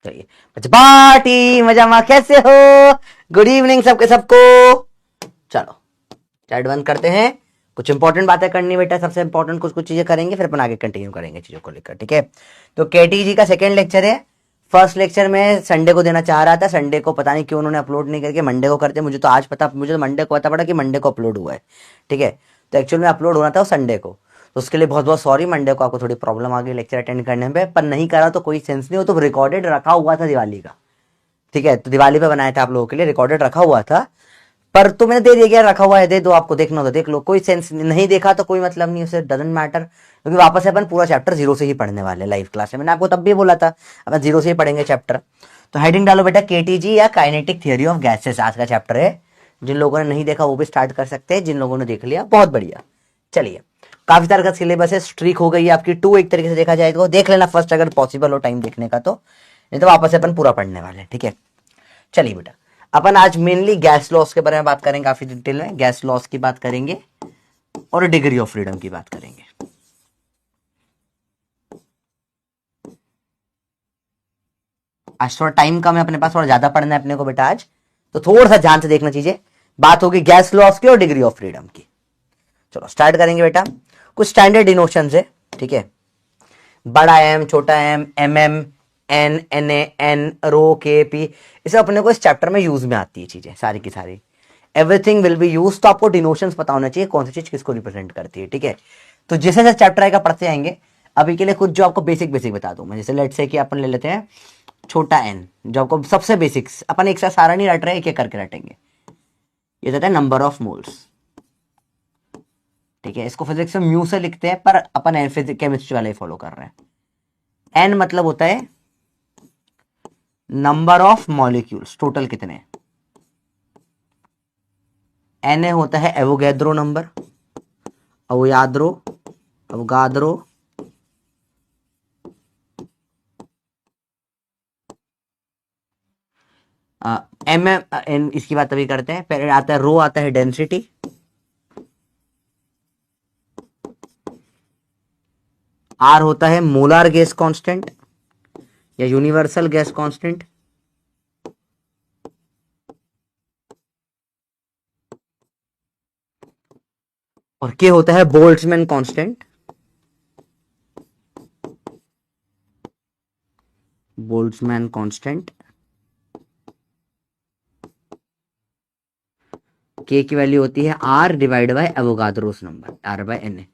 चलिए पार्टी मजामा, कैसे हो? गुड इवनिंग सबके सबको। चलो चैट बंद करते हैं, कुछ इंपॉर्टेंट बातें करनी बेटा, सबसे इंपॉर्टेंट कुछ कुछ चीजें करेंगे, फिर अपन आगे कंटिन्यू करेंगे चीजों को लेकर, ठीक है। तो केटी जी का सेकेंड लेक्चर है। फर्स्ट लेक्चर में संडे को देना चाह रहा था, संडे को पता नहीं क्यों उन्होंने अपलोड नहीं करके मंडे को करते। मुझे तो आज पता, मुझे तो मंडे को पता पड़ा कि मंडे को अपलोड हुआ है, ठीक है। तो एक्चुअल में अपलोड होना था वो संडे को, तो उसके लिए बहुत बहुत सॉरी। मंडे को आपको थोड़ी प्रॉब्लम आ गई लेक्चर अटेंड करने में, पर नहीं करा तो कोई सेंस नहीं हो, तो रिकॉर्डेड रखा हुआ था दिवाली का, ठीक है। तो दिवाली पे बनाया था आप लोगों के लिए, रिकॉर्डेड रखा हुआ था, पर तो मैंने दे दिया गया, रखा हुआ है, दे दो, आपको देखना हो तो देख लो, कोई सेंस नहीं। देखा तो कोई मतलब नहीं, उसे डजंट मैटर, क्योंकि वापस से अपन पूरा चैप्टर जीरो से ही पढ़ने वाले लाइव क्लास में। मैंने आपको तब भी बोला था अपन जीरो से ही पढ़ेंगे चैप्टर। तो हेडिंग डालो बेटा केटीजी या काइनेटिक थ्योरी ऑफ गैसेस, आज का चैप्टर है। जिन लोगों ने नहीं देखा वो भी स्टार्ट कर सकते हैं, जिन लोगों ने देख लिया बहुत बढ़िया। चलिए, काफी तरह का सिलेबस है, स्ट्रीक हो गई है आपकी 2, एक तरीके से देखा जाए तो देख लेना फर्स्ट, अगर पॉसिबल हो टाइम देखने का तो, नहीं तो वापस से अपन पूरा पढ़ने वाले, ठीक है। चलिए बेटा, अपन आज मेनली गैस लॉस के बारे में बात करेंगे, काफी डिटेल में गैस लॉस की बात करेंगे और डिग्री ऑफ फ्रीडम की बात करेंगे। आज थोड़ा टाइम कम है अपने पास, थोड़ा ज्यादा पढ़ना है अपने को बेटा आज, तो थोड़ा सा ध्यान से देखना चीजें। बात होगी गैस लॉस की और डिग्री ऑफ फ्रीडम की। चलो स्टार्ट करेंगे बेटा। कुछ स्टैंडर्ड डिनोशंस है, ठीक है। बड़ा एम, छोटा M, M M, N, N A, N, rho, K, P, इसे अपने को इस चैप्टर में यूज में आती है चीजें सारी की सारी। एवरीथिंग विल बी यूज, तो आपको डिनोशंस पता होना चाहिए कौन सी चीज किसको रिप्रेजेंट करती है, ठीक है। तो जैसे जैसे चैप्टर आएगा पढ़ते आएंगे। अभी के लिए कुछ जो आपको बेसिक बेसिक बता दूं मैं, जैसे लेट से कि अपन ले लेते हैं छोटा एन, जो आपको सबसे बेसिक्स, अपन एक साथ सारा नहीं रट रहे, एक एक करके रटेंगे। ये देता है नंबर ऑफ मोल्स, ठीक है। इसको फिजिक्स में म्यू से लिखते हैं, पर अपन फिजिक्स केमिस्ट्री वाले फॉलो कर रहे हैं। एन मतलब होता है नंबर ऑफ मॉलिक्यूल्स, टोटल कितने। एन ए होता है Avogadro number, Avogadro, Avogadro. M M, इसकी बात अभी करते हैं। पहले आता है रो, आता है डेंसिटी। आर होता है मोलार गैस कांस्टेंट या यूनिवर्सल गैस कांस्टेंट। और के होता है बोल्ट्जमैन कांस्टेंट, बोल्ट्जमैन कांस्टेंट। के की वैल्यू होती है R divide by Avogadro's number, R by N A.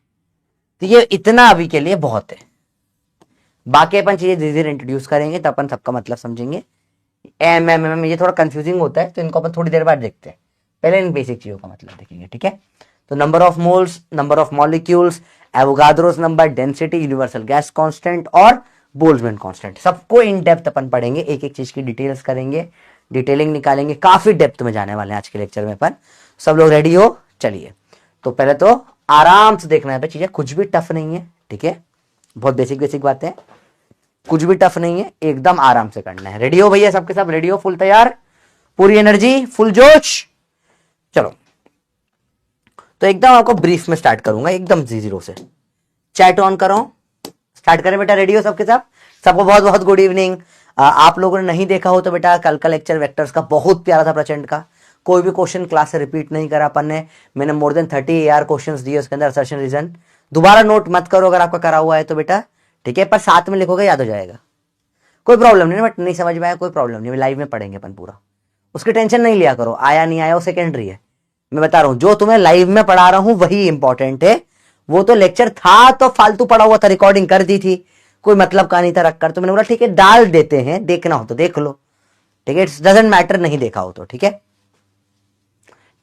तो ये इतना अभी के लिए बहुत है, बाकी अपन चीजें धीरे धीरे इंट्रोड्यूस करेंगे तो अपन सबका मतलब समझेंगे। एम एम एम ये थोड़ा कंफ्यूजिंग होता है, तो इनको अपन थोड़ी देर बाद देखते हैं। पहले इन बेसिक चीजों का मतलब देखेंगे, ठीक है। तो number of moles, number of molecules, Avogadro's number, density, universal gas constant और बोल्ट्जमैन कांस्टेंट, सबको इन डेप्थ अपन पढ़ेंगे, एक एक चीज की डिटेल्स करेंगे, डिटेलिंग निकालेंगे, काफी डेप्थ में जाने वाले हैं आज के लेक्चर में अपन। सब लोग रेडी हो? चलिए, तो पहले तो आराम से देखना है, चीजें कुछ भी टफ नहीं है, ठीक है। बहुत बेसिक बेसिक बातें, कुछ भी टफ नहीं है, एकदम आराम से करना है। रेडी हो भैया? सबके सब रेडी हो? फुल तैयार, पूरी एनर्जी, फुल जोश। चलो, तो एकदम आपको ब्रीफ में स्टार्ट करूंगा, एकदम जीरो से। चैट ऑन करो, स्टार्ट करें बेटा। रेडी हो सबके सब? सबको बहुत बहुत गुड इवनिंग। आप लोगों ने नहीं देखा हो तो बेटा कल का लेक्चर वेक्टर्स का बहुत प्यारा था, प्रचंड का। कोई भी क्वेश्चन क्लास से रिपीट नहीं करा अपन ने, मैंने मोर देन 30 AR क्वेश्चंस दिए, उसके अंदर असर्शन रीजन। दोबारा नोट मत करो अगर आपका करा हुआ है तो बेटा, ठीक है, पर साथ में लिखोगे याद हो जाएगा, कोई प्रॉब्लम नहीं। बट नहीं समझ में आया कोई प्रॉब्लम नहीं, लाइव में पढ़ेंगे अपन पूरा, उसकी टेंशन नहीं लिया करो। आया नहीं आया वो सेकेंडरी है, मैं बता रहा हूं जो तुम्हें लाइव में पढ़ा रहा हूं वही इंपॉर्टेंट है। वो तो लेक्चर था तो फालतू पढ़ा हुआ था, रिकॉर्डिंग कर दी थी, कोई मतलब का नहीं था रखकर, तो मैंने बोला ठीक है डाल देते हैं, देखना हो तो देख लो, ठीक है। इट्स डजंट मैटर नहीं देखा हो तो, ठीक है।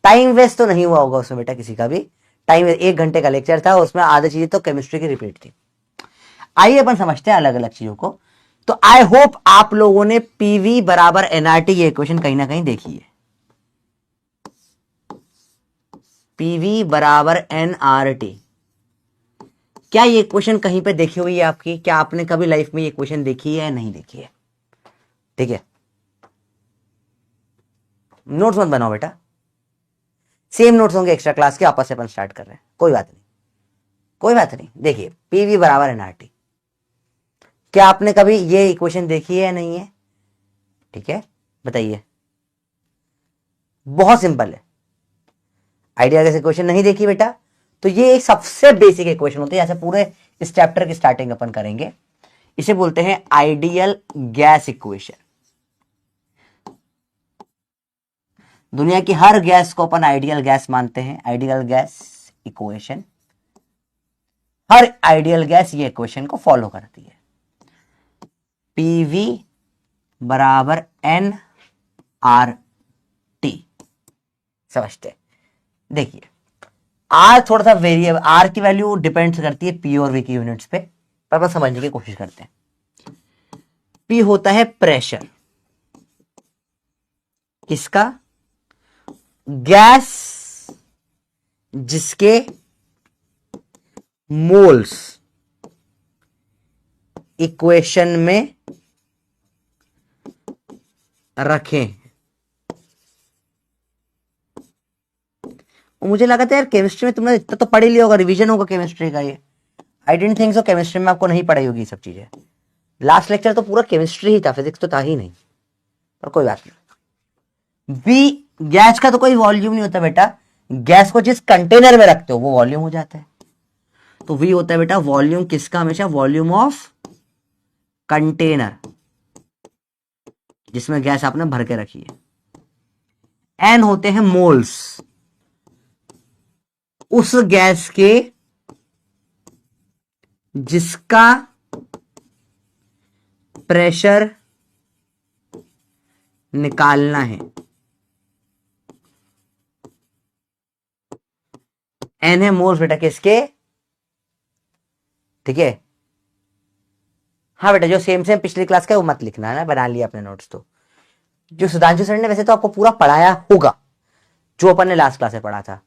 टाइम वेस्ट तो नहीं हुआ होगा उसमें बेटा किसी का भी। टाइम 1 घंटे का लेक्चर था, उसमें आधी चीजें तो केमिस्ट्री की रिपीट थी। आइए अपन समझते हैं अलग अलग चीजों को। तो आई होप आप लोगों ने पीवी बराबर एनआरटी ये इक्वेशन कहीं ना कहीं देखी है। पीवी बराबर एनआरटी, क्या ये इक्वेशन कहीं पे देखी हुई है आपकी? क्या आपने कभी लाइफ में ये इक्वेशन देखी है या नहीं देखी है? ठीक है, नोट्स मत बनाओ बेटा, सेम नोट्स होंगे एक्स्ट्रा क्लास के, आपस से अपन स्टार्ट कर रहे हैं, कोई बात नहीं, कोई बात नहीं। देखिए पीवी बराबर एनआरटी, क्या आपने कभी ये इक्वेशन देखी है या नहीं है? ठीक है, बताइए, बहुत सिंपल है। आइडियल गैस इक्वेशन नहीं देखी बेटा, तो ये एक सबसे बेसिक इक्वेशन होती है, ऐसे पूरे इस चैप्टर की स्टार्टिंग अपन करेंगे। इसे बोलते हैं आइडियल गैस इक्वेशन। दुनिया की हर गैस को अपन आइडियल गैस मानते हैं। आइडियल गैस इक्वेशन, हर आइडियल गैस ये इक्वेशन को फॉलो करती है। पीवी बराबर एन आर टी, समझते? देखिए, आर थोड़ा सा वेरिएबल, आर की वैल्यू डिपेंड्स करती है पी और वी की यूनिट्स पे, पर अपन समझने की कोशिश करते हैं। पी होता है प्रेशर, किसका? गैस जिसके मोल्स इक्वेशन में रखें। मुझे लगा था यार केमिस्ट्री में तुमने इतना तो पढ़ ही लिया होगा, रिवीजन होगा केमिस्ट्री का ये। आई डेंट थिंक सो केमिस्ट्री में आपको नहीं पढ़ाई होगी सब चीजें। लास्ट लेक्चर तो पूरा केमिस्ट्री ही था, फिजिक्स तो था ही नहीं, पर कोई बात नहीं। बी, गैस का तो कोई वॉल्यूम नहीं होता बेटा, गैस को जिस कंटेनर में रखते हो वो वॉल्यूम हो जाता है। तो वी होता है बेटा वॉल्यूम किसका? हमेशा वॉल्यूम ऑफ कंटेनर जिसमें गैस आपने भर के रखी है। एन होते हैं मोल्स, उस गैस के जिसका प्रेशर निकालना है। एन है मोल्स बेटा किसके? ठीक है, हाँ बेटा, जो सेम सेम पिछली क्लास का वो मत लिखना है ना, बना लिया अपने नोट्स। तो जो सुधांशु सर ने वैसे तो आपको पूरा पढ़ाया होगा, जो अपन ने लास्ट क्लास में पढ़ा था।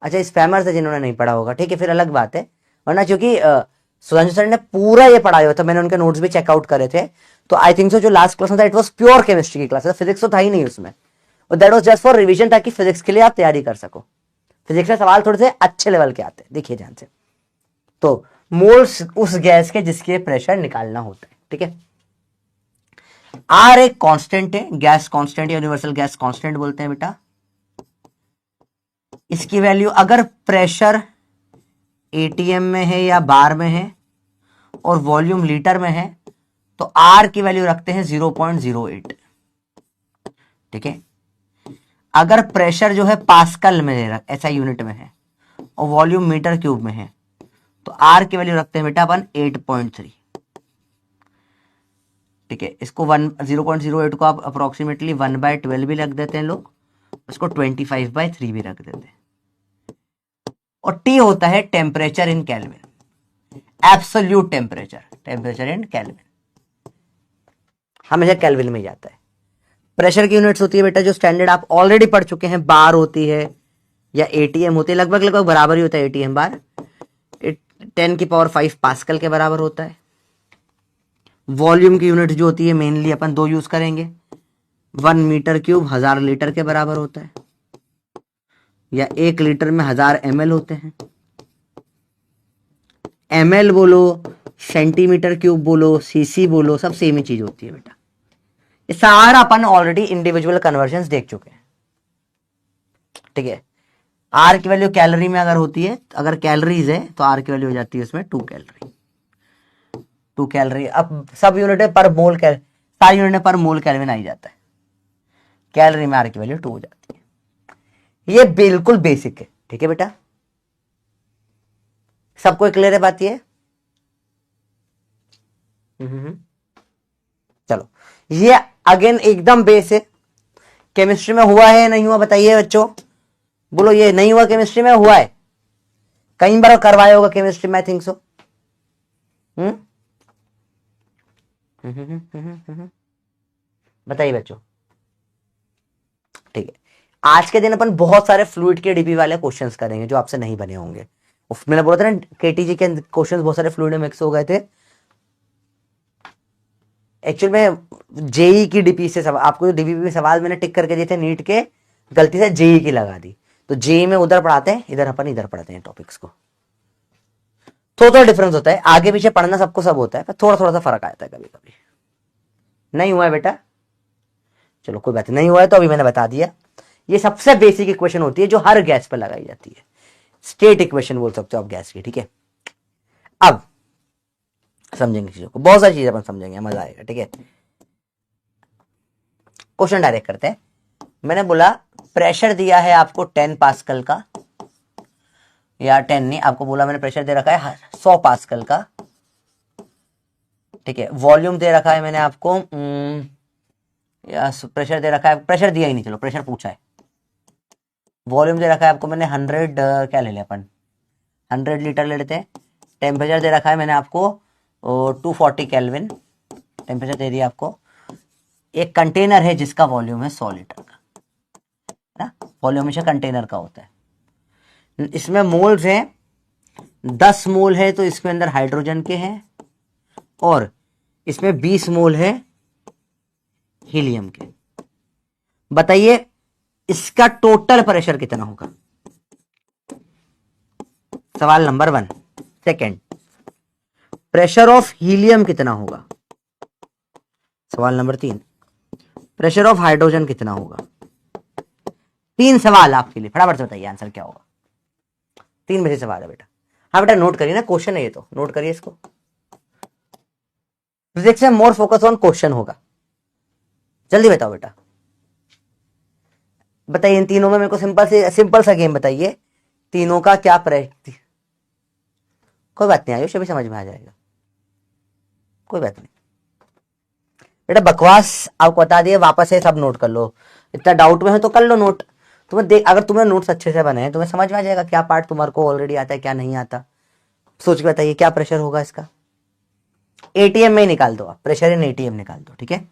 अच्छा, स्पैमर से जिन्होंने नहीं पढ़ा होगा, ठीक है, फिर अलग बात है, वरना क्योंकि सुधांशु सर ने पूरा ये पढ़ाया हुआ था, मैंने उनके नोट्स भी चेकआउट करे थे। तो आई थिंक सो जो लास्ट क्लास में था इट वॉज प्योर केमिस्ट्री की क्लास, फिजिक्स तो था ही नहीं उसमें, और that was just for revision, ताकि फिजिक्स के लिए आप तैयारी कर सको। फिजिक्स में सवाल थोड़े से अच्छे लेवल के आते हैं, देखिए ध्यान से। तो मोल्स उस गैस के जिसके प्रेशर निकालना होता है, ठीक है। आर एक कांस्टेंट है, gas constant, universal gas constant बोलते हैं बेटा। इसकी वैल्यू अगर प्रेशर एटीएम में है या बार में है और वॉल्यूम लीटर में है, तो आर की वैल्यू रखते हैं 0.08, ठीक है। अगर प्रेशर जो है पास्कल में है, ऐसा यूनिट में है, और वॉल्यूम मीटर क्यूब में है, तो आर की वैल्यू रखते हैं बेटा अपन 8.3, ठीक है। इसको 0.08 को आप अप्रोक्सीमेटली 1/12 भी रख देते हैं लोग, इसको 25/3 भी रख देते हैं। और टी होता है temperature in kelvin, absolute temperature, temperature in kelvin, हमेशा केल्विन में जाता है। प्रेशर की यूनिट्स होती है बेटा जो स्टैंडर्ड आप ऑलरेडी पढ़ चुके हैं, बार होती है या एटीएम होती है, लगभग लगभग बराबर ही होता है एटीएम बार, 10⁵ पास्कल के बराबर होता है। वॉल्यूम की यूनिट जो होती है मेनली अपन दो यूज करेंगे, 1 मीटर क्यूब 1000 लीटर के बराबर होता है, या 1 लीटर में 1000 ml होते हैं। ml बोलो, सेंटीमीटर क्यूब बोलो, सीसी बोलो, सब सेम ही चीज होती है बेटा। ये सारा अपन ऑलरेडी इंडिविजुअल कन्वर्जन देख चुके हैं, ठीक है। आर की वैल्यू कैलोरी में अगर होती है, अगर कैलोरीज है तो आर की वैल्यू हो जाती है उसमें 2 कैलोरी, 2 कैलोरी। अब सब यूनिट है पर मोल, सारी यूनिट पर मोल केल्विन आ ही जाता है, कैलोरी में आर की वैल्यू 2 हो जाती है। ये बिल्कुल बेसिक है, ठीक है बेटा, सबको क्लियर है बात ये? चलो, ये अगेन एकदम बेस है। केमिस्ट्री में हुआ है नहीं हुआ बताइए बच्चों, बोलो ये नहीं हुआ केमिस्ट्री में, हुआ है कई बार करवाया होगा केमिस्ट्री में, आई थिंक सो। बताइए बच्चों, ठीक है। आज के दिन अपन बहुत सारे फ्लूइड के डीपी वाले क्वेश्चंस करेंगे जो आपसे नहीं बने होंगे। मैंने बोला था ना केटीजी के क्वेश्चंस बहुत सारे फ्लूइड में मिक्स हो गए थे। एक्चुअल में जेई की डीपी से आपको जो डीपी में सवाल मैंने टिक करके दिए थे नीट के, गलती से जेई की लगा दी, तो जेई में उधर पढ़ाते हैं, इधर अपन इधर पढ़ते हैं टॉपिक्स को। थोड़ा थोड़ा डिफरेंस होता है, आगे पीछे पढ़ना सबको सब होता है, पर थोड़ा थोड़ा सा फर्क आता है कभी कभी। नहीं हुआ है बेटा, चलो कोई बात नहीं हुआ है तो अभी मैंने बता दिया। ये सबसे बेसिक इक्वेशन होती है जो हर गैस पर लगाई जाती है, स्टेट इक्वेशन बोल सकते हो आप गैस की, ठीक है। अब समझेंगे चीजों को, बहुत सारी चीजें अपन समझेंगे, मजा आएगा, ठीक है। क्वेश्चन डायरेक्ट करते हैं। मैंने बोला प्रेशर दिया है आपको 10 पास्कल का, या 10 नहीं, आपको बोला मैंने प्रेशर दे रखा है 100 पास्कल का, ठीक है। वॉल्यूम दे रखा है मैंने आपको या प्रेशर दे रखा है, प्रेशर दिया ही नहीं, चलो प्रेशर पूछा है। वॉल्यूम दे रखा है आपको मैंने 100 क्या ले लिया अपन, 100 लीटर ले लेते हैं। टेम्परेचर दे रखा है मैंने आपको 240 केल्विन टेम्परेचर दे दिया आपको। एक कंटेनर है जिसका वॉल्यूम है 100 लीटर का, है ना, वॉल्यूम हमेशा कंटेनर का होता है। इसमें मोल्स हैं 10 मोल है तो इसके अंदर हाइड्रोजन के हैं, और इसमें 20 मोल है हीलियम के। बताइए इसका टोटल प्रेशर कितना होगा, सवाल number 1। Second, pressure of helium कितना होगा, सवाल नंबर 3। प्रेशर ऑफ हाइड्रोजन कितना होगा। 3 सवाल आपके लिए, फटाफट से बताइए आंसर क्या होगा। 3 में से सवाल है बेटा। हाँ बेटा नोट करिए ना, क्वेश्चन है ये तो, नोट करिए इसको। फिजिक्स में मोर फोकस ऑन क्वेश्चन होगा, जल्दी बताओ बेटा। बताइए इन तीनों में मेरे को सिंपल सा गेम बताइए, तीनों का क्या प्रेशर। कोई बात नहीं आयुष, अभी समझ में आ जाएगा, कोई बात नहीं बेटा। बकवास आपको बता दिए, वापस से सब नोट कर लो। इतना डाउट में है तो कर लो नोट। तुम्हें देख, अगर तुम्हें नोट्स अच्छे से बने हैं तुम्हें समझ में आ जाएगा क्या पार्ट तुम्हारे को ऑलरेडी आता है क्या नहीं आता। सोच के बताइए क्या प्रेशर होगा इसका। एटीएम में ही निकाल दो आप, प्रेशर इन एटीएम निकाल दो, ठीक है।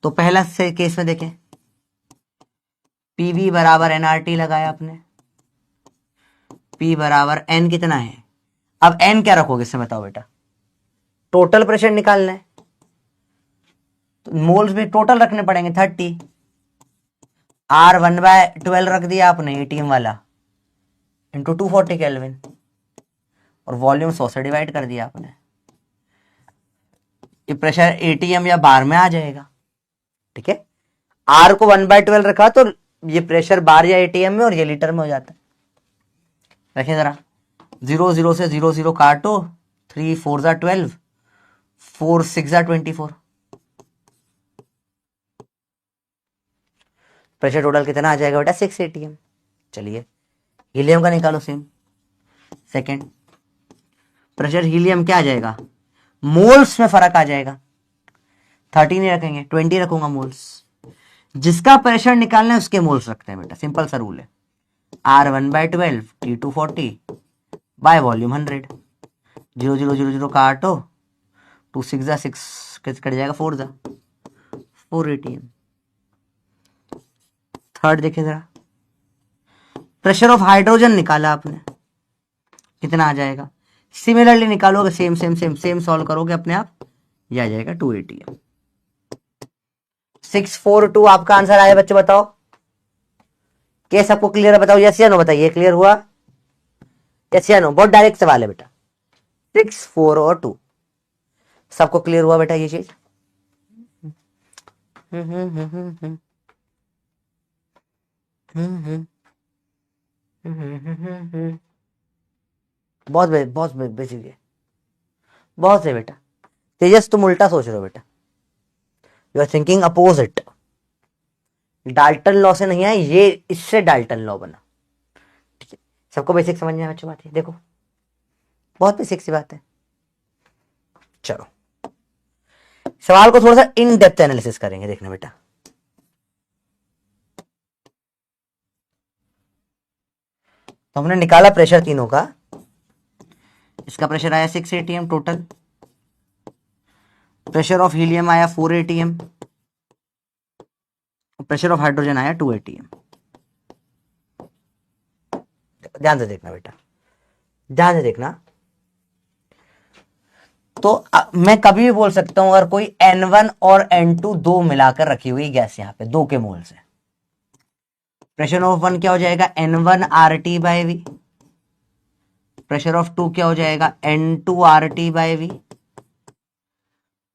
तो पहला से केस में देखें, पीवी बराबर एनआरटी लगाया आपने, पी बराबर एन कितना है। अब एन क्या रखोगे इसमें बताओ बेटा, टोटल प्रेशर निकालना है तो मोल्स भी टोटल रखने पड़ेंगे 30। आर 1/12 रख दिया आपने एटीएम वाला, इंटू 240 केल्विन, और वॉल्यूम 100 से डिवाइड कर दिया आपने। ये प्रेशर एटीएम या बार में आ जाएगा, ठीक है। आर को 1/12 रखा तो ये प्रेशर बार या एटीएम में, और ये लीटर में हो जाता है। रखिए जरा, 0 से 0 काटो, 3 4 12, 4 6 24। प्रेशर टोटल कितना आ जाएगा बेटा 6 एटीएम। चलिए हीलियम का निकालो सेम। सेकेंड, प्रेशर हीलियम क्या आ जाएगा, मोल्स में फर्क आ जाएगा, 30 नहीं रखेंगे 20 रखूंगा मोल्स। जिसका प्रेशर निकालना है उसके मोल्स रखते हैं बेटा, सिंपल सा रूल है। R 1/12 T 240 by volume 100। 0 0 0 0 काटो, 2 6 6 कट जाएगा, 4 4 एटीएम। थर्ड देखिए जरा, प्रेशर ऑफ हाइड्रोजन निकाला आपने, कितना आ जाएगा। सिमिलरली निकालोगे, same same same same solve करोगे अपने आप, यह आ जाएगा 2 एटीएम। 642 आपका आंसर आया बच्चे, बताओ क्या सबको क्लियर है, बताओ यस या नो, बताइए क्लियर हुआ यस या नो। बहुत डायरेक्ट सवाल है बेटा, 6 4 और 2 सबको क्लियर हुआ बेटा ये चीज। बहुत बेसिक है, बहुत है बेटा। तेजस तुम उल्टा सोच रहे हो बेटा, you are thinking opposite. Dalton law से नहीं आया ये, इससे डाल्टन लॉ बना, ठीक है। सबको बेसिक समझ में अच्छी बात है, देखो बहुत बेसिक सी बात है। चलो सवाल को थोड़ा सा इन डेप्थ एनालिसिस करेंगे, देखना बेटा। तो हमने निकाला प्रेशर तीनों का, इसका प्रेशर आया 6 ATM total, pressure of helium आया 4 एटीएम, प्रेशर ऑफ हाइड्रोजन आया 2 एटीएम। ध्यान से देखना बेटा, ध्यान से देखना। तो मैं कभी भी बोल सकता हूं अगर कोई N1 और N2 दो मिलाकर रखी हुई गैस, यहां पे 2 के मोल से, प्रेशर ऑफ 1 क्या हो जाएगा N1 RT by V, pressure of 2 क्या हो जाएगा N2 RT by V,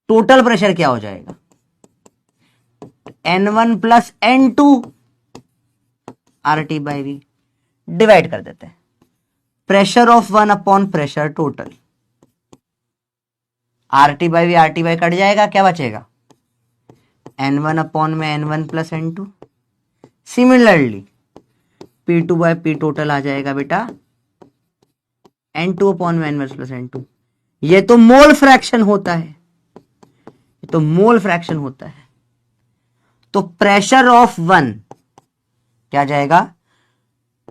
total pressure क्या हो जाएगा N1 plus N2 RT by V divide कर देते हैं। Pressure of 1 upon pressure total, RT by cut जाएगा, क्या बचेगा? N1 अपॉन में N1 plus N2। Similarly P2 by P total आ जाएगा बेटा N2 अपॉन में N1 प्लस N2। ये तो मोल फ्रैक्शन होता है, ये तो मोल फ्रैक्शन होता है। तो प्रेशर ऑफ 1 क्या जाएगा?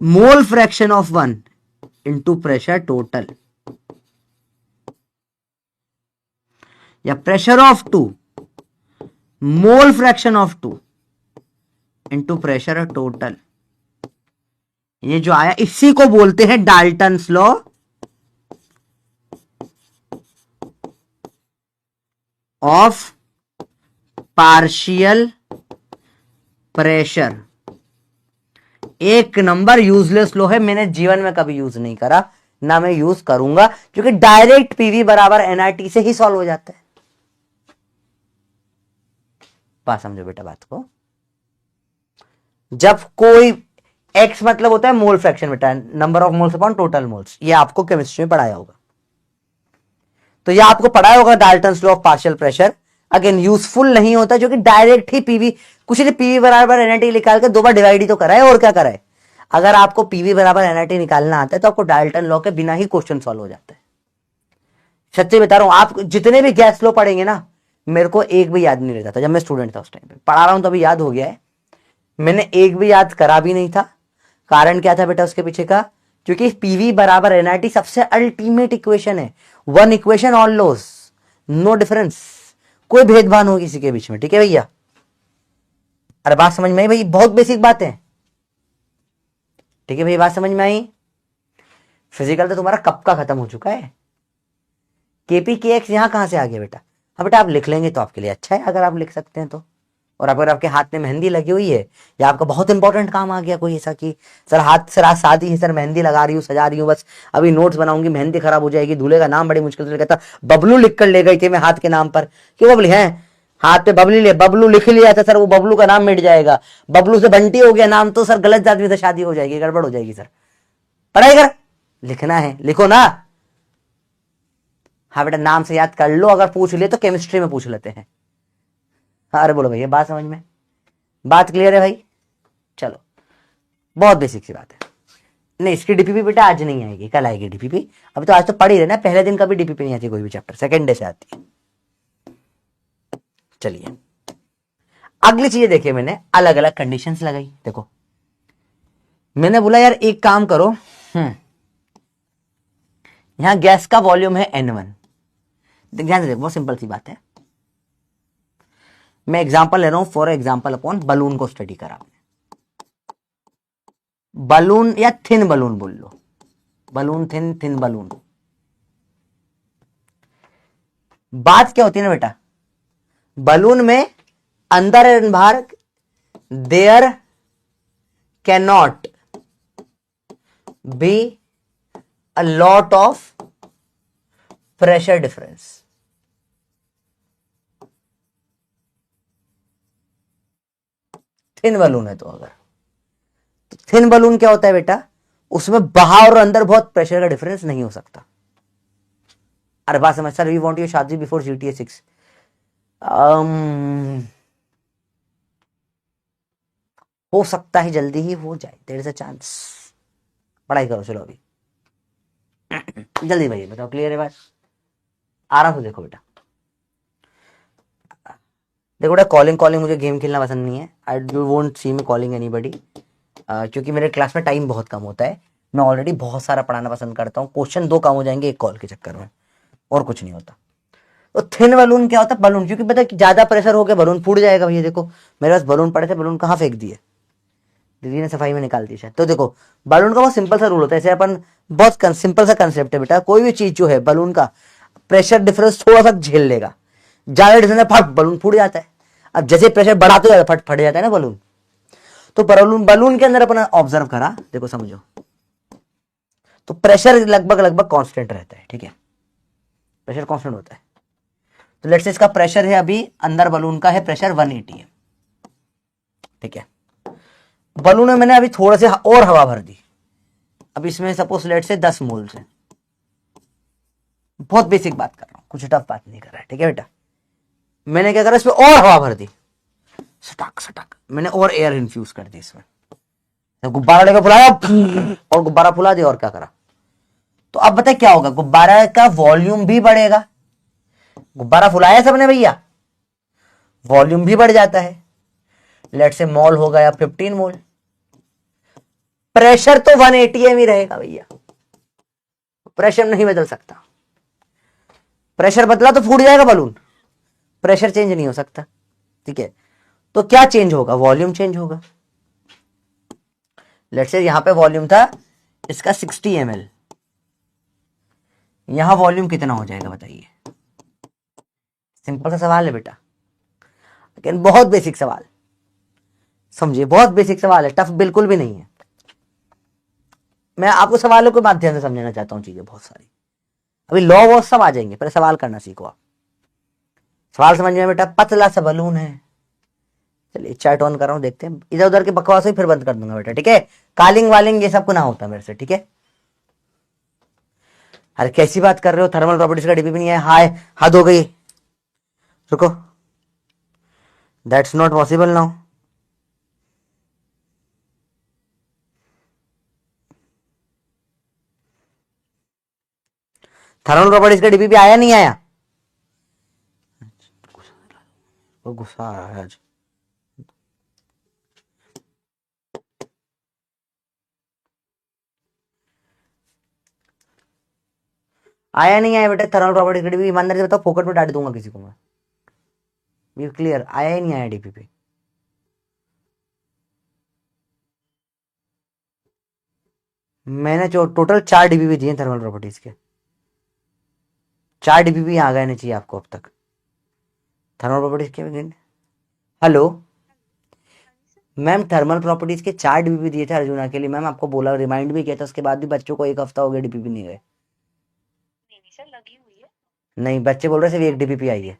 Mole fraction of 1 into pressure total, या pressure of 2 mole fraction of 2 into pressure total. ये जो आया इसी को बोलते हैं Dalton's law of partial pressure. एक नंबर यूजलेस लो है, मैंने जीवन में कभी यूज नहीं करा, ना मैं यूज करूंगा, क्योंकि डायरेक्ट पीवी बराबर एनआरटी से ही सॉल्व हो जाता है। बात समझो बेटा बात को। जब कोई एक्स मतलब होता है मोल फ्रैक्शन बेटा, number of moles upon total moles, ये आपको केमिस्ट्री में पढ़ाया होगा। तो ये आपको पढ़ाया होगा Dalton's law of partial pressure. Again useful नहीं होता, जो कि डायरेक्ट ही पीवी, कुछ नहीं, पीवी बराबर एनआरटी निकाल के 2 बार डिवाइड ही तो कराए, और क्या कराए। अगर आपको पीवी बराबर एनआरटी निकालना आता है तो आपको डाल्टन लॉ के बिना ही क्वेश्चन सॉल्व हो जाता है। सच्ची बता रहा हूं, आप जितने भी गैस लॉ पढ़ेंगे ना, मेरे को एक भी याद नहीं रहता था जब मैं स्टूडेंट था। उस टाइम पे पढ़ा रहा हूं तो अभी याद हो गया है, मैंने एक भी याद करा भी नहीं था। कारण क्या था बेटा उसके पीछे का? क्योंकि पीवी बराबर एनआरटी सबसे अल्टीमेट इक्वेशन है, one equation all laws, no difference, कोई भेदभाव हो किसी के बीच में। ठीक है भैया? अरे बात समझ में आई भाई? बहुत बेसिक बात है। ठीक है भाई, बात समझ में आई? फिजिकल तो तुम्हारा कब का खत्म हो चुका है। केपी के एक्स यहां कहां से आ गया बेटा? हाँ बेटा, आप लिख लेंगे तो आपके लिए अच्छा है, अगर आप लिख सकते हैं तो। और अगर आपके हाथ में मेहंदी लगी हुई है, या आपका बहुत इंपॉर्टेंट काम आ गया कोई ऐसा कि सर हाथ से रात शादी है, सर मेहंदी लगा रही हूँ, सजा रही हूँ, बस अभी नोट्स बनाऊंगी, मेहंदी खराब हो जाएगी, दूल्हे का नाम बड़ी मुश्किल से कहता, बबलू लिख कर ले गई थी मैं हाथ के नाम पर। क्यों बबली है? हाथ पे बबलू लिख लिया था सर, वो बबलू का नाम मिट जाएगा। बबलू से बंटी हो गया नाम तो सर गलत आदमी से शादी हो जाएगी, गड़बड़ हो जाएगी सर। पढ़ाई कर, लिखना है लिखो ना। हाँ बेटा, नाम से याद कर लो, अगर पूछ लिए तो केमिस्ट्री में पूछ लेते हैं। अरे बोलो भैया, बात समझ में? बात क्लियर है भाई? चलो, बहुत बेसिक सी बात है। नहीं, इसकी डीपीपी बेटा आज नहीं आएगी, कल आएगी डीपीपी। अभी तो आज तो पढ़ ही रहे ना, पहले दिन कभी डीपीपी नहीं आती कोई भी चैप्टर, सेकेंड डे से आती है। चलिए अगली चीजें देखिए, मैंने अलग अलग कंडीशंस लगाई। देखो मैंने बोला यार एक काम करो, यहां गैस का वॉल्यूम है N1। ध्यान से देखो, बहुत सिंपल सी बात है। मैं एग्जांपल ले रहा हूं, फॉर एग्जांपल अपॉन बलून को स्टडी करा। बलून या थिन बलून बोल लो, बलून थिन बलून। बात क्या होती है ना बेटा, बलून में अंदर एंड बाहर there can not be a lot of pressure difference. Thin balloon है तो अगर तो थिन बलून क्या होता है बेटा, उसमें बाहर और अंदर बहुत प्रेशर का डिफरेंस नहीं हो सकता। अरे बात समझ सर, वी वांट यू शादी बिफोर GTA 6। हो सकता है जल्दी ही हो जाए, देयर इज अ चांस। पढ़ाई करो चलो अभी जल्दी भाई, बताओ क्लियर है बात? आराम से देखो बेटा। देखो बेटा, कॉलिंग मुझे गेम खेलना पसंद नहीं है। I do won't see me calling anybody, क्योंकि मेरे क्लास में टाइम बहुत कम होता है। मैं ऑलरेडी बहुत सारा पढ़ाना पसंद करता हूँ, क्वेश्चन 2 कम हो जाएंगे एक कॉल के चक्कर में, और कुछ नहीं होता। तो थिन बलून क्या होता है? बलून, क्योंकि पता है ज्यादा प्रेशर हो गया बलून फूट जाएगा। भैया देखो मेरे पास बलून पड़े थे, बलून कहाँ फेंक दिए, दीदी ने सफाई में निकाल दी शायद। तो देखो बलून का बहुत सिंपल सा रूल होता है, जैसे अपन बहुत सिंपल सा कंसेप्ट है बेटा, कोई भी चीज जो है बलून का प्रेशर डिफरेंस थोड़ा सा झेल लेगा, ज्यादा डिफरेंस फट बलून फूट जाता है। अब जैसे प्रेशर बढ़ाते जाता है फट जाता है ना बलून। तो बलून के अंदर अपन ऑब्जर्व करा, देखो समझो, तो प्रेशर लगभग कांस्टेंट रहता है। ठीक है, प्रेशर कांस्टेंट होता है। तो लेट्स से इसका प्रेशर है अभी अंदर बलून का है प्रेशर 180 है। ठीक है, बलून में मैंने अभी थोड़ा से और हवा भर दी। अब इसमें सपोज लेट से 10 मोल से, बहुत बेसिक बात कर रहा हूं, कुछ टफ बात नहीं कर रहा है, ठीक है बेटा। मैंने क्या करा, इसमें और हवा भर दी, सटाक सटाक, मैंने और एयर इन्फ्यूज कर दी इसमें, गुब्बारा लेकर फुलाया और गुब्बारा फुला दिया, और क्या करा। तो अब बताए क्या होगा, गुब्बारा का वॉल्यूम भी बढ़ेगा, गुब्बारा फुलाया सबने भैया, वॉल्यूम भी बढ़ जाता है। लेट से मोल हो गया 15 मोल, प्रेशर तो 180 एम ही रहेगा भैया, प्रेशर नहीं बदल सकता। प्रेशर बदला तो फूट जाएगा बलून, प्रेशर चेंज नहीं हो सकता, ठीक है। तो क्या चेंज होगा, वॉल्यूम चेंज होगा। लेट्स से यहां पे वॉल्यूम था इसका 60 ml, यहां वॉल्यूम कितना हो जाएगा बताइए। सिंपल सा सवाल है बेटा, लेकिन बहुत बेसिक सवाल, समझिए बहुत बेसिक सवाल है, टफ बिल्कुल भी नहीं है। मैं आपको सवालों के माध्यम से समझाना चाहता हूं चीजें बहुत सारी, अभी लॉ वो सब आ जाएंगे, पहले सवाल करना सीखो आप। सवाल समझ में बेटा, पतला सा बलून है, चलिए चार्ट ऑन कर रहा हूं, देखते हैं, इधर उधर के बकवास ही फिर बंद कर दूंगा बेटा, ठीक है। कालिंग वालिंग ये सब को ना होता मेरे से, ठीक है। अरे कैसी बात कर रहे हो, थर्मल प्रॉपर्टीज का डीपी भी नहीं है, हाय हद हो गई, रुको, that's not possible now. Thermal properties का डीपी भी आया नहीं आया, वो गुस्सा आ रहा है आज। आया नहीं आया बेटा, थर्मल प्रॉपर्टीज का डीपी ईमानदारी से बताओ, फोकट में डाल दूंगा किसी को मैं, बी क्लियर, आया ही नहीं आया डीपी पे। मैंने जो टोटल 4 डीबीपी दिए थर्मल प्रॉपर्टीज के, 4 डीबीपी आ गए नहीं चाहिए आपको अब तक थर्मल प्रॉपर्टीज के। हेलो मैम, थर्मल प्रॉपर्टीज के 4 डीबीपी दिए थे अर्जुना के लिए मैम, आपको बोला, रिमाइंड भी किया था, उसके बाद भी बच्चों को 1 हफ्ता हो गया डीपीपी नहीं गए। नहीं सर, लगी हुई है। नहीं, बच्चे बोल रहे सिर्फ 1 डीपीपी आई है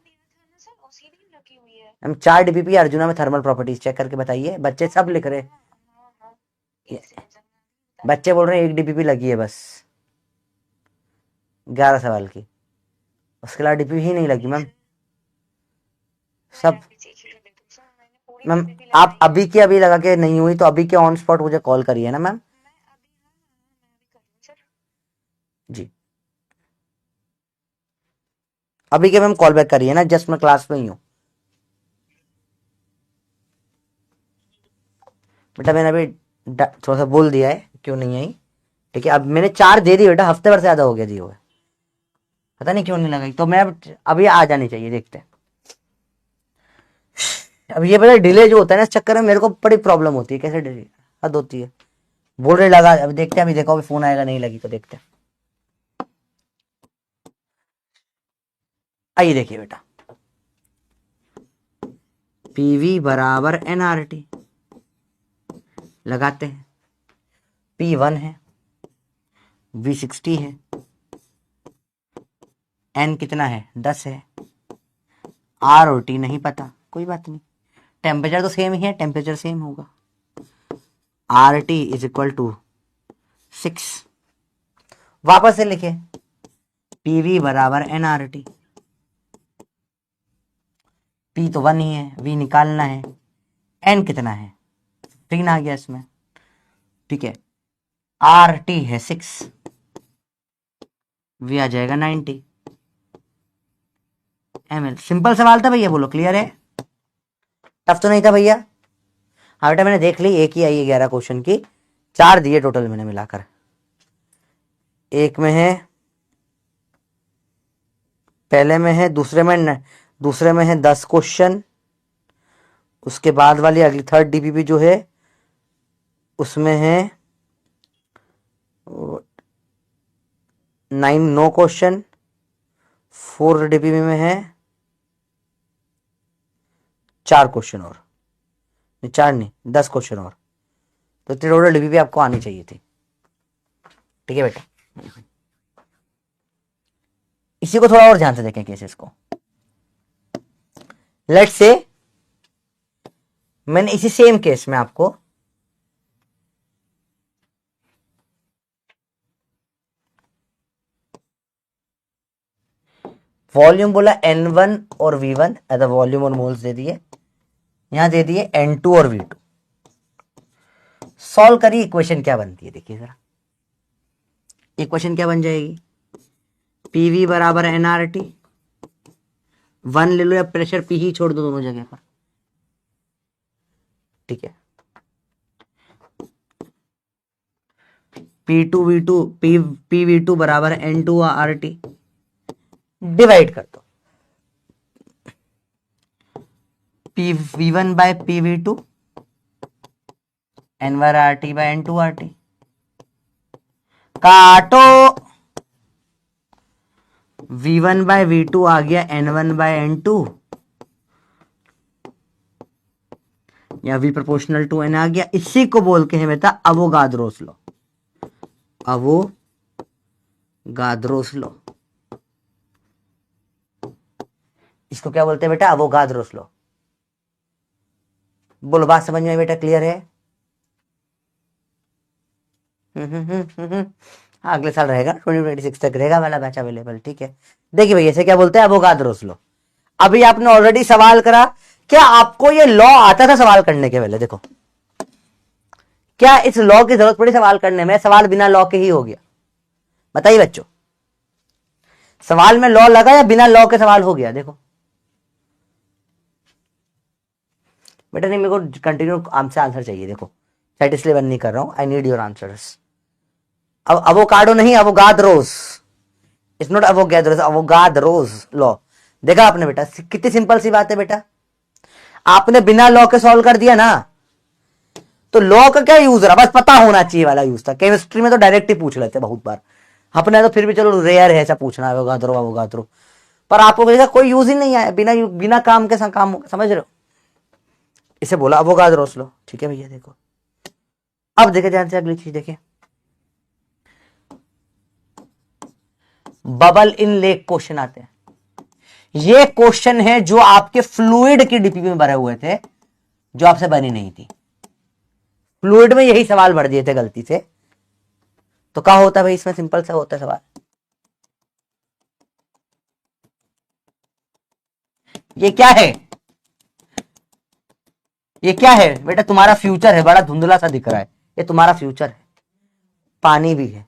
मैम, 4 डीपीपी अर्जुना में थर्मल प्रॉपर्टीज, चेक करके बताइए, बच्चे सब लिख रहे, बच्चे बोल रहे हैं 1 डीपीपी लगी है बस, 11 सवाल की, उसके अलावा डीपीपी ही नहीं लगी मैम सब। मैम आप अभी के अभी लगा के नहीं हुई तो अभी के ऑन स्पॉट मुझे कॉल करिए ना मैम जी, अभी के मैम कॉल बैक करिए ना, जस्ट मैं क्लास में ही हूँ बेटा, मैंने अभी थोड़ा सा बोल दिया है क्यों नहीं आई, ठीक है। अब मैंने 4 दे दी बेटा, हफ्ते भर से ज्यादा हो गया दिए हुए, पता नहीं क्यों नहीं लगाई, तो मैं अभी आ जानी चाहिए, देखते हैं। अब ये पता डिले जो होता है ना, इस चक्कर में मेरे को बड़ी प्रॉब्लम होती है, कैसे डिले हद होती है, बोल रहे लगा, अब देखते हैं, अभी देखो अभी फोन आएगा, नहीं लगी तो देखते हैं। आइए देखिए बेटा, पीवी बराबर एनआरटी लगाते हैं, P1 है, V60 है, N कितना है 10 है, R और T नहीं पता, कोई बात नहीं, टेम्परेचर तो सेम ही है, टेम्परेचर सेम होगा, RT इज इक्वल टू 6, वापस से लिखे PV बराबर NRT, P तो 1 ही है, V निकालना है, N कितना है 3 आ गया इसमें, ठीक है, RT है 6, V आ जाएगा 90 ml। सिंपल सवाल था भैया, बोलो क्लियर है, टफ तो नहीं था भैया। हाँ बेटा मैंने देख ली, एक ही आई है 11 क्वेश्चन की, 4 दिए टोटल मैंने मिलाकर, एक में है, पहले में है, दूसरे में है 10 क्वेश्चन, उसके बाद वाली अगली थर्ड डीपीपी जो है उसमें है 9 क्वेश्चन, 4 डीपीपी में है 4 क्वेश्चन और, 4 नहीं 10 क्वेश्चन और, तो टोटल डीपीपी आपको आनी चाहिए थी, ठीक है बेटा। इसी को थोड़ा और ध्यान से देखें केसेस को, लेट्स से मैंने इसी सेम केस में आपको वॉल्यूम बोला N1 और V1 एज वॉल्यूम और मोल्स दे दिए, यहां दे दिए N2 और V2। सॉल्व करिए, इक्वेशन क्या बनती है देखिए जरा। इक्वेशन क्या बन जाएगी, PV बराबर NRT, 1 ले लो या प्रेशर P ही छोड़ दो दोनों जगह पर, ठीक है। PV2 बराबर N2 RT, डिवाइड कर दो PV1 bye PV2, N1 RT bye N2 RT, काटो V1 बाय V2 आ गया N1 बाय N2, या V प्रोपोर्शनल टू N आ गया। इसी को बोल के है बेटा अवोगाद्रोस लॉ, अवोगाद्रोस लॉ। इसको क्या बोलते हैं बेटा, अवोगाद्रोस लॉ। बोलो बात समझ में बेटा, क्लियर है? अगले साल रहेगा 2026 तक रहेगा वाला बैच अवेलेबल, ठीक है। देखिए भैया इसे क्या बोलते हैं, अवोगाद्रोस लॉ। अभी आपने ऑलरेडी सवाल करा, क्या आपको ये लॉ आता था सवाल करने के पहले? देखो क्या इस लॉ की जरूरत पड़ी सवाल करने में? सवाल बिना लॉ के ही हो गया, बताइए बच्चों। सवाल में लॉ लगा या बिना लॉ के सवाल हो गया? देखो बेटा नहीं, मेरे को कंटिन्यू आपसे आंसर चाहिए। देखो सेट इसलिए बंद नहीं कर रहा हूं, आई नीड योर आंसर्स। अब अवोकाडो नहीं, अवोगाद्रोस, इट्स नॉट अवोगाद्रोस, अवोगाद्रोस लॉ। देखा आपने बेटा, कितनी सिंपल सी बात है बेटा। आपने बिना लॉ के सॉल्व कर दिया ना, तो लॉ का क्या यूज रहा, बस पता होना चाहिए वाला यूज था। केमिस्ट्री में तो डायरेक्ट ही पूछ लेते बहुत बार, अपने तो फिर भी चलो रेयर है ऐसा पूछना, अवोगाद्रो अवोगाद्रो, पर आपको देखा कोई यूज ही नहीं आया, बिना काम के काम, समझ रहे हो? इसे बोला अवोगाद्रोस लॉ, ठीक है भैया। देखो अब देखे ध्यान से अगली चीज देखे, बबल इन लेक क्वेश्चन आते हैं। ये क्वेश्चन है जो आपके फ्लूइड की डीपी में भरे हुए थे, जो आपसे बनी नहीं थी। फ्लूइड में यही सवाल भर दिए थे गलती से, तो क्या होता है भाई इसमें? सिंपल सा होता है सवाल। ये क्या है, ये क्या है बेटा? तुम्हारा फ्यूचर है, बड़ा धुंधला सा दिख रहा है, ये तुम्हारा फ्यूचर है, पानी भी है।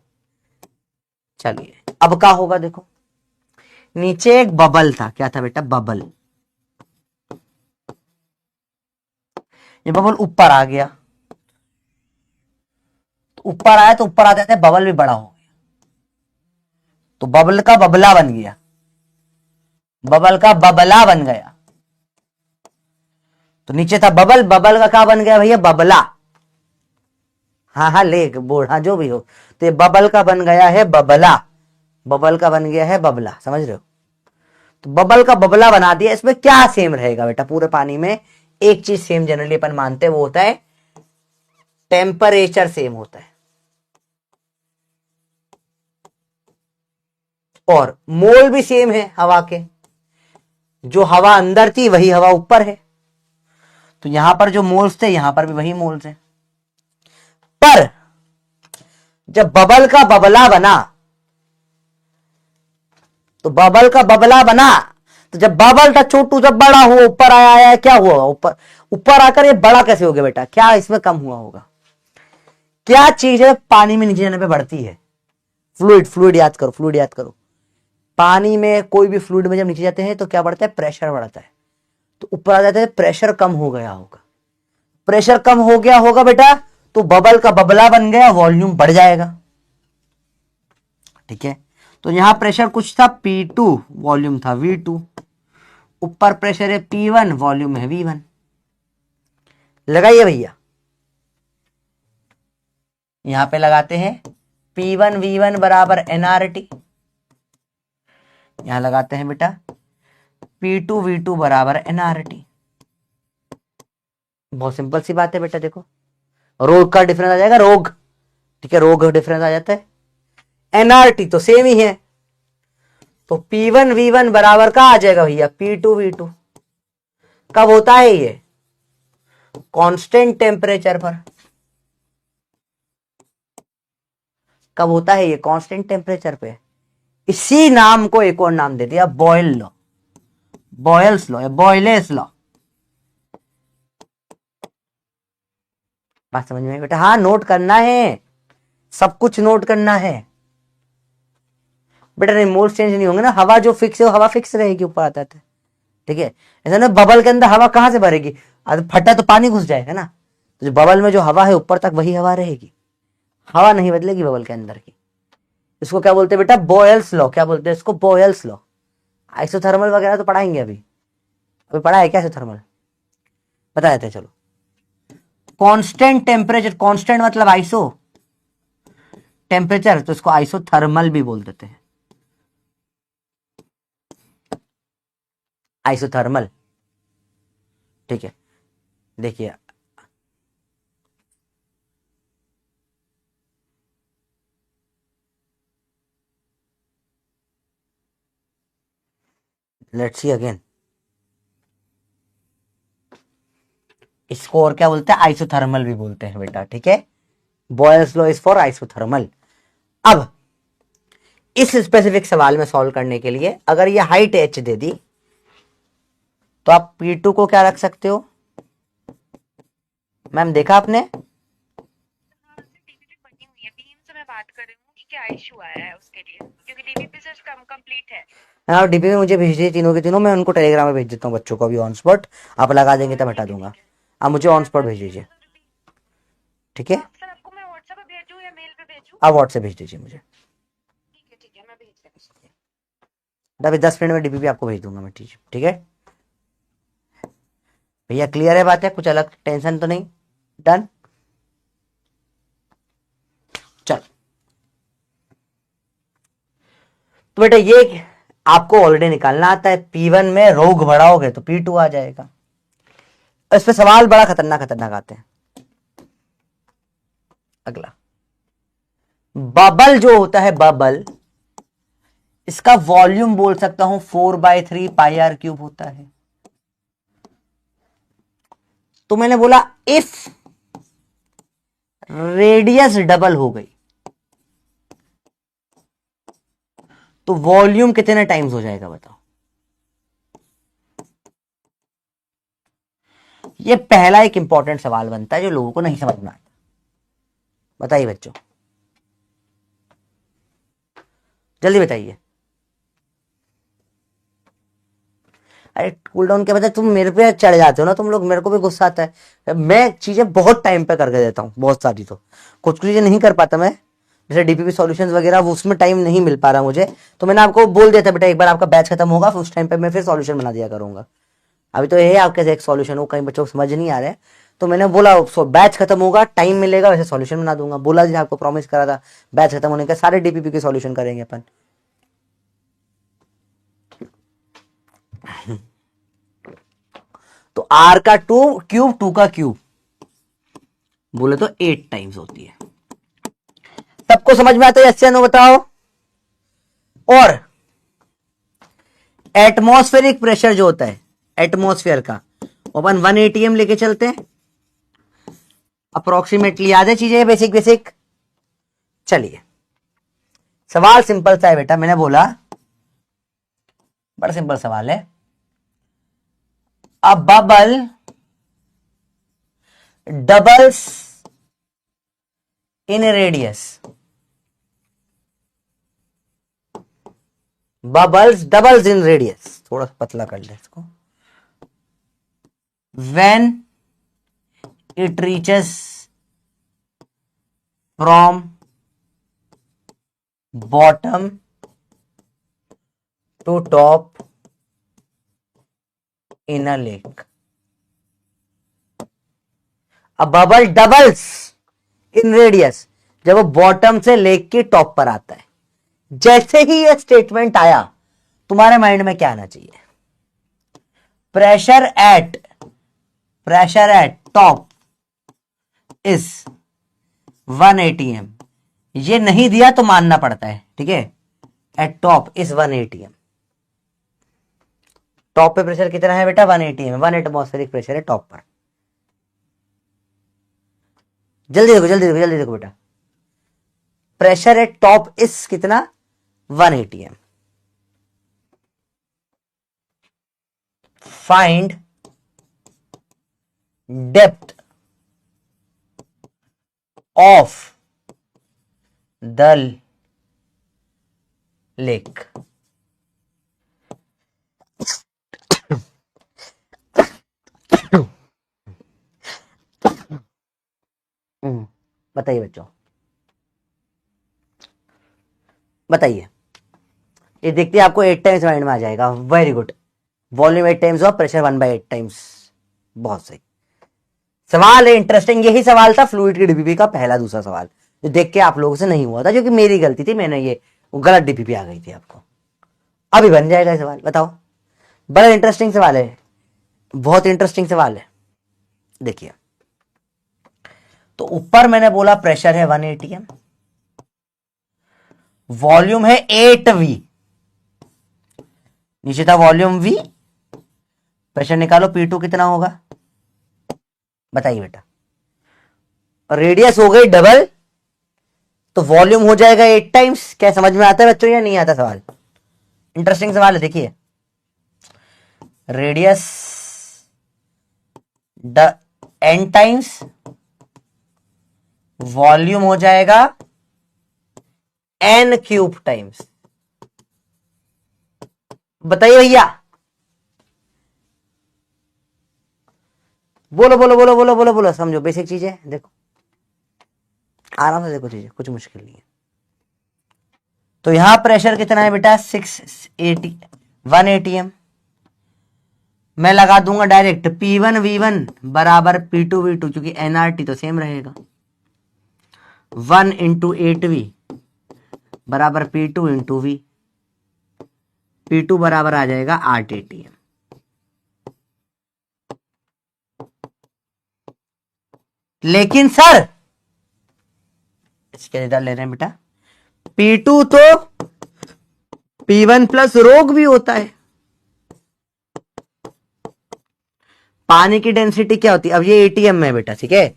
चलिए अब क्या होगा, देखो नीचे एक बबल था, क्या था बेटा? बबल। ये बबल ऊपर आ गया, तो ऊपर आया तो ऊपर आते थे बबल भी बड़ा हो गया, तो बबल का बबला बन गया, बबल का बबला बन गया। तो नीचे था बबल, बबल का क्या बन गया भैया? बबला। हाँ हाँ लेक बोर्ड, हाँ जो भी हो, तो ये बबल का बन गया है बबला, बबल का बन गया है बबला, समझ रहे हो? तो बबल का बबला बना दिया। इसमें क्या सेम रहेगा बेटा? पूरे पानी में एक चीज सेम जनरली अपन मानते हैं, वो होता है टेम्परेचर सेम होता है, और मोल भी सेम है हवा के। जो हवा अंदर थी वही हवा ऊपर है, तो यहां पर जो मोल्स थे यहां पर भी वही मोल्स है। पर जब बबल का बबला बना, तो बबल का बबला बना, तो जब बबल था छोटू, जब बड़ा हुआ ऊपर आया, क्या हुआ? ऊपर ऊपर आकर ये बड़ा कैसे हो गया बेटा? क्या इसमें कम हुआ होगा? क्या चीज है पानी में नीचे जाने पे बढ़ती है? फ्लूइड, फ्लूइड याद करो, फ्लूइड याद करो। पानी में कोई भी फ्लूइड में जब नीचे जाते हैं तो क्या बढ़ता है? प्रेशर बढ़ता है। तो ऊपर आ जाते हैं, प्रेशर कम हो गया होगा। प्रेशर कम हो गया होगा बेटा, तो बबल का बबला बन गया, वॉल्यूम बढ़ जाएगा, ठीक है। तो यहां प्रेशर कुछ था P2, वॉल्यूम था V2, ऊपर प्रेशर है P1, वॉल्यूम है V1। लगाइए भैया, यहां पे लगाते हैं P1 V1 बराबर NRT, यहां लगाते हैं बेटा P2 V2 बराबर NRT। बहुत सिंपल सी बात है बेटा। देखो रोग का डिफरेंस आ जाएगा, रोग, ठीक है, रोग डिफरेंस आ जाता है। एनआरटी तो सेम ही है, तो P1 V1 बराबर का आ जाएगा भैया P2 V2। कब होता है ये? कांस्टेंट टेम्परेचर पर। कब होता है ये? कांस्टेंट टेम्परेचर पे। इसी नाम को एक और नाम दे दिया बॉयल लॉ, बॉयल्स लॉ या बॉयलेस लॉ। बात समझ में आई बेटा? हाँ, नोट करना है, सब कुछ नोट करना है बेटा, नहीं मोल्स चेंज नहीं होंगे ना। हवा जो फिक्स है वो हवा फिक्स रहेगी, ऊपर आता है, ठीक है। ऐसा ना बबल के अंदर हवा कहां से भरेगी? फटा तो पानी घुस जाएगा ना, तो जो बबल में जो हवा है ऊपर तक वही हवा रहेगी, हवा नहीं बदलेगी बबल के अंदर की। इसको क्या बोलते हैं बेटा? Boyle's law. क्या बोलते हैं इसको? Boyle's law. आइसोथर्मल वगैरह तो पढ़ाएंगे अभी, अभी पढ़ा है क्या आइसोथर्मल? बता देते हैं चलो। कांस्टेंट टेम्परेचर, कांस्टेंट मतलब आइसो टेम्परेचर, तो इसको आइसोथर्मल भी बोल देते हैं, आइसोथर्मल, ठीक है। देखिए लेट्स सी अगेन, इसको और क्या बोलते हैं? आइसोथर्मल भी बोलते हैं बेटा, ठीक है। Boyle's law is for isothermal. अब इस स्पेसिफिक सवाल में सॉल्व करने के लिए अगर ये हाइट h दे दी तो आप P2 को क्या रख सकते हो? मैम देखा आपने? हाँ, डीपी में मुझे भेज दीजिए तीनों के तीनों, मैं उनको टेलीग्राम में भेज देता हूँ बच्चों को अभी ऑन स्पॉट। आप लगा देंगे तब हटा दूंगा। आप मुझे ऑन स्पॉट भेज दीजिए, ठीक है। आप व्हाट्सएप भेज दीजिए मुझे, अभी 10 मिनट में डीपी आपको भेज दूंगा मैं, ठीक है भैया? क्लियर है बात? है कुछ अलग टेंशन तो नहीं? डन। चल तो बेटा ये आपको ऑलरेडी निकालना आता है। P1 में रोग बढ़ाओगे तो P2 आ जाएगा। इस पे सवाल बड़ा खतरनाक खतरनाक आते हैं। अगला, बबल जो होता है, बबल, इसका वॉल्यूम बोल सकता हूं 4/3 πr³ होता है। तो मैंने बोला इफ रेडियस डबल हो गई तो वॉल्यूम कितने टाइम्स हो जाएगा बताओ? ये पहला एक इंपॉर्टेंट सवाल बनता है जो लोगों को नहीं समझ में आता। बताइए बच्चों, जल्दी बताइए। अरे कूल डाउन क्या बता, तुम मेरे पे चढ़ जाते हो ना तुम लोग, मेरे को भी गुस्सा आता है। मैं चीजें बहुत टाइम पे करके देता हूँ, बहुत सारी, तो कुछ चीजें नहीं कर पाता मैं, जैसे डीपीपी सॉल्यूशंस वगैरह, वो उसमें टाइम नहीं मिल पा रहा मुझे। तो मैंने आपको बोल दिया था बेटा, एक बार आपका बैच खत्म होगा उस टाइम पे मैं फिर सॉल्यूशन बना दिया करूंगा। अभी तो ये है आपके एक सॉल्यूशन हो, कई बच्चों को समझ नहीं आ रहा है, तो मैंने बोला बैच खत्म होगा, टाइम मिलेगा वैसे सॉल्यूशन बना दूंगा। बोला जी आपको, प्रॉमिस करा था बैच खत्म होने का सारे डीपीपी के सॉल्यूशन करेंगे अपन। तो आर का 2 2 का क्यूब बोले तो 8 टाइम्स होती है। सबको समझ में आता है? yes या नो बताओ। और एटमॉस्फेरिक प्रेशर जो होता है एटमॉस्फेयर का, अपन 1 atm लेके चलते हैं अप्रोक्सीमेटली। याद है चीजें बेसिक बेसिक? चलिए, सवाल सिंपल सा है बेटा, मैंने बोला बड़ा सिंपल सवाल है। A bubble doubles in radius, bubbles doubles in radius, थोड़ा सा पतला कर ले इसको, when it reaches from bottom to top in a lake. A bubble doubles in radius जब वो बॉटम से लेक के टॉप पर आता है। जैसे ही ये स्टेटमेंट आया तुम्हारे माइंड में क्या आना चाहिए? Pressure at top is 1 atm। ये नहीं दिया तो मानना पड़ता है, ठीक है। Eight top is 1 atm। Top पे प्रेशर कितना है बेटा? 1 atm, 1 एटमॉस्फेरिक प्रेशर है टॉप पर। जल्दी देखो जल्दी देखो जल्दी देखो बेटा। प्रेशर एट टॉप इज कितना 1 atm। Find depth of the lake. बताइए बच्चों, बताइए। ये देखते ही आपको 8 टाइम्स माइंड में आ जाएगा। Very good. वॉल्यूम 8 टाइम्स और प्रेशर 1/8 टाइम्स। बहुत सही सवाल है, इंटरेस्टिंग। यही सवाल था फ्लूइड की डीपीपी का पहला दूसरा सवाल, जो देख के आप लोगों से नहीं हुआ था, जो कि मेरी गलती थी। मैंने ये गलत डीपीपी आ गई थी आपको। अभी बन जाएगा सवाल, बताओ। बड़ा इंटरेस्टिंग सवाल है, बहुत इंटरेस्टिंग सवाल है। देखिए, तो ऊपर मैंने बोला प्रेशर है 1 atm, वॉल्यूम है 8V, नीचे था वॉल्यूम V, प्रेशर निकालो P2 कितना होगा, बताइए बेटा। रेडियस हो गई डबल, तो वॉल्यूम हो जाएगा 8 टाइम्स। क्या समझ में आता है बच्चों या नहीं आता सवाल? इंटरेस्टिंग सवाल है। देखिए, रेडियस n टाइम्स, वॉल्यूम हो जाएगा n³ टाइम्स। बताइए भैया, बोलो बोलो बोलो बोलो बोलो बोलो। समझो, बेसिक चीज है, देखो आराम से देखो, चीजें कुछ मुश्किल नहीं है। तो यहां प्रेशर कितना है बेटा 1 atm। मैं लगा दूंगा डायरेक्ट P1V1 बराबर P2V2, क्योंकि nRT तो सेम रहेगा। 1 × 8V बराबर P2 × V। P2 बराबर आ जाएगा 8 atm। लेकिन सर इसके इधर ले रहे हैं बेटा, P2 तो P1 प्लस रोग भी होता है। पानी की डेंसिटी क्या होती है? अब ये एटीएम में बेटा, ठीक है,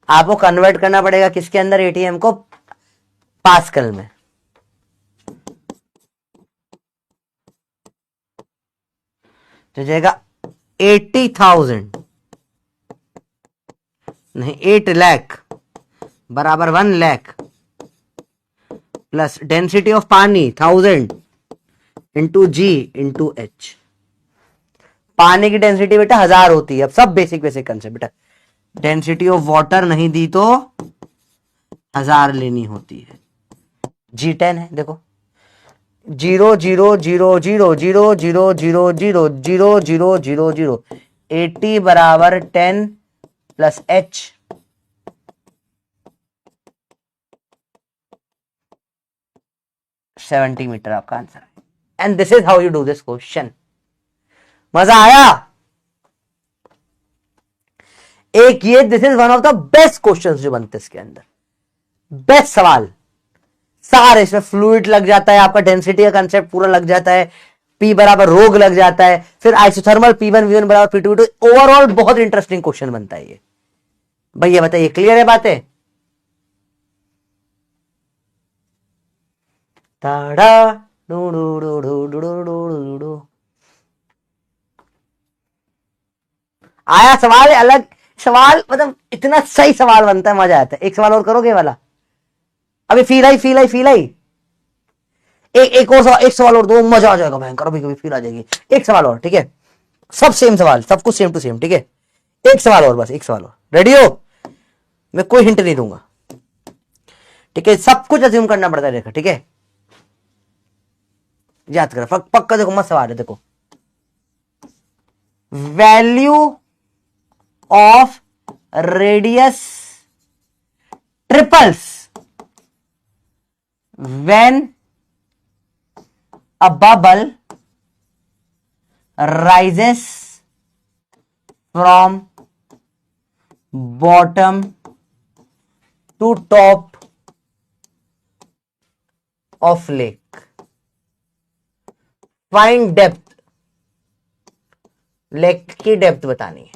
आपको कन्वर्ट करना पड़ेगा किसके अंदर, एटीएम को पास्कल में। तो जाएगा 80,000 नहीं 8 लाख बराबर 1 लाख प्लस डेंसिटी ऑफ पानी 1000 इंटू जी इंटू एच। पानी की डेंसिटी बेटा 1000 होती है। अब सब बेसिक बेसिक कंसेप्ट बेटा। डेंसिटी ऑफ वाटर नहीं दी तो 1000 लेनी होती है। G10 है, देखो 0.0000000000000 80 बराबर 10 प्लस H 70 मीटर आपका आंसर है। And this is how you do this question. मजा आया? एक ये this is one of the best questions जो बनते हैं इसके अंदर। बेस्ट सवाल सारे, इसमें फ्लूइड लग जाता है, आपका डेंसिटी का कंसेप्ट पूरा लग जाता है, P बराबर रोग लग जाता है, फिर आइसोथर्मल P1V1 बराबर P2V2। ओवरऑल बहुत इंटरेस्टिंग क्वेश्चन बनता है ये। भैया बताइए, क्लियर है बातें? आया सवाल है अलग सवाल, मतलब इतना सही सवाल बनता है, मजा आता है। एक सवाल और करोगे वाला? अभी feel I feel I feel I. एक और सवाल, एक सवाल और दो, मजा आ जाएगा भयंकर। अभी कभी फील आ जाएगी। एक सवाल और, ठीक है, सब सेम सवाल, सब कुछ सेम टू सेम, ठीक है। एक सवाल और, बस एक सवाल और। रेडी हो? मैं कोई हिंट नहीं दूंगा, ठीक है, सब कुछ अज्यूम करना पड़ता है, देखो ठीक है। याद करो पक्का, देखो मत सवाल है, देखो value of radius triples when a bubble rises from bottom to top of lake. Find depth. Lake की डेप्थ बतानी है।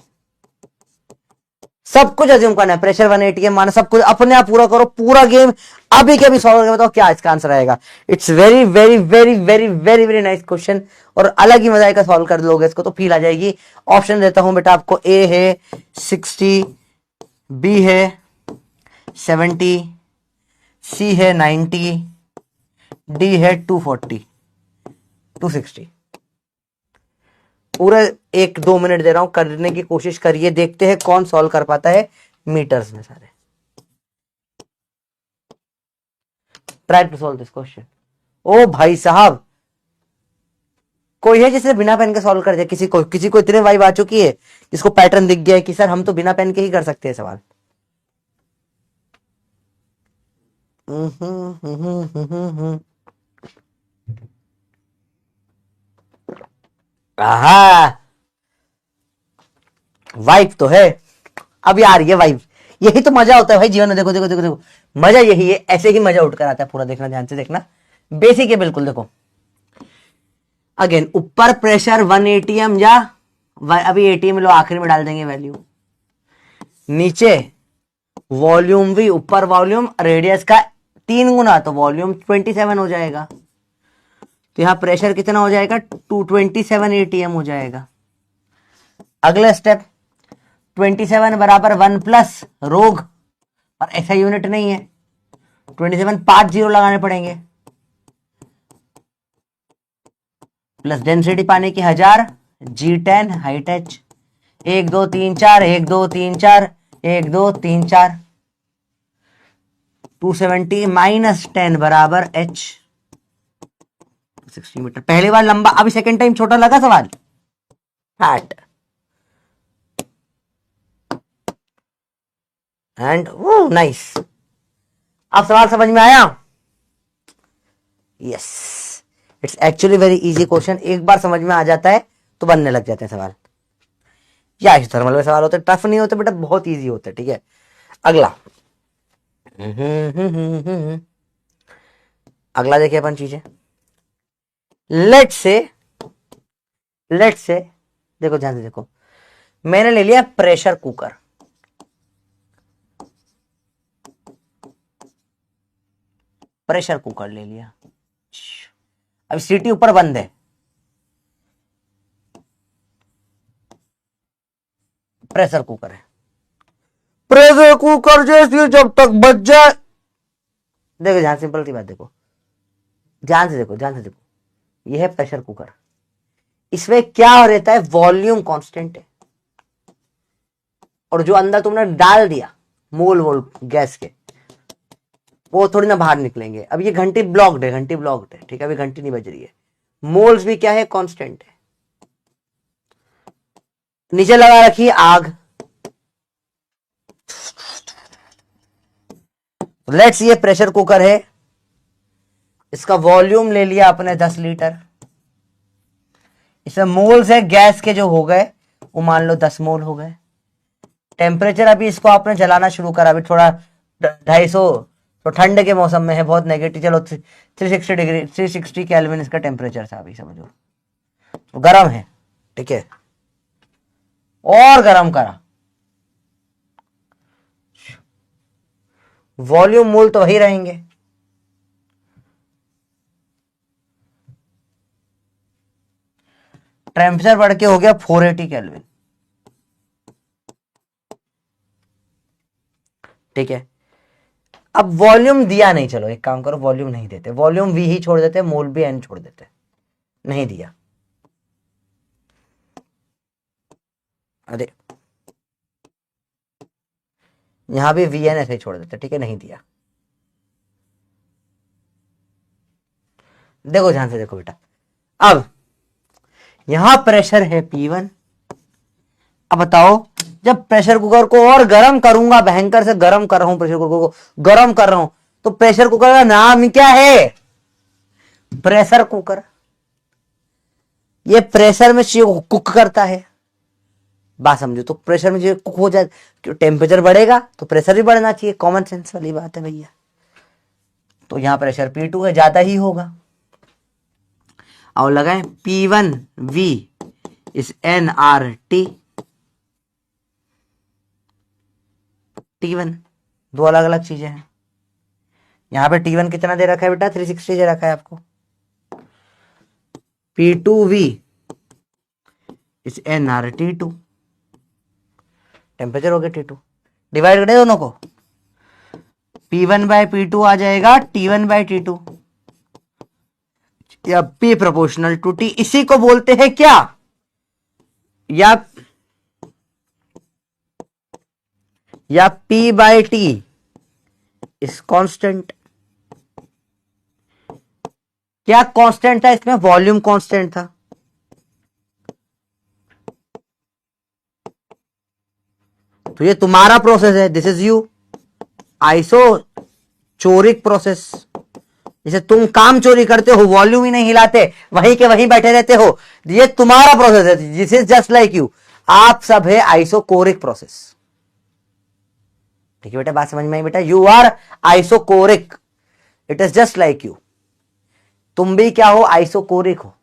सब कुछ अज्यूम करना है, प्रेशर 180 है माना, सब कुछ अपने आप पूरा करो, पूरा गेम अभी के अभी सॉल्व करके बताओ क्या इसका आंसर आएगा। It's very very very very very very nice question, और अलग ही मजा आएगा सॉल्व कर लोगे इसको तो फील आ जाएगी। ऑप्शन देता हूं बेटा आपको, ए है 60, बी है 70, सी है 90, डी है 240, 260। पूरा 1-2 मिनट दे रहा हूं, करने की कोशिश करिए, देखते हैं कौन सॉल्व कर पाता है मीटर्स में सारे। Try to solve this question. ओ भाई साहब, कोई है जिसने बिना पेन के सॉल्व कर दिया? किसी को इतने वाइब आ चुकी है जिसको पैटर्न दिख गया है कि सर हम तो बिना पेन के ही कर सकते हैं सवाल। आहा, वाइब तो है, अब आ रही है वाइब। यही तो मजा होता है भाई जीवन में, देखो देखो देखो देखो, मजा यही है, ऐसे ही मजा उठकर आता है पूरा। देखना, ध्यान से देखना, बेसिक है बिल्कुल। देखो अगेन, ऊपर प्रेशर 1 एटीएम या अभी एटीएम लो, आखिर में डाल देंगे वैल्यू। नीचे वॉल्यूम भी, ऊपर वॉल्यूम रेडियस का 3 गुना, तो वॉल्यूम 27 हो जाएगा। तो यहां प्रेशर कितना हो जाएगा? 227 एटीएम हो जाएगा। अगला स्टेप, 27 बराबर 1 प्लस रोग, और ऐसा यूनिट नहीं है, 27 5 जीरो लगाने पड़ेंगे, प्लस डेंसिटी पानी की 1000, G10 हाइट H, 1 2 3 4, 1 2 3 4, 1 2 3 4, 270 माइनस 10 बराबर H, 60 मीटर। पहली बार लंबा, अभी सेकंड टाइम छोटा लगा सवाल। Fat and nice. अब सवाल समझ में आया? Yes, it's actually very easy question. एक बार समझ में आ जाता है तो बनने लग जाते हैं सवाल। या थर्मल में सवाल होते, टफ नहीं होते बेटा, बहुत इजी होते। ठीक है, अगला अगला देखिए अपन चीजें। लेट से देखो, ध्यान से देखो, मैंने ले लिया प्रेशर कुकर, प्रेशर कुकर ले लिया। अब सीटी ऊपर बंद है, प्रेशर कुकर है। प्रेशर कुकर जैसी जब तक बच जाए, देखो ध्यान, सिंपल सी बात, देखो ध्यान से देखो, ध्यान से देखो, यह है प्रेशर कुकर। इसमें क्या रहता है? वॉल्यूम कांस्टेंट है, और जो अंदर तुमने डाल दिया मोल गैस के, वो थोड़ी ना बाहर निकलेंगे। अब ये घंटी ब्लॉक्ड है, ठीक है, अभी घंटी नहीं बज रही है। मोल्स भी क्या है? कांस्टेंट है। नीचे लगा रखी आग, लेट्स, ये प्रेशर कुकर है, इसका वॉल्यूम ले लिया अपने 10 लीटर। इसमें मोल्स है गैस के जो हो गए, वो मान लो 10 मोल हो गए। टेम्परेचर, अभी इसको आपने जलाना शुरू करा, अभी थोड़ा 250, तो ठंड के मौसम में है, बहुत नेगेटिव। चलो 360 डिग्री, 360 केल्विन इसका टेम्परेचर था, अभी समझो तो गर्म है। ठीक है, और गर्म करा, वॉल्यूम मोल तो वही रहेंगे। टेम्परेचर बढ़ के हो गया 480 केल्विन। ठीक है, अब वॉल्यूम दिया नहीं, चलो एक काम करो, वॉल्यूम नहीं देते, वॉल्यूम वी ही छोड़ देते, मोल भी एन छोड़ देते, नहीं दिया। अरे यहां भी वी एन ऐसे ही छोड़ देते, ठीक है, नहीं दिया। देखो ध्यान से देखो बेटा, अब यहां प्रेशर है P1। अब बताओ, जब प्रेशर कुकर को और गर्म करूंगा, भयंकर से गर्म कर रहा हूं, प्रेशर कुकर को गर्म कर रहा हूं, तो प्रेशर कुकर का नाम क्या है? Pressure cooker. ये प्रेशर में चीज कुक करता है, बात समझो। तो प्रेशर में चीज कुक हो जाए, टेम्परेचर बढ़ेगा तो प्रेशर भी बढ़ना चाहिए, कॉमन सेंस वाली बात है भैया। तो यहां प्रेशर P2 है, ज्यादा ही होगा। और लगाए P1V इस NRT, T1, दो अलग अलग चीजें हैं। यहाँ पे T1 कितना दे रखा है बेटा, 360 दे रखा है आपको। P2V इस nRT2, टेम्परेचर हो गया T2। डिवाइड करें दोनों को, P1/P2 आ जाएगा T1/T2 या P प्रोपोर्शनल टू T। इसी को बोलते हैं क्या, या P/T इस कांस्टेंट। क्या कांस्टेंट था इसमें, वॉल्यूम कांस्टेंट था। तो ये तुम्हारा प्रोसेस है, दिस इज यू आइसोचोरिक प्रोसेस। जैसे तुम काम चोरी करते हो, वॉल्यूम ही नहीं हिलाते, वहीं के वहीं बैठे रहते हो, ये तुम्हारा प्रोसेस है, this is just like you. आप सब है आइसोकोरिक प्रोसेस। ठीक है बेटा, बात समझ में आई बेटा, you are isochoric, it is just like you. तुम भी क्या हो, आइसोकोरिक हो।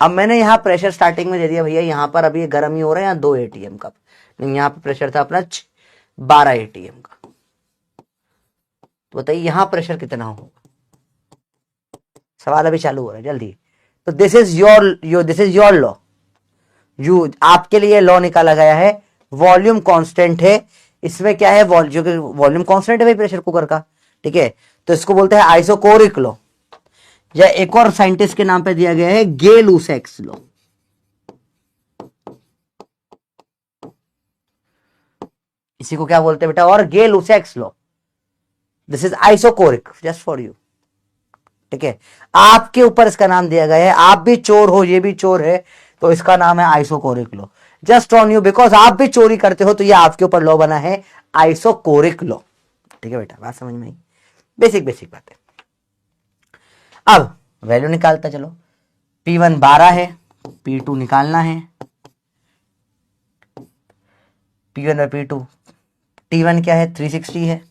अब मैंने यहां प्रेशर स्टार्टिंग में दे दिया भैया, यहां पर अभी गर्म ही हो रहा है, यहां 2 ATM का, नहीं यहां पर प्रेशर था अपना 12 ATM का। तो बताइए यहां प्रेशर कितना होगा, सवाल अभी चालू हो रहा है, जल्दी। तो this is your law, you आपके लिए लॉ निकाला गया है। वॉल्यूम कांस्टेंट है, इसमें क्या है, जो कि वॉल्यूम कांस्टेंट है भाई प्रेशर कुकर का, ठीक है। तो इसको बोलते हैं आइसोकोरिक लॉ, या एक और साइंटिस्ट के नाम पे दिया गया है गे-लुसैक्स लॉ। इसी को क्या बोलते हैं बेटा, और Gay-Lussac's law. This is isochoric just for you, ठीक है। आपके ऊपर इसका नाम दिया गया है, आप भी चोर हो, ये भी चोर है, तो इसका नाम है isochoric law, just on you, because आप भी चोरी करते हो, तो ये आपके ऊपर लॉ बना है आइसोकोरिक लॉ। ठीक है बेटा, बात समझ में आई, बेसिक बेसिक बात है। अब वैल्यू निकालता चलो, P1 12 है, P2 निकालना है, P1 और P2, T1 क्या है 360 है,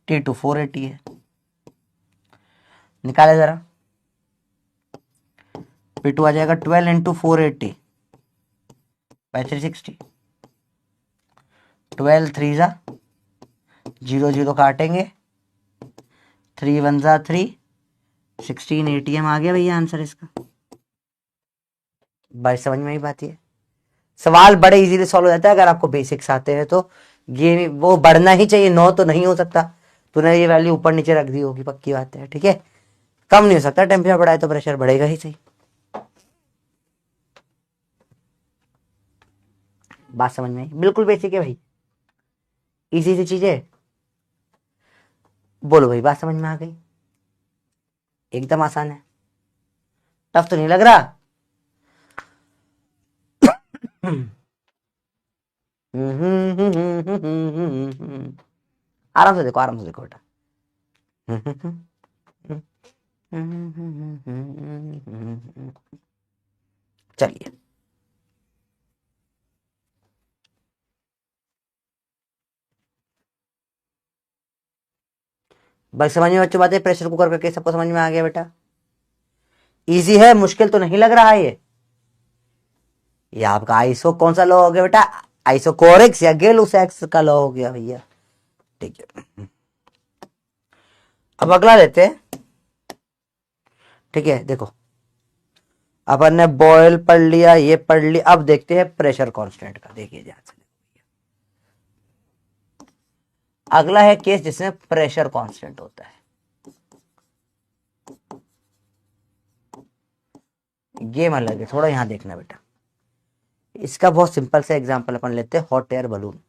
T2 480 है, निकाले जरा। P2 आ जाएगा 12 इंटू 480 बाय 360, 12 3 जा 0 0 काटेंगे, 3 1 जा 3, 16 ATM आ गया भैया आंसर इसका। भाई समझ में ही बात है, सवाल बड़े इजीली सॉल्व हो जाता है अगर आपको बेसिक्स आते हैं, तो ये वो बढ़ना ही चाहिए, 9 तो नहीं हो सकता, तूने ये वैल्यू ऊपर नीचे रख दी होगी, पक्की बात है, ठीक है। कम नहीं हो सकता, टेम्परेचर बढ़ाए तो प्रेशर बढ़ेगा ही सही। बात समझ में आई, बिल्कुल बेसिक है भाई, इजी सी चीजें। बोलो भाई, बात समझ में आ गई, एकदम आसान है, टफ तो नहीं लग रहा। आराम से देखो, आराम से देखो बेटा। चलिए, भाई समझ में बच्चों बातें, प्रेशर कुकर का केस सबको समझ में आ गया बेटा, इजी है, मुश्किल तो नहीं लग रहा है ये आपका आइसो कौन सा लॉ हो गया बेटा, आइसोकोरिक्स या गे-लुसैक्स का लॉ हो गया भैया, ठीक है। अब अगला लेते हैं, ठीक है। देखो अपन ने बॉयल पढ़ लिया, ये पढ़ लिया, अब देखते हैं प्रेशर कांस्टेंट का। देखिए ध्यान से, अगला है केस जिसमें प्रेशर कांस्टेंट होता है, गेम अलग है थोड़ा, यहां देखना बेटा। इसका बहुत सिंपल सा एग्जांपल अपन लेते हैं, hot air balloon.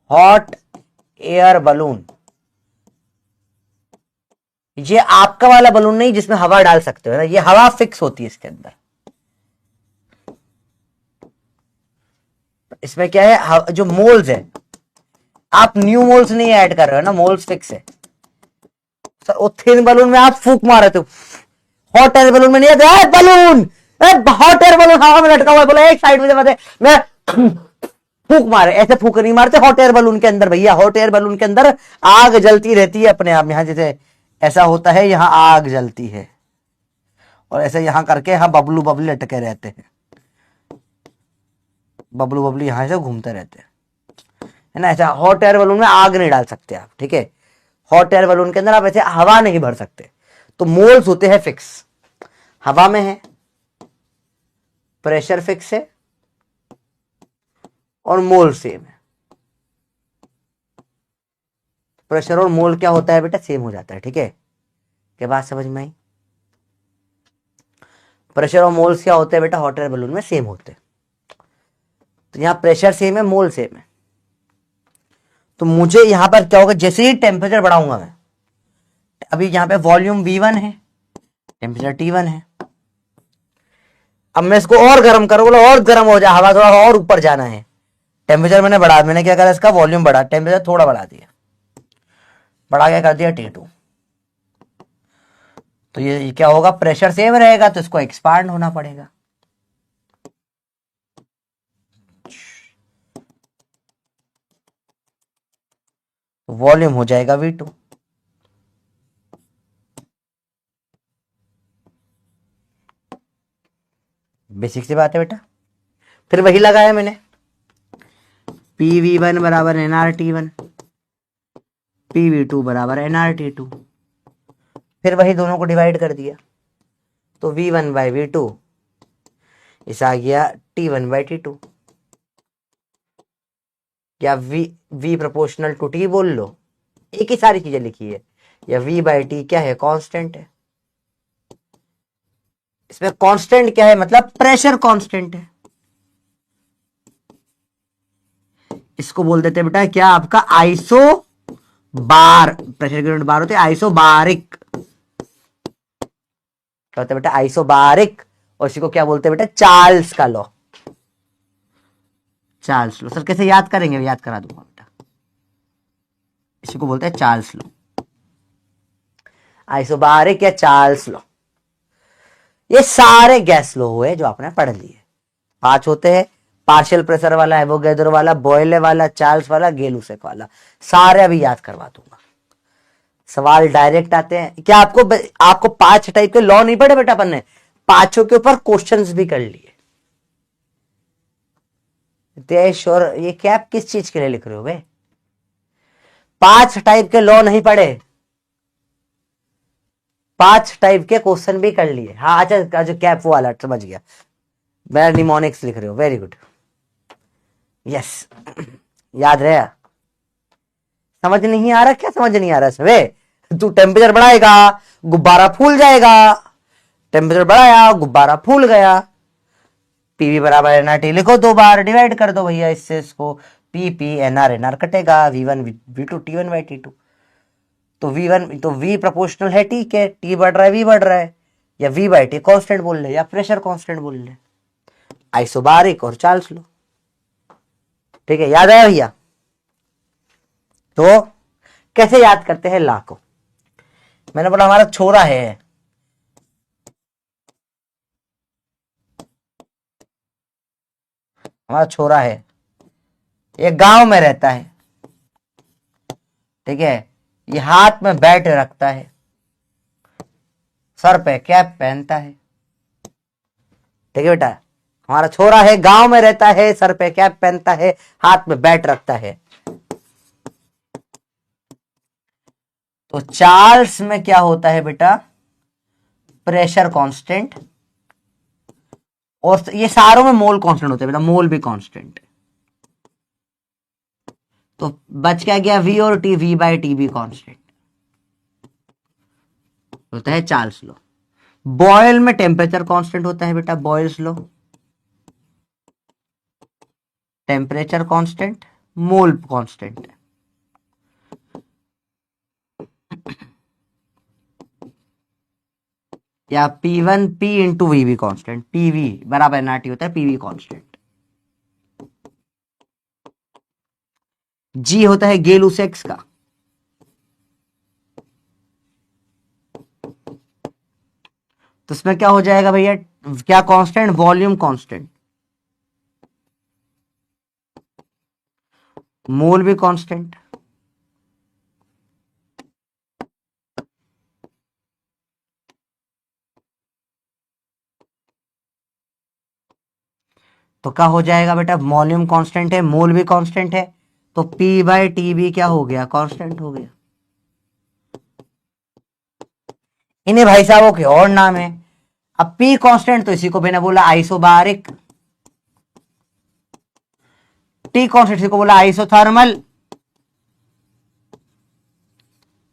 Hot air balloon, ये आपका वाला बलून नहीं जिसमें हवा डाल सकते हो ना, ये हवा फिक्स होती है इसके अंदर। इसमें क्या है, जो मोल्स है, आप न्यू मोल्स नहीं ऐड कर रहे हो ना, मोल्स फिक्स है। सर वो थिन बलून में आप फूक मारे थे, हॉट एयर बलून में नहीं आता है बलून, हॉट एयर बलून हवा में लटका हुआ है, बोला एक साइड में मैं फूक मारे, ऐसे फूक नहीं मारते हॉट एयर बलून के अंदर भैया। हॉट एयर बलून के अंदर आग जलती रहती है अपने आप, यहां जैसे ऐसा होता है, यहां आग जलती है, और ऐसे यहां करके यहां बबलू बबलू लटके रहते हैं। बबलू बबलू यहां से घूमते रहते हैं, है ना। ऐसा हॉट एयर बलून में आग नहीं डाल सकते आप, ठीक है। हॉट एयर बलून के अंदर आप ऐसे हवा नहीं भर सकते। तो मोल्स होते हैं फिक्स, हवा में है, प्रेशर फिक्स है और मोल सेम है। प्रेशर और मोल क्या होता है बेटा, सेम हो जाता है, ठीक है। क्या बात समझ में आई? प्रेशर और मोल्स क्या होते हैं बेटा, हॉट एयर बलून में सेम होते हैं। तो यहां प्रेशर सेम है, मोल सेम है। तो मुझे यहां पर क्या होगा, जैसे ही टेम्परेचर बढ़ाऊंगा मैं, अभी यहां पे वॉल्यूम V1 है, टेम्परेचर T1 है। अब मैं इसको और गर्म करूँ, बोला और गर्म हो जाए, हवा थोड़ा और ऊपर जाना है। टेम्परेचर मैंने बढ़ा, मैंने क्या करा, इसका वॉल्यूम बढ़ा, टेम्परेचर थोड़ा बढ़ा दिया, बढ़ा के कर दिया T2। तो ये क्या होगा, प्रेशर सेम रहेगा, तो इसको एक्सपांड होना पड़ेगा। वॉल्यूम हो जाएगा V2। बेसिक सी बात है बेटा। फिर वही लगाया मैंने, PV1 बराबर nRT1, PV2 बराबर nRT2। फिर वही दोनों को डिवाइड कर दिया, तो V1/V2 इस आ गया T1/T2, या V प्रोपोर्शनल टू T बोल लो, एक ही सारी चीजें लिखी है। या V/T क्या है, कांस्टेंट है। इसमें कांस्टेंट क्या है, मतलब प्रेशर कांस्टेंट है। इसको बोल देते हैं बेटा क्या, आपका आइसो बार, प्रेशर की यूनिट बार होती है, आइसोबारिक। क्या होता है बेटा, आइसोबारिक। और इसी को क्या बोलते हैं बेटा, चार्ल्स का लॉ। चार्ल्स लॉ, सर कैसे याद करेंगे, याद करा दूंगा बेटा। इसी को बोलते हैं चार्ल्स लॉ, आइसोबारिक या चार्ल्स लॉ। ये सारे गैस लॉ हुए जो आपने पढ़ लिए। 5 होते हैं, पार्शियल प्रेशर वाला, एवोगैड्रो वाला, बॉयले वाला, चार्ल्स वाला, गेलुसेक वाला। सारे अभी याद करवा दूंगा। सवाल डायरेक्ट आते हैं। क्या आपको 5 टाइप के लॉ नहीं पढ़े बेटा अपन ने, 5 के ऊपर क्वेश्चंस भी कर लिए। और ये कैप किस चीज के लिए लिख रहे हो बे? 5 टाइप के लॉ नहीं पढ़े, 5 टाइप के क्वेश्चन भी कर लिए। हाँ अच्छा, जो कैप वाला समझ गया, मेरा निमोनिक्स लिख रहे हो, वेरी गुड, यस। याद रहा? समझ नहीं आ रहा, क्या समझ नहीं आ रहा सवे? तू टेम्परेचर बढ़ाएगा, गुब्बारा फूल जाएगा। टेम्परेचर बढ़ाया, गुब्बारा फूल गया। पीवी बराबर एनआरटी लिखो, 2 बार डिवाइड कर दो भैया इससे, इसको पी एनआर एनआर कटेगा, V1/V2 T1/T2। तो V1 तो V प्रोपोर्शनल है T के, T बढ़ रहा है, V बढ़ रहा है, या V/T कांस्टेंट बोल ले, या प्रेशर कांस्टेंट बोल ले। आइसोबारिक और चार्ल्स लो, ठीक है, याद आया भैया? तो कैसे याद करते हैं ला को? मैंने बोला हमारा छोरा है, हमारा छोरा है, ये गांव में रहता है, ठीक है। ये हाथ में बैट रखता है, सर पे कैप पहनता है, ठीक है बेटा। हमारा छोरा है, गांव में रहता है, सर पे कैप पहनता है, हाथ में बैट रखता है। तो चार्ल्स में क्या होता है बेटा, प्रेशर कांस्टेंट, और ये सारों में मोल कांस्टेंट होता है बेटा, मोल भी कांस्टेंट। तो बच क्या गया, V और T, V/T भी कांस्टेंट होता है, चार्ल्स लो। बॉयल में टेम्परेचर कांस्टेंट होता है बेटा, बॉयल्स लो, टेम्परेचर कांस्टेंट, मोल कांस्टेंट। या P1 P इंटू वी भी कांस्टेंट, PV बराबर एनआरटी होता है, PV कांस्टेंट। G होता है गेलुसेक्स का, तो इसमें क्या हो जाएगा भैया, क्या कांस्टेंट, वॉल्यूम कांस्टेंट, मोल भी कांस्टेंट। तो क्या हो जाएगा बेटा, वॉल्यूम कांस्टेंट है, मोल भी कांस्टेंट है, तो P बाई टी भी क्या हो गया, कांस्टेंट हो गया। इन्हें भाई साहब के और नाम है। अब P कांस्टेंट तो इसी को मैंने बोला आइसोबारिक, T कांस्टेंट इसी को बोला आइसोथर्मल,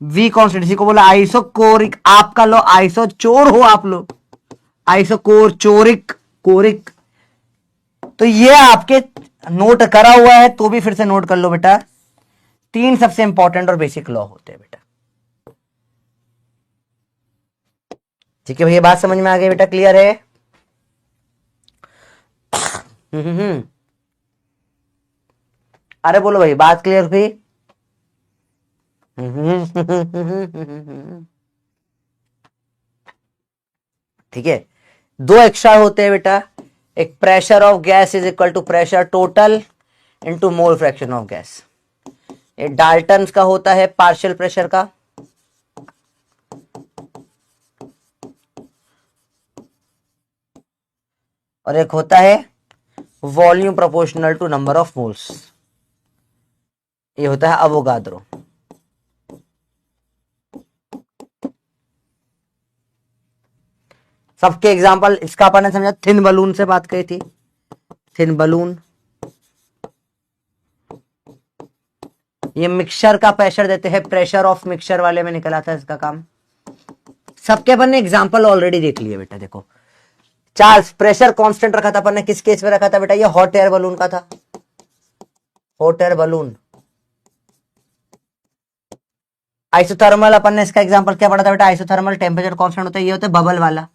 V कांस्टेंट इसी को बोला आइसोकोरिक। आपका लो आइसो चोर हो आप लोग, आइसोकोर चोरिक कोरिक। तो ये आपके नोट करा हुआ है तो भी फिर से नोट कर लो बेटा, 3 सबसे इंपॉर्टेंट और बेसिक लॉ होते हैं बेटा। ठीक है भैया, बात समझ में आ गई बेटा, क्लियर है? अरे बोलो भाई, बात क्लियर हुई? ठीक है, 2 एक्स्ट्रा होते हैं बेटा, एक pressure of gas is equal to pressure total into mole fraction of gas. ये डाल्टन्स का होता है पार्शियल प्रेशर का, और एक होता है volume proportional to number of moles, ये होता है अवोगाद्रो। सबके एग्जांपल इसका अपन ने समझा, थिन बलून से बात कही थी, थिन बलून। ये मिक्सचर का प्रेशर देते हैं, प्रेशर ऑफ मिक्सचर वाले में निकला था इसका काम। सबके अपन ने एग्जांपल ऑलरेडी देख लिए बेटा। देखो चार्ल्स प्रेशर कांस्टेंट रखा था अपन ने, किस केस में रखा था बेटा, ये हॉट एयर बलून का था, हॉट एयर बलून। आइसोथर्मल अपन ने इसका एग्जांपल क्या पढ़ा था बेटा, आइसोथर्मल टेम्परेचर कांस्टेंट होता है, ये होता है बबल वाला,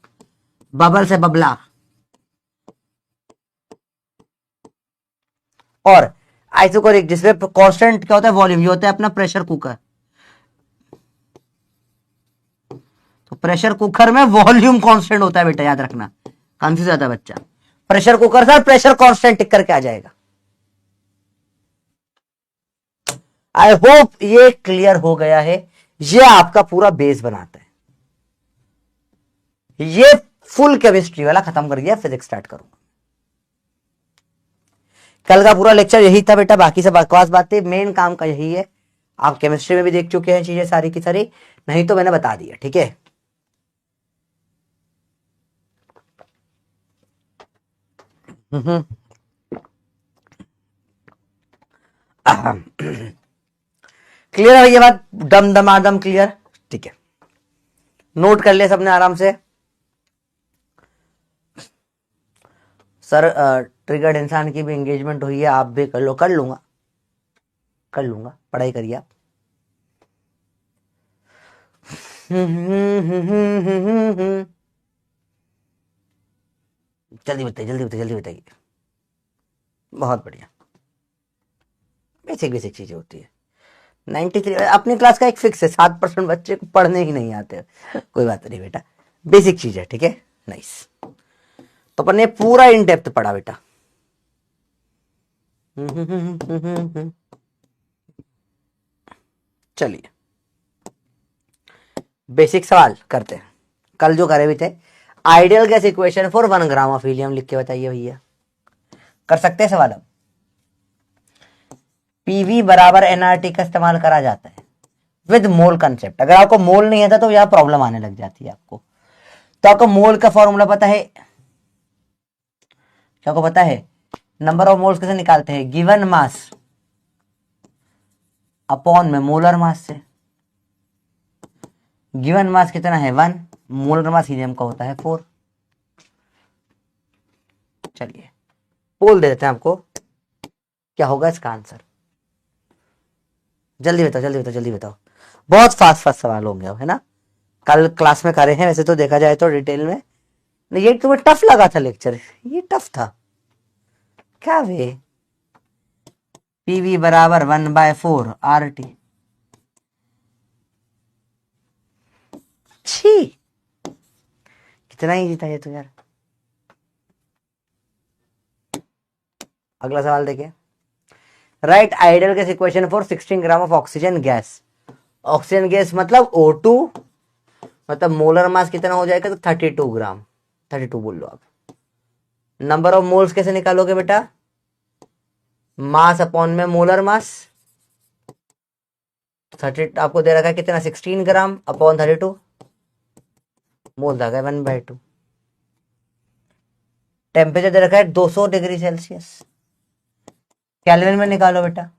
बबल से बबला। और आइसोकोरिक जिसमें कांस्टेंट क्या होता है, वॉल्यूम, ये होता है अपना प्रेशर कुकर। तो प्रेशर कुकर में वॉल्यूम कांस्टेंट होता है बेटा, याद रखना, कंफ्यूज आता है बच्चा। प्रेशर कुकर से प्रेशर कांस्टेंट टिक करके आ जाएगा। आई होप ये क्लियर हो गया है। ये आपका पूरा बेस बनाता है। ये फुल केमिस्ट्री वाला खत्म कर दिया, फिजिक्स स्टार्ट करूंगा। कल का पूरा लेक्चर यही था बेटा, बाकी सब बकवास बातें, मेन काम का यही है। आप केमिस्ट्री में भी देख चुके हैं चीजें सारी की सारी, नहीं तो मैंने बता दिया, ठीक है। क्लियर है ये बात, दम दमादम क्लियर, ठीक है। नोट कर लिया सबने आराम से। सर ट्रिगर्ड इंसान की भी एंगेजमेंट हुई है, आप भी कर लो, कर लूंगा पढ़ाई करिए आप। जल्दी बताइए। बहुत बढ़िया, बेसिक चीजें होती है। 93 अपनी क्लास का एक फिक्स है, 7% बच्चे को पढ़ने ही नहीं आते। कोई बात नहीं बेटा, बेसिक चीज है, ठीक है, नाइस। तो अपन ने पूरा इन डेप्थ पढ़ा बेटा। चलिए बेसिक सवाल करते हैं, कल जो करे भी थे। Ideal gas equation for 1 gram of helium लिख के बताइए भैया, कर सकते हैं सवाल। अब पीवी बराबर एनआरटी का इस्तेमाल करा जाता है विद मोल कंसेप्ट। अगर आपको मोल नहीं आता तो यहां प्रॉब्लम आने लग जाती है आपको। तो आपको मोल का फॉर्मूला पता है, क्या आपको पता है नंबर ऑफ मोल्स कैसे निकालते हैं, गिवन मास अपॉन में मोलर मास से। गिवन मास कितना है 1, मोलर मास हीलियम का होता है 4। चलिए बोल देते हैं आपको क्या होगा इसका आंसर। जल्दी बताओ। बहुत फास्ट सवाल होंगे है ना, कल क्लास में करे हैं वैसे तो देखा जाए तो डिटेल में। ये तुम्हें टफ लगा था लेक्चर, ये टफ था क्या वे। पीवी बराबर 1/4 RT। छी कितना ही जीता ये तो यार। अगला सवाल देखिए, right ideal gas equation for 16 gram of oxygen gas. Oxygen gas मतलब O2, मतलब मोलर मास कितना हो जाएगा, तो 32 ग्राम, 32 बोल लो आप। नंबर ऑफ मोल्स कैसे निकालोगे बेटा? मास अपॉन में मोलर मास। 30 आपको दे रखा है कितना, 16 ग्राम अपॉन 32 मोल आ गया 1/2। टेम्परेचर दे रखा है 200 डिग्री सेल्सियस। केल्विन में निकालो बेटा,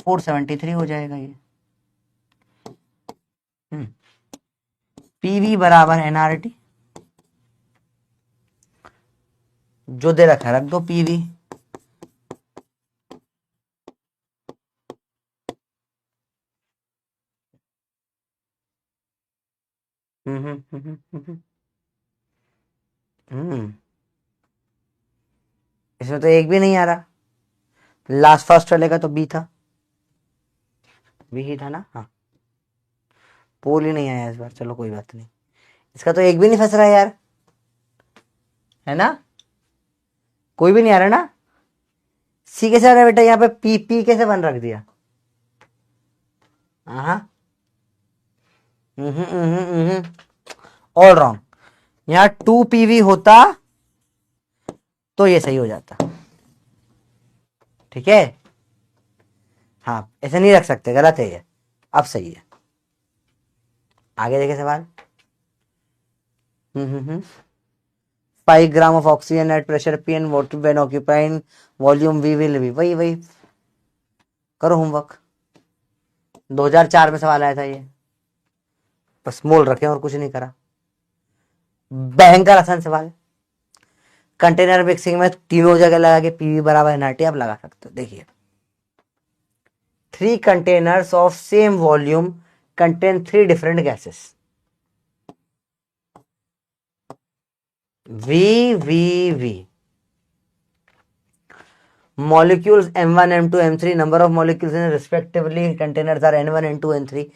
473 हो जाएगा ये। पीवी बराबर एनआरटी, जो दे रखा है रख दो पीवी। इसमें तो एक भी नहीं आ रहा। लास्ट फर्स्ट वाले का तो बी था, बी ही था ना। हाँ, पोल ही नहीं आया इस बार, चलो कोई बात नहीं। इसका तो एक भी नहीं फंस रहा यार, है ना? कोई भी नहीं आ रहा ना। सी कैसे आ रहा है बेटा? यहाँ पे पी पी कैसे बन रख दिया? हाँ, ऑल रॉन्ग। यहाँ 2 PV होता तो ये सही हो जाता, ठीक है। हाँ, ऐसे नहीं रख सकते, गलत है ये। अब सही है। आगे देखे सवाल। 5 gram of oxygen at pressure P and water when occupying volume we will be. वही वही करो होमवर्क, 2004 में सवाल आया था ये। बस मोल रखे और कुछ नहीं करा। भयंकर आसान सवाल। कंटेनर मिक्सिंग में तीनों जगह लगा के पीवी बराबर एनआरटी आप लगा सकते हो। देखिए, 3 containers of same volume contain 3 different gases. V. Molecules M1, M2, M3. Number of molecules in respectively containers are N1, N2, N3.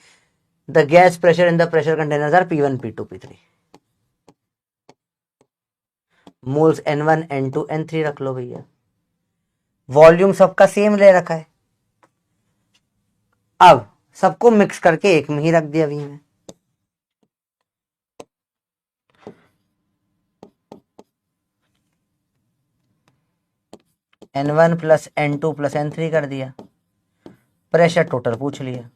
The gas pressure in the pressure containers are P1, P2, P3. Moles N1, N2, N3 रख लो भैया। Volume सबका same ले रखा है। अब सबको mix करके एक में ही रख दिया V में। N1 plus N2 plus N3 कर दिया। प्रेशर टोटल पूछ लिया।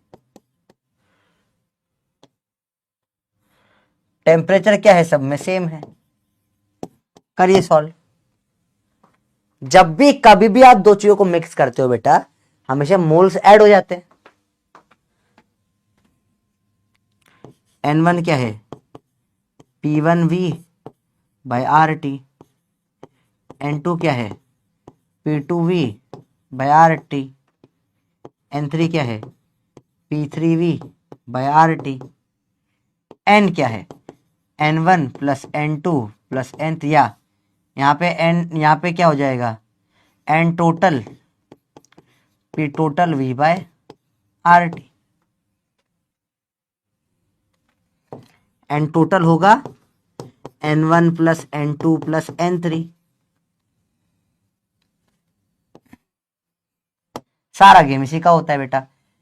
टेम्परेचर क्या है, सब में सेम है। करिए सॉल्व। जब भी कभी भी आप दो चीजों को मिक्स करते हो बेटा, हमेशा मोल्स ऐड हो जाते हैं। N1 क्या है? P1V by RT। N2 क्या है? P2V by RT। N3 क्या है? P3V by RT। N क्या है? N1 plus N2 plus N3। यहाँ पे N, यहाँ पे क्या हो जाएगा? N total P total V by RT। N total होगा N1 plus N2 plus N3। सारा गेम इसी का होता है बेटा,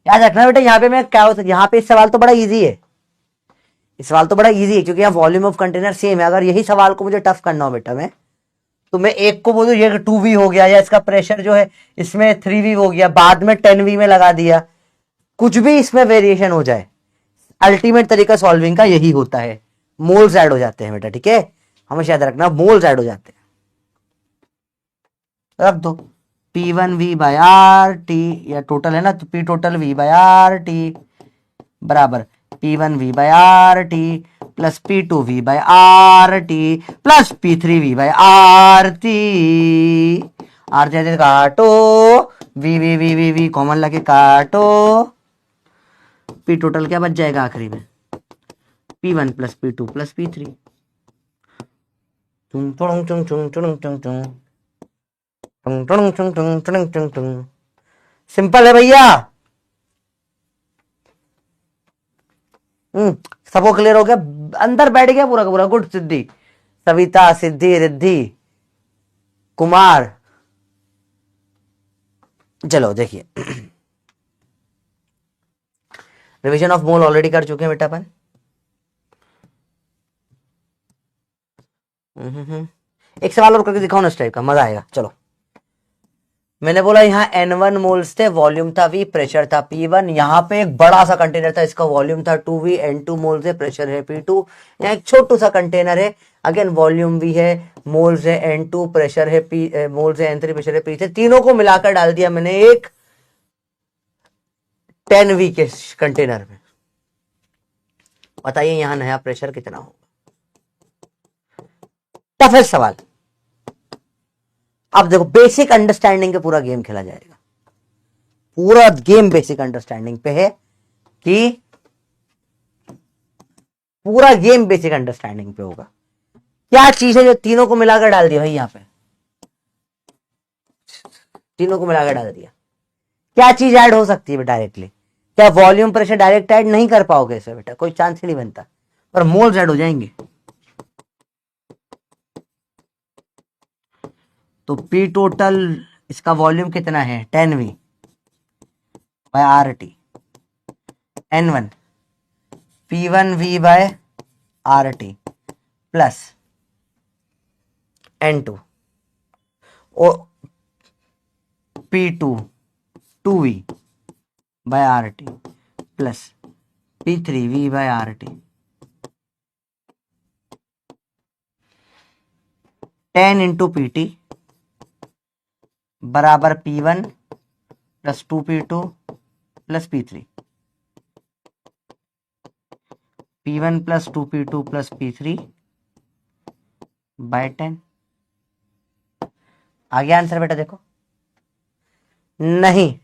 याद रखना बेटा। यहाँ पे मैं क्या होता है, यहाँ पे इस सवाल तो बड़ा इजी है। इस सवाल तो बड़ा इजी है क्योंकि यहाँ वॉल्यूम ऑफ कंटेनर सेम है। अगर यही सवाल को मुझे टफ करना हो बेटा, मैं तो मैं एक को बोलूँ ये 2V हो गया, या इसका प्रेशर जो है इसमें 3V हो गया, बाद में 10V में लगा दिया, कुछ भी इसमें वेरिएशन हो जाए, अल्टीमेट तरीका सॉल्विंग का यही होता है। मोल्स ऐड हो जाते हैं बेटा, ठीक है। हमेशा याद रखना, मोल्स ऐड हो जाते हैं। रख दो P1V बाय RT, या टोटल है ना, तो P total V by RT बराबर P1V by RT plus P2V by RT plus P3V by RT। RT काटो, V कॉमन लगे काटो। P टोटल क्या बच जाएगा आखिरी में? P1 plus P2 plus P3। Simple है भैया। सबको क्लियर हो गया? अंदर बैठ गया पूरा का पूरा। गुड सिद्धि, सविता, सिद्धि, रिद्धि, कुमार। चलो देखिए, रिवीजन ऑफ मोल ऑलरेडी कर चुके हैं बेटा अपन। एक सवाल और करके दिखाओ ना इस टाइप का, मजा आएगा। चलो, मैंने बोला यहाँ N1 मोल्स थे, वॉल्यूम था V, प्रेशर था P1। यहाँ पे एक बड़ा सा कंटेनर था, इसका वॉल्यूम था 2V, N2 मोल्स है, प्रेशर है P2। यहाँ एक छोटू सा कंटेनर है, अगेन वॉल्यूम V है, मोल्स है N2, प्रेशर है मोल्स है N3, प्रेशर है P3। तीनों को मिलाकर डाल दिया मैंने एक 10V के कंटेनर में। बताइए यहाँ नया प्रेशर कितना होगा? टफेस्ट सवाल। अब देखो, बेसिक अंडरस्टैंडिंग का पूरा गेम खेला जाएगा। पूरा गेम बेसिक अंडरस्टैंडिंग पे है कि पूरा गेम बेसिक अंडरस्टैंडिंग पे होगा। क्या चीज है जो तीनों को मिलाकर डाल दिया भाई? यहां पे तीनों को मिलाकर डाल दिया, क्या चीज ऐड हो सकती है डायरेक्टली? क्या वॉल्यूम प्रेशर डायरेक्ट ऐड नहीं कर पाओगे इसे बेटा, कोई चांस ही नहीं बनता, पर मोल्स ऐड हो जाएंगे। तो पी टोटल, इसका वॉल्यूम कितना है 10V by RT, N1 P1V by RT plus N2 और P2 2V by RT plus P3V by RT। 10 into PT बराबर P1 plus 2P2 plus P3, P1 plus 2P2 plus P3 by 10। आ गया answer बेटा? देखो, नहीं,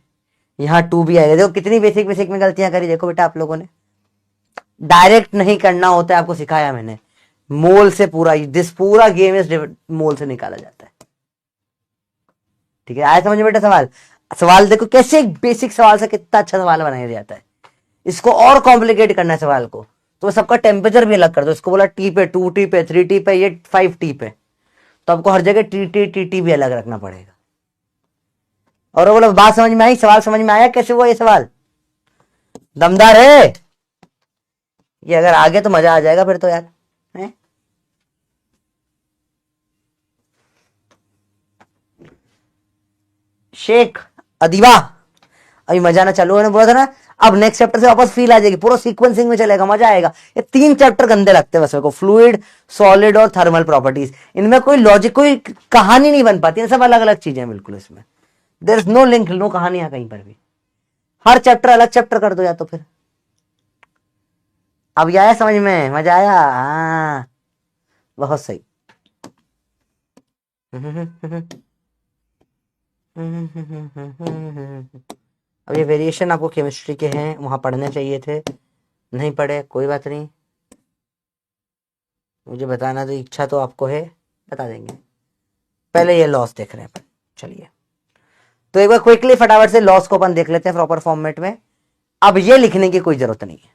यहां 2B आएगा। देखो कितनी बेसिक बेसिक में गलतियां करी, देखो बेटा आप लोगों ने। डायरेक्ट नहीं करना होता है, आपको सिखाया मैंने। मोल से पूरा गेम इस मोल से निकाला जाता है। ठीक है, आया समझ में बेटा सवाल? सवाल देखो कैसे बेसिक सवाल से कितना अच्छा सवाल बनाया जाता है। इसको और कॉम्प्लिकेट करना है सवाल को, तो सबका टेम्परेचर भी अलग कर दो। इसको बोला T पे, 2T पे, 3T पे, ये 5T पे, तो आपको हर जगह TT भी अलग रखना पड़ेगा। और वो बोला बात समझ में आई, सवाल समझ में आया कैसे हुआ ये सवाल? दमदार है ये। अगर आगे तो मजा आ जाएगा फिर तो यार है? शेख अदीबा, अभी मजा ना चालू है, बोला था ना। अब नेक्स्ट चैप्टर से वापस फील आ जाएगी, पूरा सीक्वेंसिंग में चलेगा, मजा आएगा। ये 3 चैप्टर गंदे लगते हैं बस मेरे को, फ्लूइड, सॉलिड और थर्मल प्रॉपर्टीज। इनमें कोई लॉजिक, कोई कहानी नहीं बन पाती है, सब अलग अलग चीजें बिल्कुल। इसमें there is no link, no कहानियां कहीं पर भी। हर चैप्टर अलग चैप्टर कर दो या तो फिर। अब ये आया समझ में? मजा आया? हाँ, बहुत सही। अब ये वेरिएशन आपको केमिस्ट्री के हैं, वहां पढ़ने चाहिए थे, नहीं पढ़े, कोई बात नहीं। मुझे बताना तो इच्छा तो आपको है, बता देंगे। पहले ये लॉस देख रहे हैं अपन, चलिए। तो एक बार क्विकली फटाफट से लॉस को अपन देख लेते हैं प्रॉपर फॉर्मेट में। अब ये लिखने की कोई जरूरत नहीं है,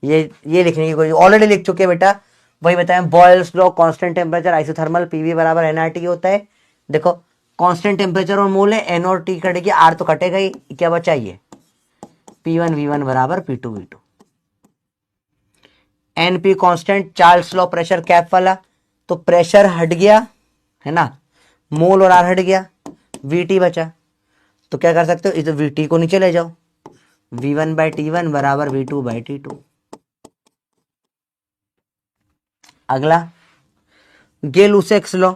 ये लिखने की कोई, ऑलरेडी लिख चुके हैं बेटा। वही बताएं, Boyle's law, constant temperature isothermal, PV बराबर एनआरटी होता है। देखो कांस्टेंट टेम्परेचर और मोल है, एन और टी कटेगी, आर तो कटेगा ही, क्या बचा ये P1 V1 बराबर P2 V2। NP constant, Charles law pressure cap वाला, तो प्रेशर हट गया है ना, मोल और आर हट गया, वीटी बचा। तो क्या कर सकते हो, इस वीटी को नीचे ले जाओ, V1 बाई T1 बराबर V2 बाई T2। अगला गेल-लुसेक्स लॉ,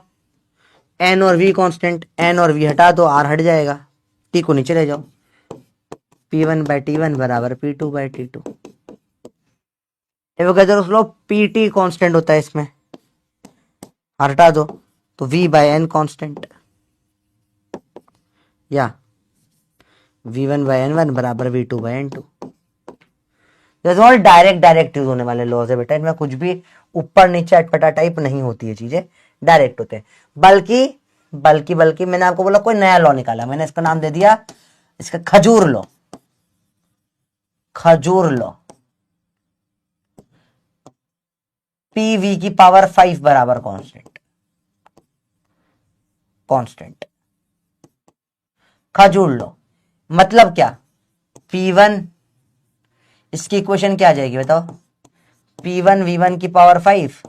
एन और वी कांस्टेंट, एन और वी हटा दो, आर हट जाएगा, टी को नीचे ले जाओ, P1 बाई T1 बराबर P2 by T2। Avogadro's law, PT constant होता है इसमें, हटा दो तो V बाई एन कांस्टेंट, या V1 बाई N1 बराबर V2 by N2। Direct use होने वाले लॉज है बेटा, इनमें कुछ भी ऊपर नीचे अटपटा टाइप नहीं होती है, चीजें डायरेक्ट होते हैं। बल्कि मैंने आपको बोला कोई नया लॉ निकाला, मैंने इसका नाम दे दिया, इसका खजूर लॉ। खजूर लॉ, पीवी की पावर 5 बराबर कांस्टेंट। खजूर लॉ मतलब क्या, P1, इसकी इक्वेशन क्या आ जाएगी बताओ, P1 V1 की पावर 5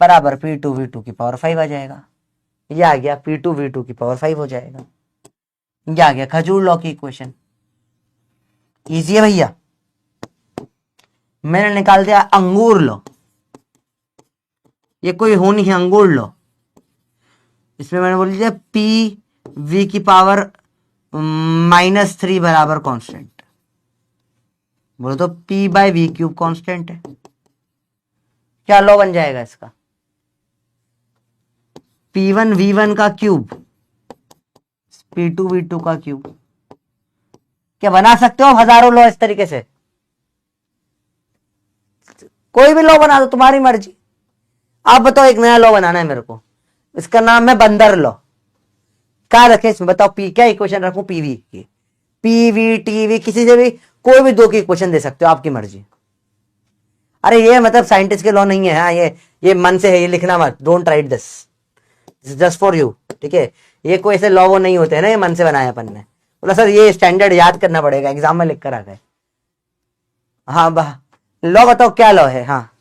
बराबर P2V2 की पावर 5 आ जाएगा। ये आ गया P2V2 की पावर 5 हो जाएगा। ये आ गया खजूर लॉ की इक्वेशन। इजी है भैया। मैंने निकाल दिया अंगूर लॉ। ये कोई हो नहीं है, अंगूर लॉ। इसमें मैंने बोल दिया P V की पावर -3 बराबर कांस्टेंट। बोलो तो P/V³ कांस्टेंट है। क्या लॉ बन जाएगा इसका? P1V1 का क्यूब P2V2 का क्यूब। क्या बना सकते हो हजारों लॉ इस तरीके से? कोई भी लॉ बना दो, तुम्हारी मर्जी। आप बताओ, एक नया लॉ बनाना है मेरे को, इसका नाम है बंदर लॉ। क्या रखे इसमें बताओ? पी क्या इक्वेशन रखूं? पीवी की, पीवी टीवी, किसी से भी कोई भी दो की इक्वेशन दे सकते हो, आपकी मर्जी। अरे ये मतलब साइंटिस्ट के लॉ नहीं है। हाँ, ये मन से है, ये लिखना मत। Don't write this, just for you. ठीक है, ये कोई ऐसे लॉ वो नहीं होते हैं ना, ये मन से बनाया अपन ने। बोला सर ये स्टैंडर्ड याद करना पड़ेगा, एग्जाम में लिख कर आ गए। हाँ लॉ बताओ, क्या लॉ है? हाँ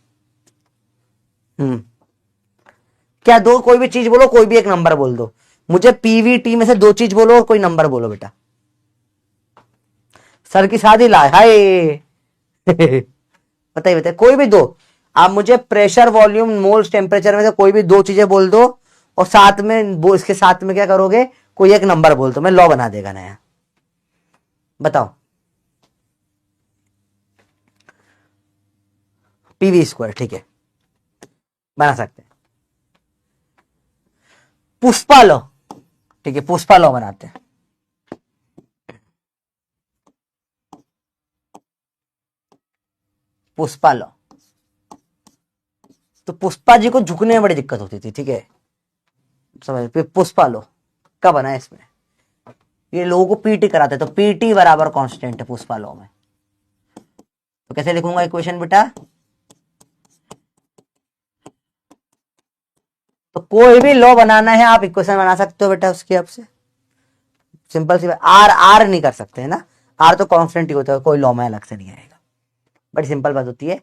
क्या? दो कोई भी चीज बोलो, कोई भी एक नंबर बोल दो मुझे। पीवीटी में से दो चीज बोलो और कोई नंबर बोलो बेटा। सर की शादी लाए हाय। बताइए बताइए, कोई भी दो। आप मुझे प्रेशर, वॉल्यूम, मोल्स, टेम्परेचर में से कोई भी दो चीजें बोल दो और साथ में वो, इसके साथ में क्या करोगे? कोई एक नंबर बोल दो, मैं लॉ बना देगा नया। बताओ। PV², ठीक है, बना सकते हैं। पुष्पा लॉ, ठीक है, पुष्पा लॉ बनाते हैं। पुष्पा लॉ। तो पुष्पा जी को झुकने में बड़ी दिक्कत होती थी, ठीक है, समझ। फिर पुष्पा लॉ कब बना है? इसमें ये लोगों को पीटी कराते, तो पीटी बराबर कांस्टेंट है पुष्पा लॉ में। तो कैसे लिखूंगा इक्वेशन बेटा? तो कोई भी लॉ बनाना है, आप इक्वेशन बना सकते हो बेटा उसकी। आपसे सिंपल सी बात। आर आर नहीं कर सकते है ना, आर तो कांस्टेंट ही होता है, कोई लॉ में अलग से नहीं आएगा। बड़ी सिंपल बात होती है।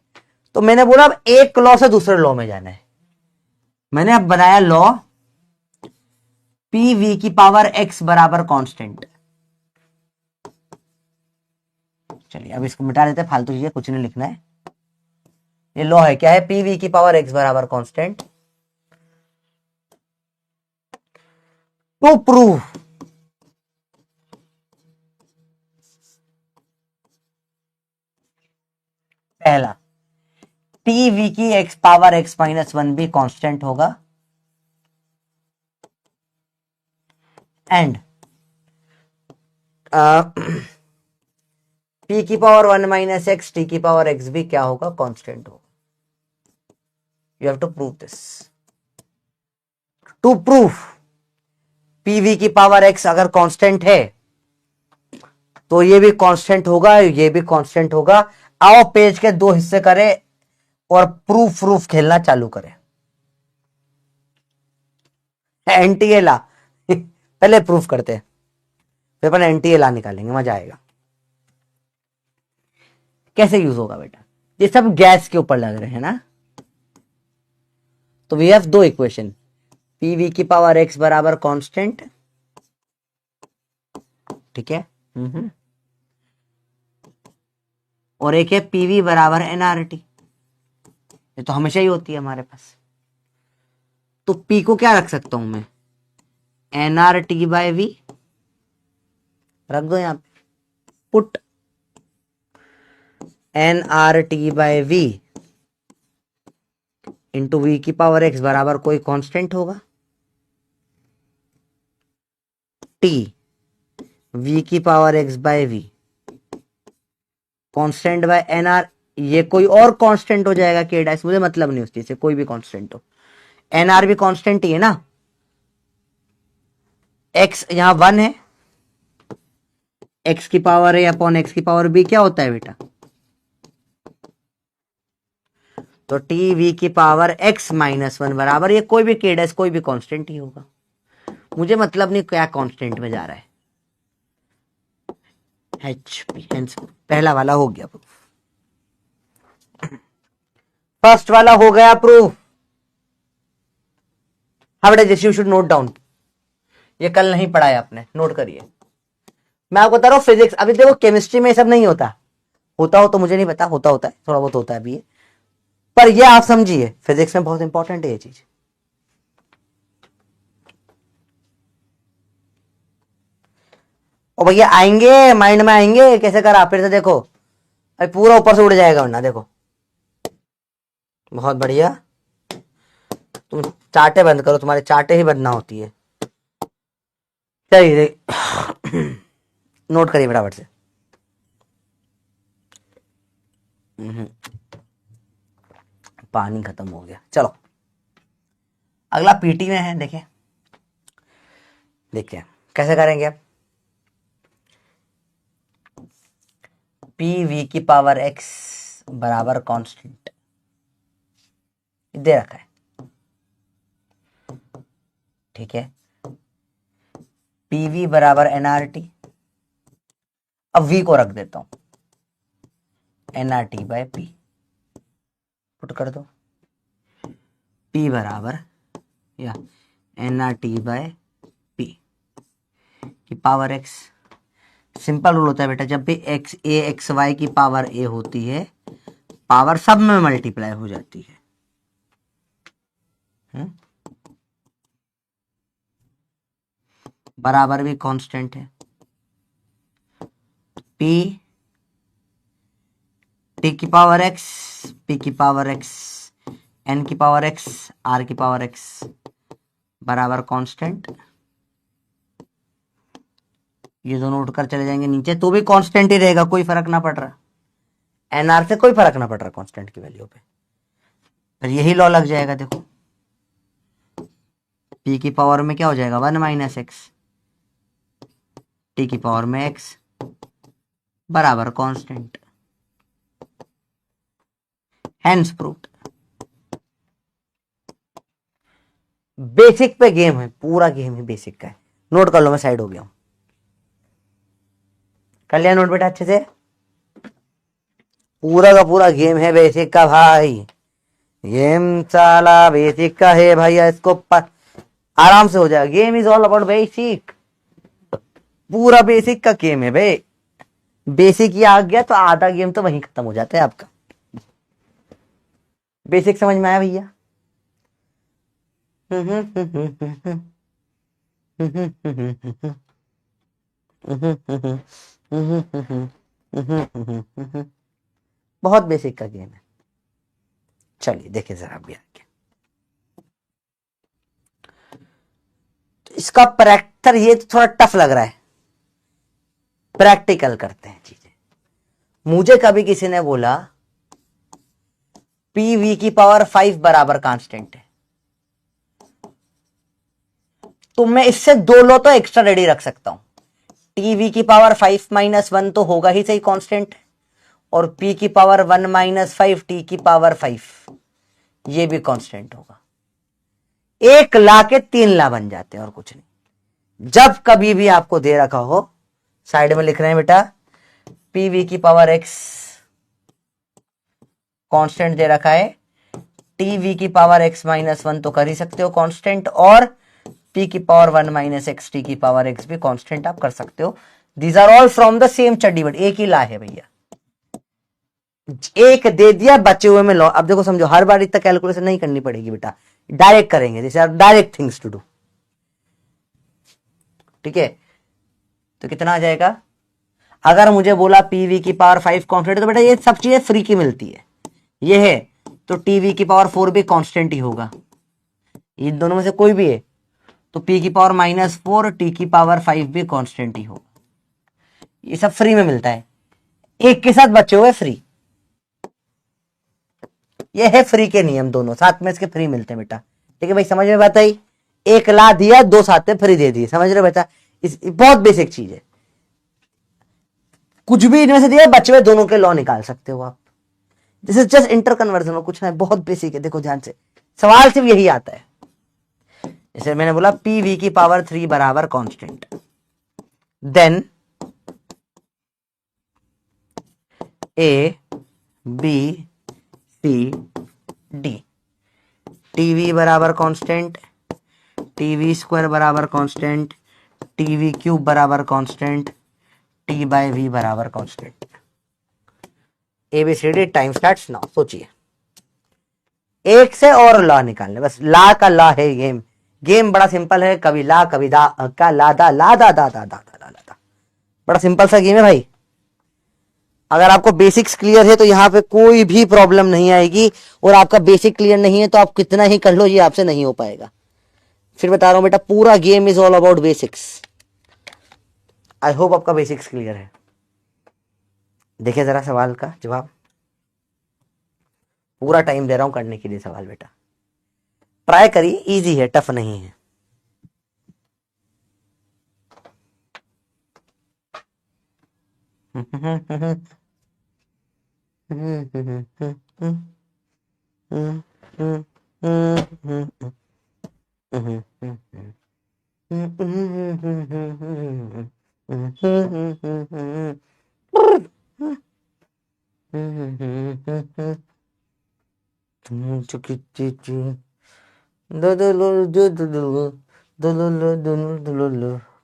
तो मैंने बोला अब एक लॉ से दूसरे लॉ में जाना है। मैंने अब बनाया लॉ पी की पावर x बराबर कांस्टेंट। चलिए अब इसको मिटा देते हैं, फालतू चीजें कुछ नहीं लिखना है। ये लॉ है, क्या है? पी की पावर x बराबर कांस्टेंट। टू प्रूव पहला, टी की x पावर x -1 भी कांस्टेंट होगा, एंड p की पावर 1 - x, t की पावर x भी क्या होगा? कांस्टेंट होगा। You have to prove this. To prove pv की पावर x अगर कांस्टेंट है तो ये भी कांस्टेंट होगा, ये भी कांस्टेंट होगा। आओ पेज के दो हिस्से करें और प्रूफ प्रूफ खेलना चालू करें। एनटीए ला पहले प्रूफ करते हैं, फिर अपन एनटीए ला निकालेंगे, मजा आएगा। कैसे यूज होगा बेटा? ये सब गैस के ऊपर लग रहे हैं ना। तो वी हैव दो इक्वेशन, पीवी की पावर x बराबर कांस्टेंट, ठीक है, और एक है पीवी बराबर एनआरटी। ये तो हमेशा ही होती है हमारे पास। तो पी को क्या रख सकता हूं मैं? nRT/v रख दो यहां पे। पुट nRT/v इंटू v की पावर x बराबर कोई कांस्टेंट होगा, t v की power x/v constant by nr। ये कोई और कांस्टेंट हो जाएगा k डैश, मुझे मतलब नहीं उस चीज से, कोई भी कांस्टेंट हो। nr भी कांस्टेंट ही है ना। x यहां 1 है, x की पावर है अपॉन x की पावर b क्या होता है बेटा? तो टी वी की पावर x -1 बराबर, ये कोई भी k डैश, कोई भी कांस्टेंट ही होगा। मुझे मतलब नहीं क्या कांस्टेंट में जा रहा है। पहला वाला हो गया प्रूफ, फर्स्ट वाला हो गया प्रूफ। हाँ बेटा जैसे यू शुड नोट डाउन, ये कल नहीं पढ़ा है आपने, नोट करिए। मैं आपको बता रहा हूँ फिजिक्स, अभी देखो केमिस्ट्री में सब नहीं होता, होता हो तो मुझे नहीं पता, होता है थोड़ा बहुत होता है अभी, पर ये आप समझिए फिजिक्स में बहुत इंपॉर्टेंट है ये चीज। और भैया आएंगे माइंड में आएंगे, कैसे करा फिर से देखो, अभी पूरा ऊपर से उड़ जाएगा वरना, देखो बहुत बढ़िया। तुम चाटे बंद करो, तुम्हारे चाटे ही बदना होती है। चलिए नोट करिए फटाफट से। पानी खत्म हो गया, चलो अगला पीटी में है, देखिए देखिए कैसे करेंगे आप। पी वी की पावर एक्स बराबर कांस्टेंट दे रखा है, ठीक है। पी वी बराबर एनआरटी, अब वी को रख देता हूं एनआरटी बाय पी, पुट कर दो। पी बराबर या एनआरटी बाय पी की पावर एक्स। सिंपल रूल होता है बेटा, जब भी एक्स ए एक्स वाई की पावर ए होती है, पावर सब में मल्टीप्लाई हो जाती है। बराबर भी कांस्टेंट है, पी टी की पावर एक्स, पी की पावर एक्स, एन की पावर एक्स, आर की पावर एक्स बराबर कांस्टेंट। ये दोनों उठकर चले जाएंगे नीचे, तो भी कांस्टेंट ही रहेगा, कोई फर्क ना पड़ रहा, एनआर से कोई फर्क ना पड़ रहा कांस्टेंट की वैल्यू पे। फिर यही लॉ लग जाएगा, देखो पी की पावर में क्या हो जाएगा 1 माइनस एक्स, टी की पावर में एक्स बराबर कांस्टेंट, हैंस प्रूव्ड। बेसिक पे गेम है, पूरा गेम है बेसिक का है, नोट कर लो, मैं साइड हो गया हूं। कर लिया नोट बेटा अच्छे से, पूरा का पूरा गेम है बेसिक का भाई, गेम साला बेसिक का है भैया, इसको आराम से हो जाएगा। Game is all about basic, पूरा बेसिक का गेम है भाई। बेसिक ही आ गया तो आधा गेम तो वहीं खत्म हो जाता है आपका। बेसिक समझ में आया भैया? बहुत बेसिक का गेम है। चलिए देखिए जरा भी आगे, तो इसका प्रैक्टर ये तो थोड़ा टफ लग रहा है, प्रैक्टिकल करते हैं चीजें। मुझे कभी किसी ने बोला पी वी की पावर 5 बराबर कांस्टेंट है, तो मैं इससे दो लो तो एक्स्ट्रा रेडी रख सकता हूं। टी वी की पावर 5 माइनस 1 तो होगा ही सही कांस्टेंट, और पी की पावर 1 माइनस 5 टी की पावर 5 ये भी कांस्टेंट होगा। एक ला के 3 ला बन जाते हैं और कुछ नहीं। जब कभी भी आपको दे रखा हो, साइड में लिख रहे हैं बेटा पी वी की पावर एक्स कांस्टेंट दे रखा है, टी वी की पावर एक्स माइनस 1 तो कर ही सकते हो कांस्टेंट, और पी की पावर 1 माइनस एक्स टी की पावर एक्स भी कांस्टेंट आप कर सकते हो। These are all from the same चड्डी बट, एक ही ला है भैया, एक दे दिया बचे हुए में लो। अब देखो समझो, हर बार इतना कैलकुलेशन नहीं करनी पड़ेगी बेटा, डायरेक्ट करेंगे, this are direct things to do, ठीक है। तो कितना आ जाएगा, अगर मुझे बोला पीवी की पावर 5 कांस्टेंट, तो बेटा ये सब चीजें फ्री की मिलती है, ये है तो टीवी की पावर 4 भी कांस्टेंट ही होगा, इन दोनों में से कोई भी है तो पी की पावर -4 टी की पावर 5 भी कांस्टेंट ही होगा। ये सब फ्री में मिलता है, एक के साथ बचे हुए फ्री, ये है फ्री के नियम, दोनों साथ में इसके फ्री मिलते हैं बेटा, ठीक है भाई, समझ में बात आई? एक ला दिया, दो साथ में फ्री दे दिए, समझ रहे बेटा? बहुत बेसिक चीज है, कुछ भी इनमें से दिया बचे हुए दोनों के लॉ निकाल सकते हो आप। This is just inter conversion, कुछ ना, बहुत बेसिक है, देखो ध्यान से, सवाल सिर्फ यही आता है। जैसे मैंने बोला पी वी की पावर 3 बराबर constant, then A B C D, TV बराबर कांस्टेंट, टीवी स्क्वायर बराबर कांस्टेंट, टीवी क्यूब बराबर कांस्टेंट, टी बाय वी बराबर constant. ABCD time starts now. सोचिए, एक से और लॉ निकालने, बस ला का लॉ है गेम। गेम बड़ा सिंपल है, कभी ला कभी दा का ला दा ला दा दा दा दा दा दा दा। बड़ा सिंपल सा गेम है भाई। अगर आपको बेसिक्स क्लियर है तो यहाँ पे कोई भी प्रॉब्लम नहीं आएगी, और आपका बेसिक क्लियर नहीं है तो आप कितना ही कर लो ये आपसे नहीं हो पाएगा। फिर बता रहा हूं बेटा, पूरा game is all about basics. I hope आपका बेसिक्स क्लियर है। देखिए जरा सवाल का जवाब, पूरा टाइम दे रहा हूं करने के लिए सवाल बेटा, ट्राई करिए, इजी है, टफ नहीं है।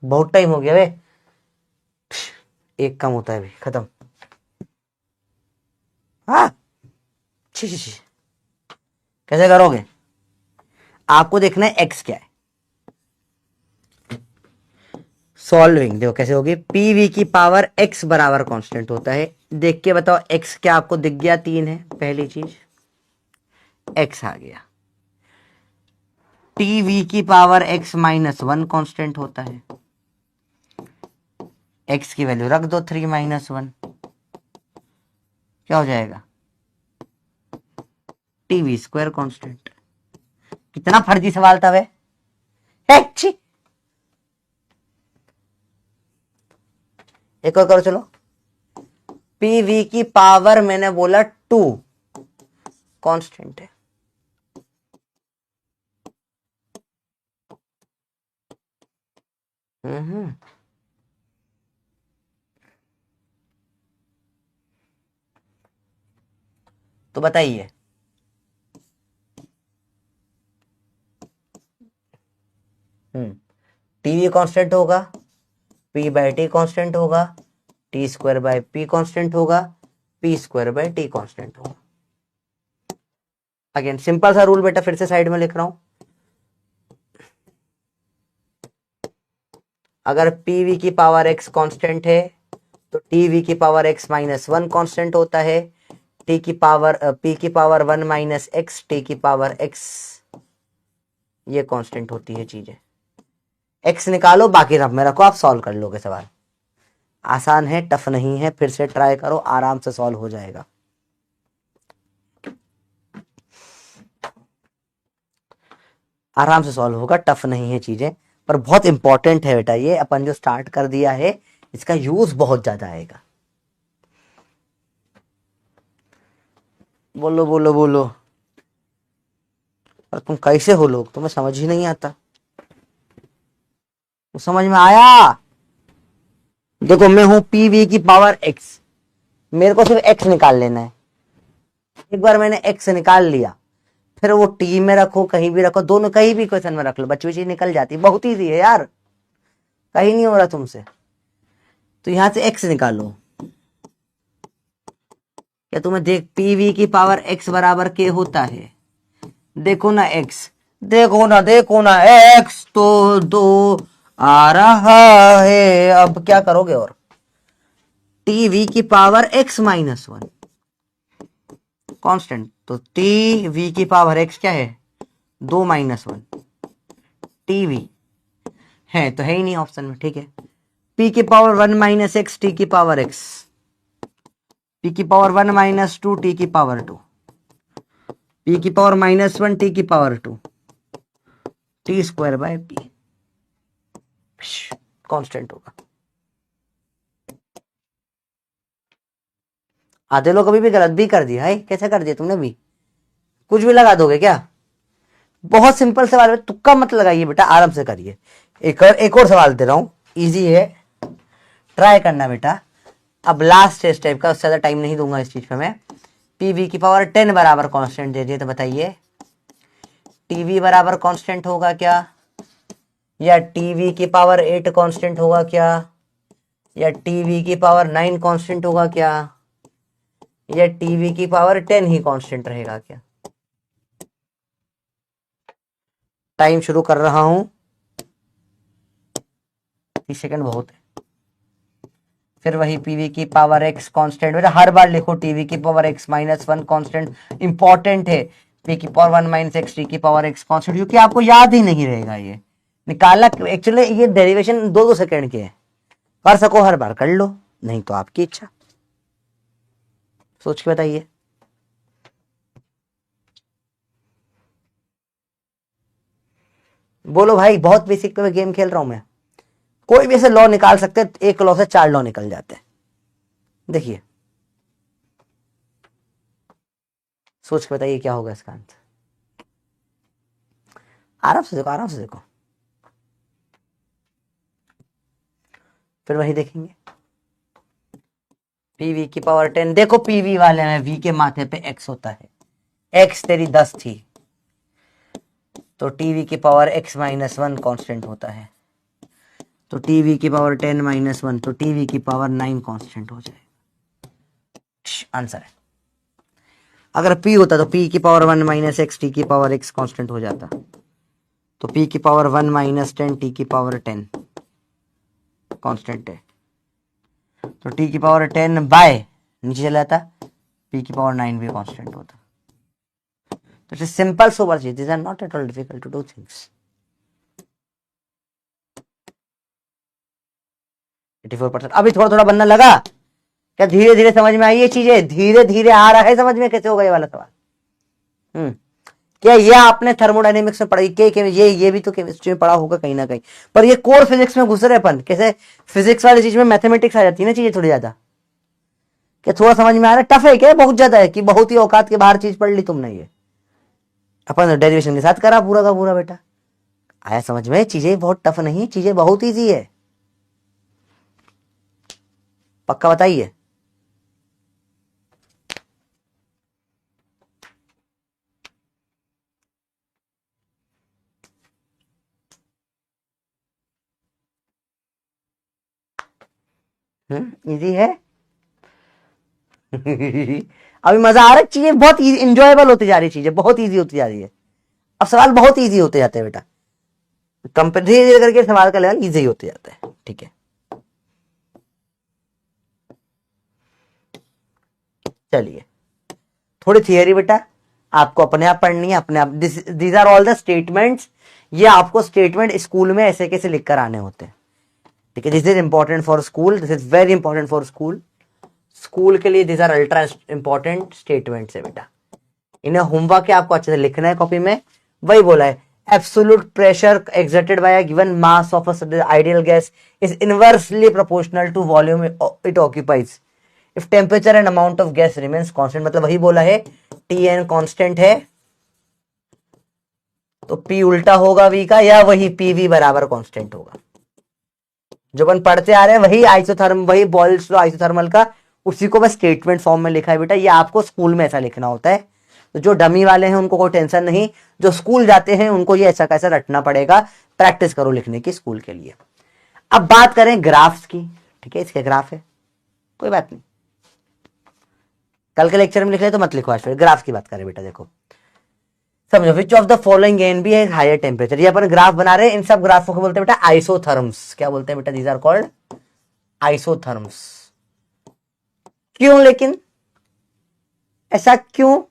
बहुत टाइम हो गया वे, एक कम होता है, भी खत्म। हाँ, कैसे करोगे? आपको देखना है एक्स क्या है। सॉल्विंग देखो कैसे होगी, पी वी की पावर एक्स बराबर कांस्टेंट होता है। देख के बताओ एक्स क्या आपको दिख गया? 3 है, पहली चीज एक्स आ गया। टी वी की पावर एक्स माइनस 1 कांस्टेंट होता है। एक्स की वैल्यू रख दो 3 माइनस 1, क्या हो जाएगा? TV square constant. कितना फर्जी सवाल था वे, एक और करो चलो। पीवी की पावर मैंने बोला 2 कांस्टेंट है। तो बताइए, टीवी कांस्टेंट होगा, पी बाय टी कांस्टेंट होगा, T square by P constant होगा, P square by T constant होगा। अगेन सिंपल सा रूल बेटा, फिर से साइड में लिख रहा हूं। अगर पीवी की पावर एक्स कांस्टेंट है तो टीवी की पावर एक्स माइनस 1 कांस्टेंट होता है। टी की पावर पी की पावर 1 माइनस एक्स, टी की पावर एक्स, ये कांस्टेंट होती है चीजें। एक्स निकालो, बाकी रफ में रखो, आप सॉल्व कर लोगे सवाल। आसान है, टफ नहीं है, फिर से ट्राई करो, आराम से सॉल्व हो जाएगा। आराम से सॉल्व होगा, टफ नहीं है चीजें, पर बहुत इंपॉर्टेंट है बेटा। ये अपन जो स्टार्ट कर दिया है इसका यूज बहुत ज्यादा आएगा। बोलो बोलो बोलो, और तुम कैसे हो लोग, तुम्हें समझ ही नहीं आता। तो समझ में आया? देखो मैं हूं पी वी की पावर एक्स, मेरे को सिर्फ एक्स निकाल लेना है। एक बार मैंने एक्स निकाल लिया, फिर वो टी में रखो, कहीं भी रखो, दोनों कहीं भी क्वेश्चन में रख लो, बच्ची चीज निकल जाती है। बहुत ईजी है यार, कहीं नहीं हो रहा तुमसे। तो यहां से एक्स निकालो। क्या तुम्हें देख, पीवी की पावर एक्स बराबर के होता है? देखो ना एक्स, देखो ना एक्स तो 2 आ रहा है। अब क्या करोगे? और टीवी की पावर एक्स माइनस 1 कांस्टेंट, तो टी वी की पावर एक्स क्या है? 2 माइनस 1 टीवी है, तो है ही नहीं ऑप्शन में, ठीक है। पी की पावर 1 माइनस एक्स, टी की पावर एक्स, पी की पावर 1 माइनस 2, टी की पावर 2, पी की पावर माइनस 1, टी की power 2, T square by P constant होगा। आधे लोग कभी भी गलत भी कर दिया है, कैसे कर दिया तुमने भी? कुछ भी लगा दोगे क्या? बहुत सिंपल सवाल है, तुक्का मत लगाइए बेटा, आराम से करिए। एक और सवाल दे रहा हूं, इजी है, ट्राई करना बेटा। अब लास्ट टेस्ट टाइप का, उससे ज्यादा टाइम नहीं दूंगा इस चीज पे मैं। पीवी की पावर 10 बराबर कांस्टेंट दे दिए, तो बताइए टीवी बराबर कांस्टेंट होगा क्या? या टीवी की पावर 8 कांस्टेंट होगा क्या, या टीवी की पावर 9 कांस्टेंट होगा क्या, या टीवी की पावर 10 ही कांस्टेंट रहेगा क्या। टाइम शुरू कर रहा हूं, 30 सेकंड बहुत है। फिर वही पीवी की पावर एक्स कांस्टेंट, बेटा हर बार लिखो टीवी की power x minus 1 constant, important है। पी की पावर 1 माइनस एक्स, टी की पावर एक्स कांस्टेंट, क्योंकि आपको याद ही नहीं रहेगा ये निकालना। एक्चुअली ये डेरिवेशन 2-2 सेकंड के है, कर सको हर बार कर लो, नहीं तो आपकी इच्छा। सोच के बताइए। बोलो भाई, बहुत बेसिक पे गेम खेल रहा हूं मैं। कोई भी ऐसे लॉ निकाल सकते हैं, एक लॉ से 4 लॉ निकल जाते हैं। देखिए, सोच के बताइए क्या होगा इसका आंसर। आराम से देखो, आराम से देखो। फिर वही देखेंगे, पीवी की पावर 10। देखो पीवी वाले में वी के माथे पे एक्स होता है, एक्स तेरी 10 थी, तो टीवी की पावर एक्स माइनस 1 कॉन्स्टेंट होता है, तो टीवी की पावर 10 माइनस 1, तो टीवी की पावर 9 कॉन्स्टेंट हो जाएगा। आंसर है। अगर पी होता तो पी की पावर 1 माइनस एक्स, टी की पावर एक्स कॉन्स्टेंट हो जाता, तो पी की पावर 1 माइनस 10, टी की पावर 10 कांस्टेंट है, तो टी की पावर 10 बाय नीचे चला जाता, पी की पावर 9 भी कांस्टेंट होता। तो इट्स सिंपल सोबर चीज, this are not at all difficult to do things. 84%। अभी थोड़ा थोड़ा बनना लगा क्या, धीरे धीरे समझ में आई ये चीजें, धीरे धीरे आ रहा है समझ में कैसे होगा ये वाला सवाल। क्या ये आपने थर्मोडायनेमिक्स में पढ़ाई, ये भी तो केमिस्ट्री में पढ़ा होगा कहीं ना कहीं, पर ये कोर फिजिक्स में घुस रहे अपन। कैसे फिजिक्स वाली चीज में मैथमेटिक्स आ जाती है ना चीजें थोड़ी ज्यादा, क्या थोड़ा समझ में आ रहा है। टफ है क्या, बहुत ज्यादा है कि बहुत ही औकात के बाहर चीज पढ़ ली तुमने। ये अपन डेरिवेशन के साथ करा पूरा का पूरा बेटा, आया समझ में। चीजें बहुत टफ नहीं, चीजें बहुत ईजी है, पक्का बताइए। इजी है। अभी मजा आ रहा है, चीजें बहुत इंजॉयबल होती जा रही है, चीजें बहुत इजी होती जा रही है। अब सवाल बहुत इजी होते जाते हैं बेटा, धीरे धीरे करके सवाल का लेवल इजी होते जाता है। ठीक है, चलिए थोड़ी थियरी बेटा आपको अपने आप पढ़नी है, अपने आप। These are all the statements, ये आपको स्टेटमेंट स्कूल में ऐसे कैसे लिख कर आने होते हैं। ठीक है, this is important for school, this is very important for school. School के लिए this are ultra important statements है बेटा, इन्हें होमवर्क के आपको अच्छे से लिखना है कॉपी में। वही बोला है, absolute pressure exerted by a given mass of a ideal gas is inversely proportional to volume it occupies if temperature and amount of gas remains constant। मतलब वही बोला है, Tn कांस्टेंट है तो P उल्टा होगा V का, या वही PV बराबर कांस्टेंट होगा। जो अपन पढ़ते आ रहे हैं वही आइसोथर्म, वही बॉयल्स लॉ आइसोथर्मल का, उसी को बस स्टेटमेंट फॉर्म में लिखा है बेटा। ये आपको स्कूल में ऐसा लिखना होता है, तो जो डमी वाले हैं उनको कोई टेंशन नहीं, जो स्कूल जाते हैं उनको ये ऐसा कैसा रटना पड़ेगा। प्रैक्टिस करो लिखने की स्कूल के लिए। अब बात करें ग्राफ्स की। ठीक है, इसके ग्राफ है, कोई बात नहीं, कल के लेक्चर में लिख ले तो मत लिखो, आज फिर ग्राफ की बात करें बेटा। देखो समझो, which of the following N B है हायर टेम्परेचर। ये अपन ग्राफ बना रहे हैं, इन सब ग्राफों को बोलते हैं बेटा आइसोथर्म्स। क्या बोलते हैं बेटा, दीज आर कॉल्ड आइसोथर्म्स। क्यों लेकिन, ऐसा क्यों,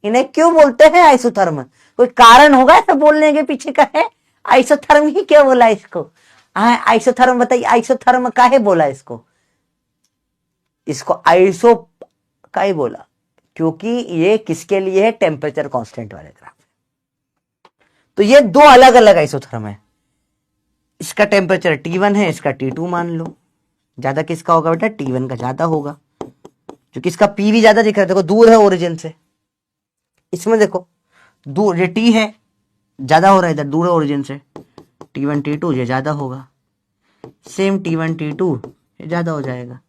इन्हें क्यों बोलते हैं आइसोथर्म, कोई कारण होगा ऐसा बोलने के पीछे का है। आइसोथर्म ही क्यों बोला इसको, आइसोथर्म बताइए, आइसोथर्म काहे बोला इसको, इसको आइसो काहे बोला, क्योंकि ये किसके लिए है, टेम्परेचर कांस्टेंट वाले ग्राफ। तो ये दो अलग अलग आइसोथर्म है, इसका टेम्परेचर T1 है, इसका T2 मान लो। ज्यादा किसका होगा बेटा, T1 का ज्यादा होगा, क्योंकि इसका PV ज्यादा दिख रहा है, देखो दूर है ओरिजिन से। इसमें देखो दूर, ये T है ज्यादा हो रहा है, इधर दूर है ओरिजिन से, T1 T2 ये ज्यादा होगा, सेम T1 T2 ये ज्यादा हो जाएगा।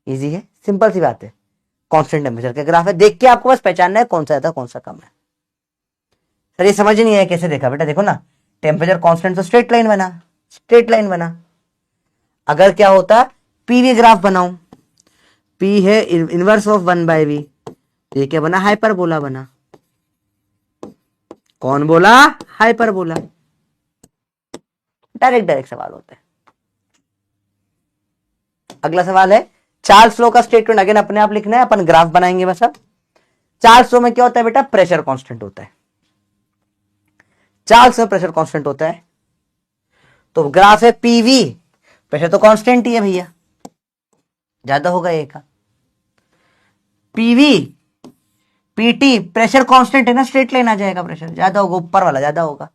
इजी है, सिंपल सी बात है, कांस्टेंट टेम्परेचर का ग्राफ है, देख के आपको बस पहचानना है कौन सा ज्यादा कौन सा कम है। सर ये समझ नहीं आया कैसे देखा बेटा, देखो ना टेम्परेचर कांस्टेंट तो स्ट्रेट लाइन बना, स्ट्रेट लाइन बना। अगर क्या होता पीवी ग्राफ बनाऊं, पी है इनवर्स ऑफ 1/v, तो ये क्या बना, हाइपरबोला बना। कौन बोला, हाइपरबोला। डायरेक्ट डायरेक्ट सवाल होता है। अगला सवाल है चार्ल्स लॉ का स्टेटमेंट, अगेन अपने आप लिखना है, अपन ग्राफ बनाएंगे बस। अब चार्ल्स लॉ में क्या होता है बेटा, प्रेशर कांस्टेंट होता है। चार्ल्स में प्रेशर कांस्टेंट होता है, तो ग्राफ है पीवी, प्रेशर तो कांस्टेंट ही है भैया, ज्यादा होगा ए का। पीवी पीटी प्रेशर कांस्टेंट है ना, स्ट्रेट लाइन आ जाएगा, प्रेशर ज्यादा होगा, ऊपर वाला ज्यादा होगा।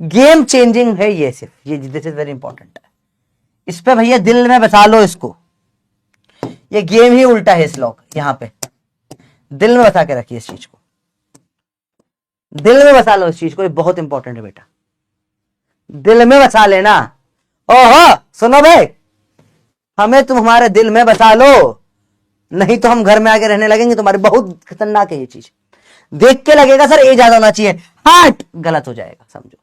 गेम चेंजिंग है ये, सिर्फ ये, दिस इज वेरी इंपॉर्टेंट है। इस पे भैया दिल में बसा लो इसको, ये गेम ही उल्टा है इस लॉक, यहां पे दिल में बसा के रखिए इस चीज को, दिल में बसा लो इस चीज को, ये बहुत इंपॉर्टेंट है बेटा, दिल में बसा लेना। ओहो सुनो भाई, हमें तुम हमारे दिल में बसा लो, नहीं तो हम घर में आके रहने लगेंगे तुम्हारे। बहुत खतरनाक है ये चीज, देख के लगेगा सर ए ज्यादा होना चाहिए, हार्ट गलत हो जाएगा, समझो।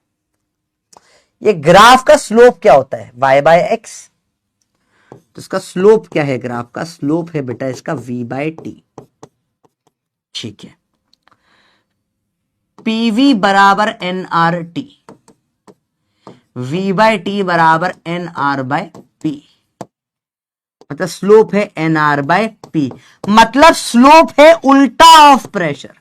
ये ग्राफ का स्लोप क्या होता है, y/x, तो इसका स्लोप क्या है, ग्राफ का स्लोप है बेटा इसका v/t। ठीक है, pv बराबर nRT, v/t बराबर nR/p, मतलब स्लोप है nR/p, मतलब स्लोप है उल्टा ऑफ प्रेशर।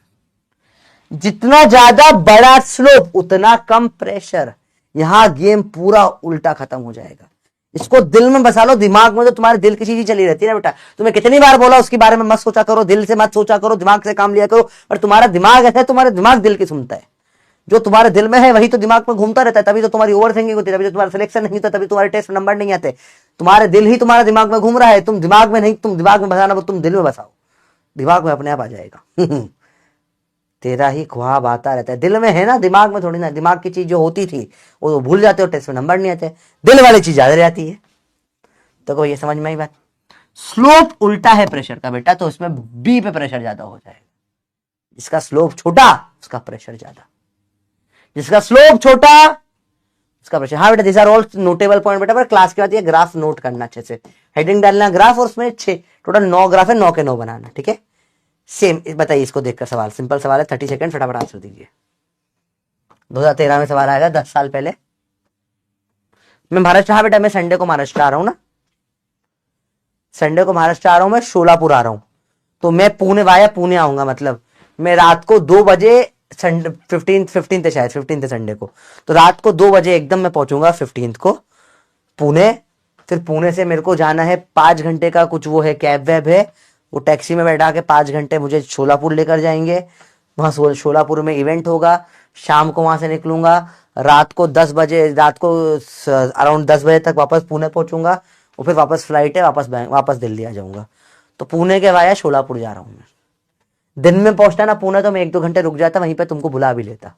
जितना ज्यादा बड़ा स्लोप उतना कम प्रेशर। यहां गेम पूरा उल्टा खत्म हो जाएगा। इसको दिल में बसा लो, दिमाग में तो तुम्हारे दिल की चीज चली रहती है ना बेटा। तुम्हें कितनी बार बोला उसके बारे में मत सोचा करो, दिल से मत सोचा करो, दिमाग से काम लिया करो। पर तुम्हारा दिमाग ऐसा है, तुम्हारा दिमाग दिल की सुनता है, जो तुम्हारे दिल में है वही तो दिमाग में घूमता रहता है। तभी तो तुम्हारी ओवर थिंकिंग होती है, तभी तो तुम्हारा सिलेक्शन नहीं होता, तभी तुम्हारे टेस्ट नंबर नहीं आते। तुम्हारे दिल ही तुम्हारे दिमाग में घूम रहा है, तुम दिमाग में नहीं, तुम दिमाग में बसाना, तुम दिल में बसाओ, दिमाग में अपने आप आ जाएगा। तेरा ही ख्वाब आता रहता है, दिल में है ना, दिमाग में थोड़ी ना। दिमाग की चीज जो होती थी वो भूल जाते हो, टेस्ट में नंबर नहीं आते, दिल वाली चीज याद रहती है। तो को ये समझ में आई बात। स्लोप उल्टा है प्रेशर का बेटा, तो इसमें बी पे प्रेशर ज्यादा हो जाएगा। जिसका स्लोप छोटा उसका प्रेशर ज्यादा, जिसका स्लोप छोटा उसका प्रेशर। हाँ बेटा, this are all notable point बेटा, पर क्लास के बाद ये ग्राफ नोट करना अच्छे से, हेडिंग डालना ग्राफ, और उसमें 6 टोटल 9 ग्राफ है, 9 के 9 बनाना, ठीक है। सेम बताइए इसको देखकर सवाल, सिंपल सवाल है, 30 सेकंड, फटाफट आंसर दीजिए। 2013 में सवाल आएगा, 10 साल पहले। मैं महाराष्ट्र, हाँ बेटा मैं संडे को महाराष्ट्र आ रहा हूँ ना, संडे को महाराष्ट्र आ रहा हूँ, मैं शोलापुर आ रहा हूँ, तो मैं पुणे वाया पुणे आऊंगा। मतलब मैं रात को 2 बजे, संडे 15th है शायद, 15th है संडे को, तो रात को 2 बजे एकदम मैं पहुंचूंगा 15th को पुणे। फिर पुणे से मेरे को जाना है 5 घंटे का कुछ वो है, कैब वैब है, वो टैक्सी में बैठा के 5 घंटे मुझे शोलापुर लेकर जाएंगे। वहां शोलापुर में इवेंट होगा, शाम को वहां से निकलूंगा, रात को 10 बजे, रात को अराउंड 10 बजे तक वापस पुणे पहुंचूंगा, और फिर वापस फ्लाइट है, वापस दिल्ली आ जाऊंगा। तो पुणे के वाया शोलापुर जा रहा हूं मैं। दिन में पहुंचता ना पुणे, तो मैं 1-2 घंटे रुक जाता, वहीं पे तुमको बुला भी लेता,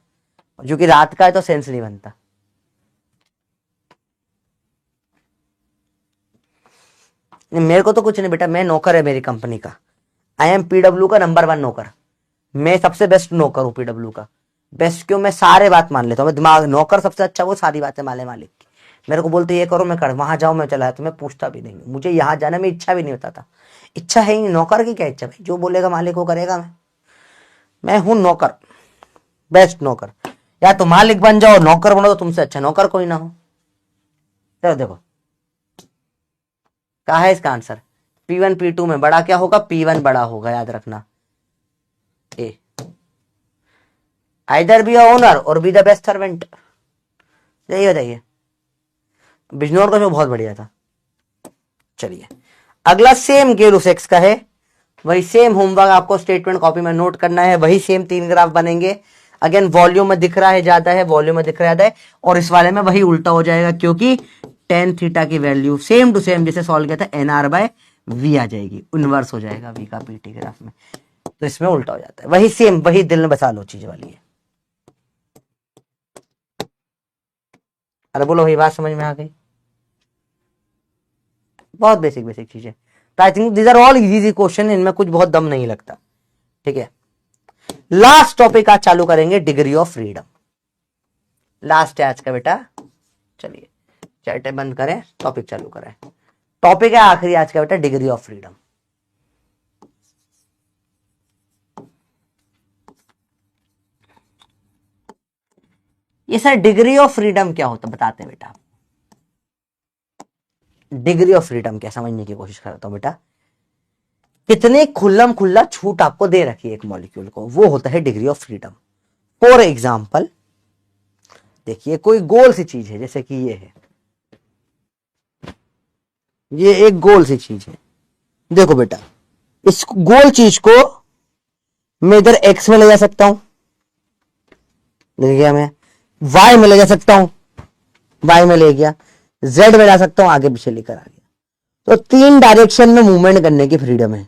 जो कि रात का है तो सेंस नहीं बनता। मेरे को तो कुछ नहीं बेटा, मैं नौकर है मेरी कंपनी का, आई एम पीडब्ल्यू का नंबर 1 नौकर, मैं सबसे बेस्ट नौकर हूँ पीडब्ल्यू का। बेस्ट क्यों, मैं सारे बात मान लेता हूँ, मैं दिमाग, नौकर सबसे अच्छा वो सारी बातें माले मालिक की। मेरे को बोलते ये करो मैं कर, वहां जाओ मैं चला, तो मैं पूछता भी नहीं, मुझे यहाँ जाने में इच्छा भी नहीं होता था। इच्छा है ही, नौकर की क्या इच्छा भाई, जो बोलेगा मालिक वो करेगा। मैं हूं नौकर, बेस्ट नौकर। या तो मालिक बन जाओ, नौकर बनो, तो तुमसे अच्छा नौकर कोई ना हो। चलो देखो क्या है इसका आंसर, P1 P2 में बड़ा क्या होगा, P1 बड़ा होगा, याद रखना। ए आइदर बी ओनर और बी द बेस्ट सर्वेंट, यही बताइए। बिजनौर का शो बहुत बढ़िया था। चलिए अगला सेम गेलू सेक्स का है, वही सेम होमवर्क आपको स्टेटमेंट कॉपी में नोट करना है, वही सेम 3 ग्राफ बनेंगे। अगेन वॉल्यूम में दिख रहा है ज्यादा है, वॉल्यूम में दिख रहा है, और इस वाले में वही उल्टा हो जाएगा, क्योंकि tan थीटा की वैल्यू सेम टू सेम जैसे सॉल्व किया था nR/v आ जाएगी, इनवर्स हो जाएगा v का pt ग्राफ में, तो इसमें उल्टा हो जाता है। वही सेम, वही दिल में बसा लो चीज वाली है। अरे बोलो भाई, बात समझ में आ गई? बहुत बेसिक बेसिक चीजें, तो I think these are all easy question, इनमें कुछ बहुत दम नहीं लगता, ठीक है। लास्ट टॉपिक आज चालू करेंगे, डिग्री ऑफ फ्रीडम। लास्ट है आज का बेटा। चलिए चैट बंद करें, टॉपिक चालू करें। टॉपिक है आखिरी आज का बेटा, डिग्री ऑफ फ्रीडम। ये सर डिग्री ऑफ फ्रीडम क्या होता है बताते हैं बेटा। डिग्री ऑफ फ्रीडम क्या, समझने की कोशिश करता हूं बेटा। कितने खुल्लम खुल्ला छूट आपको दे रखी है एक मॉलिक्यूल को, वो होता है degree of freedom. For example देखिए कोई गोल सी चीज है, जैसे कि ये है, ये एक गोल सी चीज है। देखो बेटा इस गोल चीज को मैं इधर एक्स में ले जा सकता हूं, ले गया मैं, वाई में ले जा सकता हूं, वाई में ले गया, जेड में ला सकता हूं, आगे पीछे लेकर आ गया। तो 3 डायरेक्शन में मूवमेंट करने की फ्रीडम है।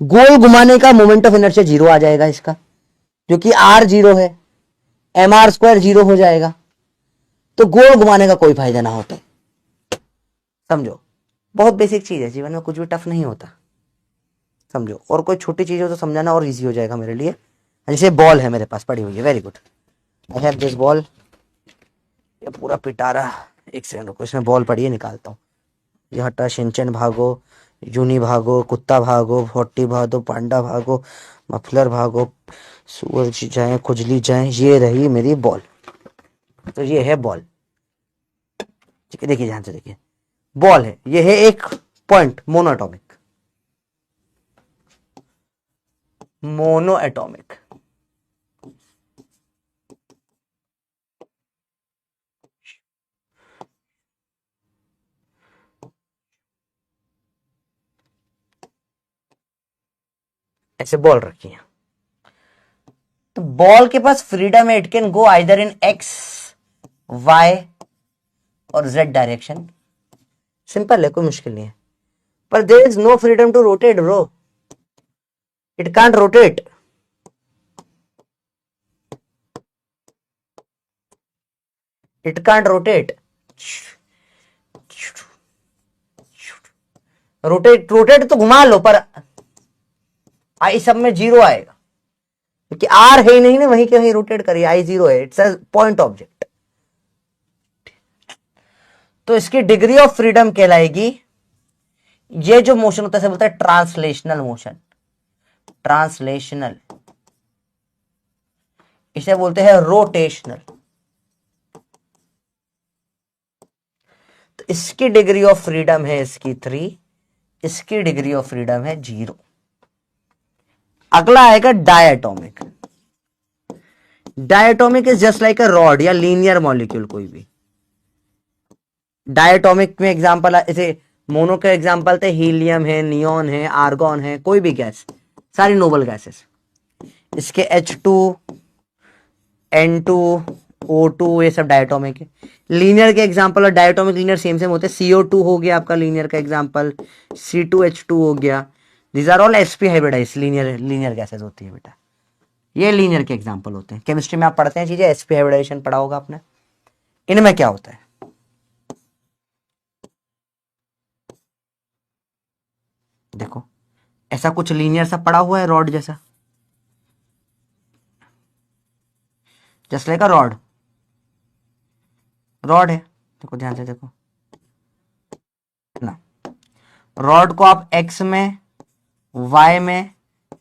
गोल घुमाने का मोमेंट ऑफ इनर्शिया 0 आ जाएगा इसका, क्योंकि आर 0 है, एम आर स्क्वायर 0 हो जाएगा। तो गोल घुमाने का कोई फायदा ना होता। समझो बहुत बेसिक चीज है, जीवन में कुछ भी टफ नहीं होता, समझो। और कोई छोटी चीज हो तो समझाना और इजी हो जाएगा मेरे लिए। जैसे बॉल है मेरे पास पड़ी हुई है, very good, I have this ball. ये पूरा पिटारा, एक सेकंड रुको, इसमें बॉल पड़ी है निकालता हूँ। ये हटा, शिनचैन भागो, यूनी भागो, कुत्ता भागो, 40 भागो, पांडा भागो, मफलर भागो, सूरज जाए, खुजली जाए। ये रही मेरी बॉल। तो ये है बॉल, ठीक है। देखिए ध्यान से देखिए, बॉल है, ये है एक point, mono atomic, mono atomic. ऐसे बॉल रखी है, तो बॉल के पास फ्रीडम है, it can go either in X, Y और जेड डायरेक्शन। सिंपल है, कोई मुश्किल नहीं है। पर there is no freedom to rotate bro, it can't rotate. It can't rotate. Rotate rotate तो घुमा लो, पर आई सब में 0 आएगा, क्योंकि आर है ही नहीं ना, वहीं के वहीं रोटेट करिए, आई 0 है, इट्स अ पॉइंट ऑब्जेक्ट। तो इसकी डिग्री ऑफ फ्रीडम कहलाएगी, ये जो मोशन होता है बोलता है ट्रांसलेशनल मोशन, ट्रांसलेशनल। इसे बोलते हैं रोटेशनल। तो इसकी डिग्री ऑफ फ्रीडम है इसकी 3, इसकी डिग्री ऑफ फ्रीडम है 0। अगला आएगा diatomic. Diatomic is just like a rod या लीनियर मॉलिक्यूल, कोई भी। डायटोमिक में एग्जांपल ऐसे मोनो के एग्जांपल थे, हीलियम है, नियॉन है, आर्गॉन है, कोई भी गैस, सारी नोबल गैसेस। इसके H2, N2, O2 ये सब डायटोमिक है। लीनियर के एग्जांपल और डायटोमिक लीनियर सेम सेम होते हैं। CO2 हो गया आपका लीनियर का एग्जांपल, C2H2 हो गया। These are all sp hybridise linear gases होती है बेटा, ये लीनियर के एग्जांपल होते हैं। केमिस्ट्री में आप पढ़ते हैं चीजें, sp हाइब्रिडाइजेशन पढ़ा होगा आपने। इनमें क्या होता है, देखो ऐसा कुछ लीनियर सा पड़ा हुआ है, रॉड जैसा, just like a rod, rod है। देखो ध्यान से देखो ना, रॉड को आप एक्स में, वाई में,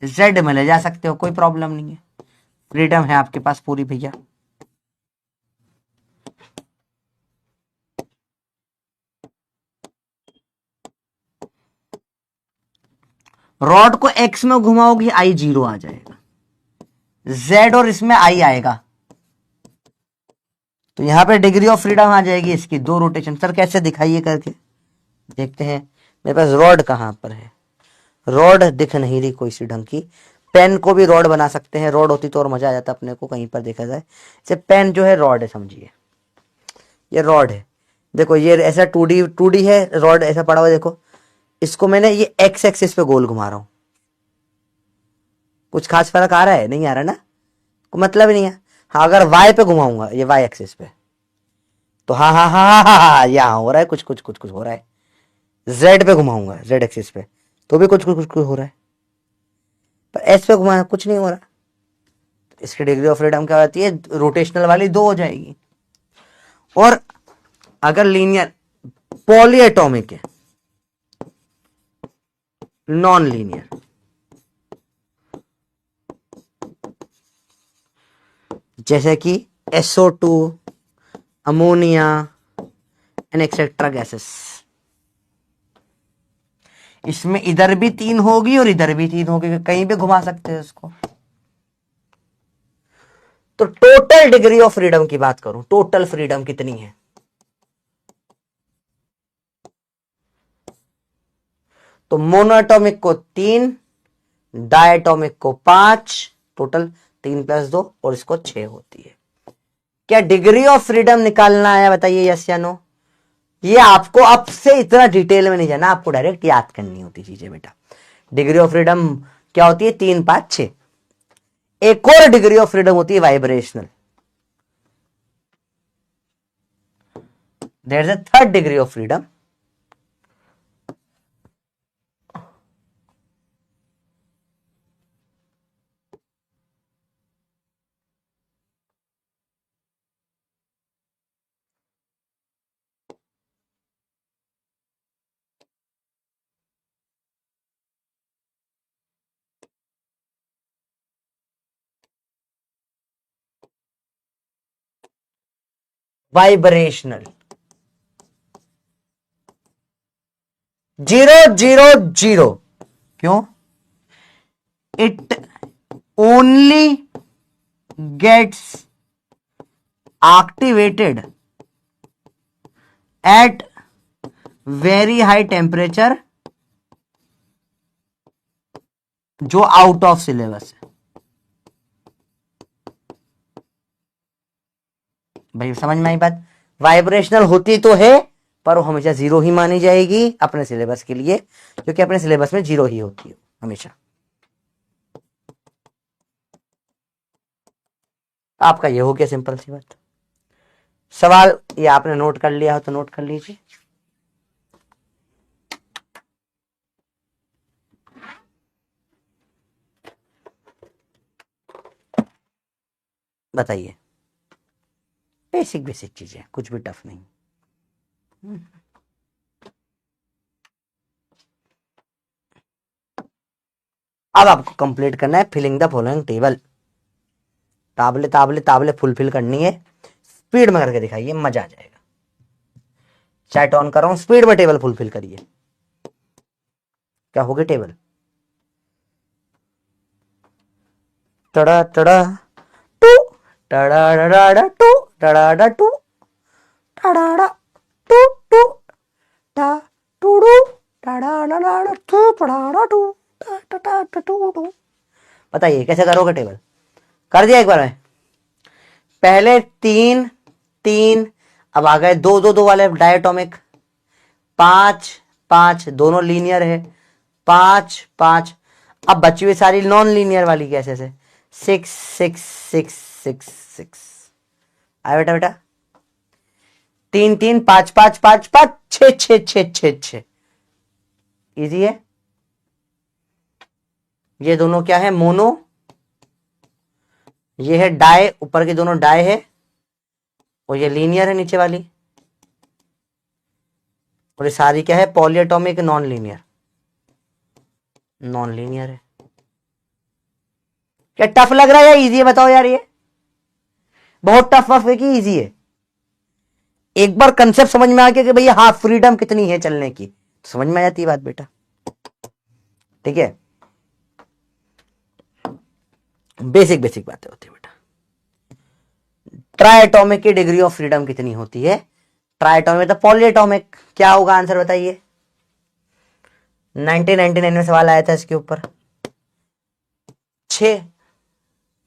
जेड में ले जा सकते हो, कोई प्रॉब्लम नहीं है, फ्रीडम है आपके पास पूरी भैया। रॉड को एक्स में घुमाओगी आई 0 आ जाएगा, जेड और इसमें आई आएगा, तो यहां पे डिग्री ऑफ फ्रीडम आ जाएगी इसकी 2 रोटेशन। सर कैसे दिखाइए करके देखते हैं। मेरे पास रॉड कहां पर है, रॉड दिख नहीं रही कोई सी ढंग की। पेन को भी रॉड बना सकते हैं, रॉड होती तो और मजा आ जाता अपने को, कहीं पर देखा जाए। जैसे पेन जो है रॉड है, समझिए ये रॉड है। देखो ये ऐसा 2D है, रॉड ऐसा पड़ा हुआ, देखो इसको मैंने ये एक्स एक्सिस पे गोल घुमा रहा हूं, कुछ खास फर्क आ रहा है, नहीं आ रहा ना, को मतलब ही नहीं है। हाँ अगर वाई पे घुमाऊंगा, ये वाई एक्सिस पे, तो हाँ हाँ हाँ हाँ हाँ हाँ यहाँ हो रहा है, कुछ कुछ कुछ कुछ हो रहा है। जेड पे घुमाऊंगा, जेड एक्सिस पे, तो भी कुछ कुछ कुछ कुछ हो रहा है। पर एस पे घुमाया कुछ नहीं हो रहा। इसकी डिग्री ऑफ फ्रीडम क्या होती है, रोटेशनल वाली 2 हो जाएगी। और अगर लीनियर पॉलीएटॉमिक है, नॉन लीनियर, जैसे कि SO2, ammonia and etcetera gases, इसमें इधर भी 3 होगी और इधर भी 3 होगी, कहीं भी घुमा सकते हैं उसको। तो टोटल डिग्री ऑफ फ्रीडम की बात करूं, टोटल फ्रीडम कितनी है? तो मोनोएटॉमिक को 3, डायटॉमिक को 5, टोटल 3 + 2 और इसको 6 होती है। क्या डिग्री ऑफ फ्रीडम निकालना है? बताइए यस या नो। ये आपको अब से इतना डिटेल में नहीं जाना, आपको डायरेक्ट याद करनी होती चीजें बेटा। डिग्री ऑफ फ्रीडम क्या होती है? 3, 5, 6। एक और डिग्री ऑफ फ्रीडम होती है vibrational, there is a third degree of freedom, vibrational. 0, 0, 0। क्यों? It only gets activated at very high temperature, जो आउट ऑफ सिलेबस है। भाई समझ में आई बात? वाइब्रेशनल होती तो है पर वो हमेशा 0 ही मानी जाएगी अपने सिलेबस के लिए, क्योंकि अपने सिलेबस में 0 ही होती है हमेशा। आपका ये हो गया सिंपल सी बात। सवाल ये आपने नोट कर लिया हो तो नोट कर लीजिए। बताइए, बेसिक बेसिक चीजें, कुछ भी टफ नहीं। अब आपको कंप्लीट करना है फिलिंग द फॉलोइंग टेबल। ताबले ताबले ताबले फुलफिल करनी है, स्पीड में करके दिखाइए, मजा आ जाएगा। चैट ऑन कर रहा हूं, स्पीड में टेबल फुलफिल करिए। क्या होगी टेबल? टड़ा टड़ा टू, टड़ा टड़ा टू, टड़ा टू, टड़ा टू टू, टा टू टू, टड़ा टू, टड़ा टू, टा टू टू। बताइए कैसे करोगे टेबल? कर दिया एक बार में? पहले 3, 3, अब आ गए 2, 2, 2 वाले डायटोमिक, 5, 5 दोनों लीनियर है, 5, 5। अब बची हुई सारी नॉन लीनियर वाली कैसे से? 6, 6, 6, 6, 6। आया बेटा बेटा? 3, 3, 5, 5, 5, 5, 6, 6, 6, 6, 6। इजी है। ये दोनों क्या है? मोनो। ये है डाई, ऊपर के दोनों डाई है, और ये लीनियर है नीचे वाली, और ये सारी क्या है? Polyatomic, non linear. Non linear है। क्या टफ लग रहा है या इजी है? बताओ यार, ये बहुत टफ वफ है कि इजी है? एक बार कंसेप्ट समझ में आ गया कि भैया हाँ फ्रीडम कितनी है चलने की, तो समझ में आ जाती है बात बेटा। ठीक है, बेसिक बेसिक बातें होती है बेटा। ट्राइएटॉमिक की डिग्री ऑफ फ्रीडम कितनी होती है? ट्राइएटॉमिक तो पॉलीएटॉमिक, क्या होगा आंसर बताइए? 1999 में सवाल आया था इसके ऊपर, 6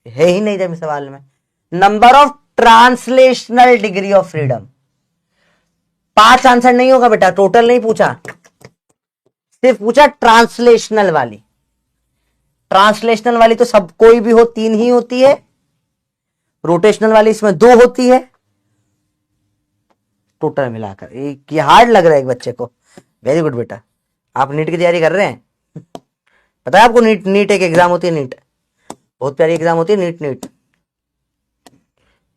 है ही नहीं था सवाल में। Number of translational degree of freedom, 5 answer नहीं होगा बेटा, टोटल नहीं पूछा, सिर्फ पूछा ट्रांसलेशनल वाली। ट्रांसलेशनल वाली तो सब कोई भी हो 3 ही होती है, रोटेशनल वाली इसमें 2 होती है, टोटल मिलाकर एक। ये हार्ड लग रहा है एक बच्चे को। वेरी गुड बेटा, आप नीट की तैयारी कर रहे हैं। पता है आपको? नीट, नीट एक एग्जाम होती है, नीट बहुत प्यारी एग्जाम होती है, नीट। नीट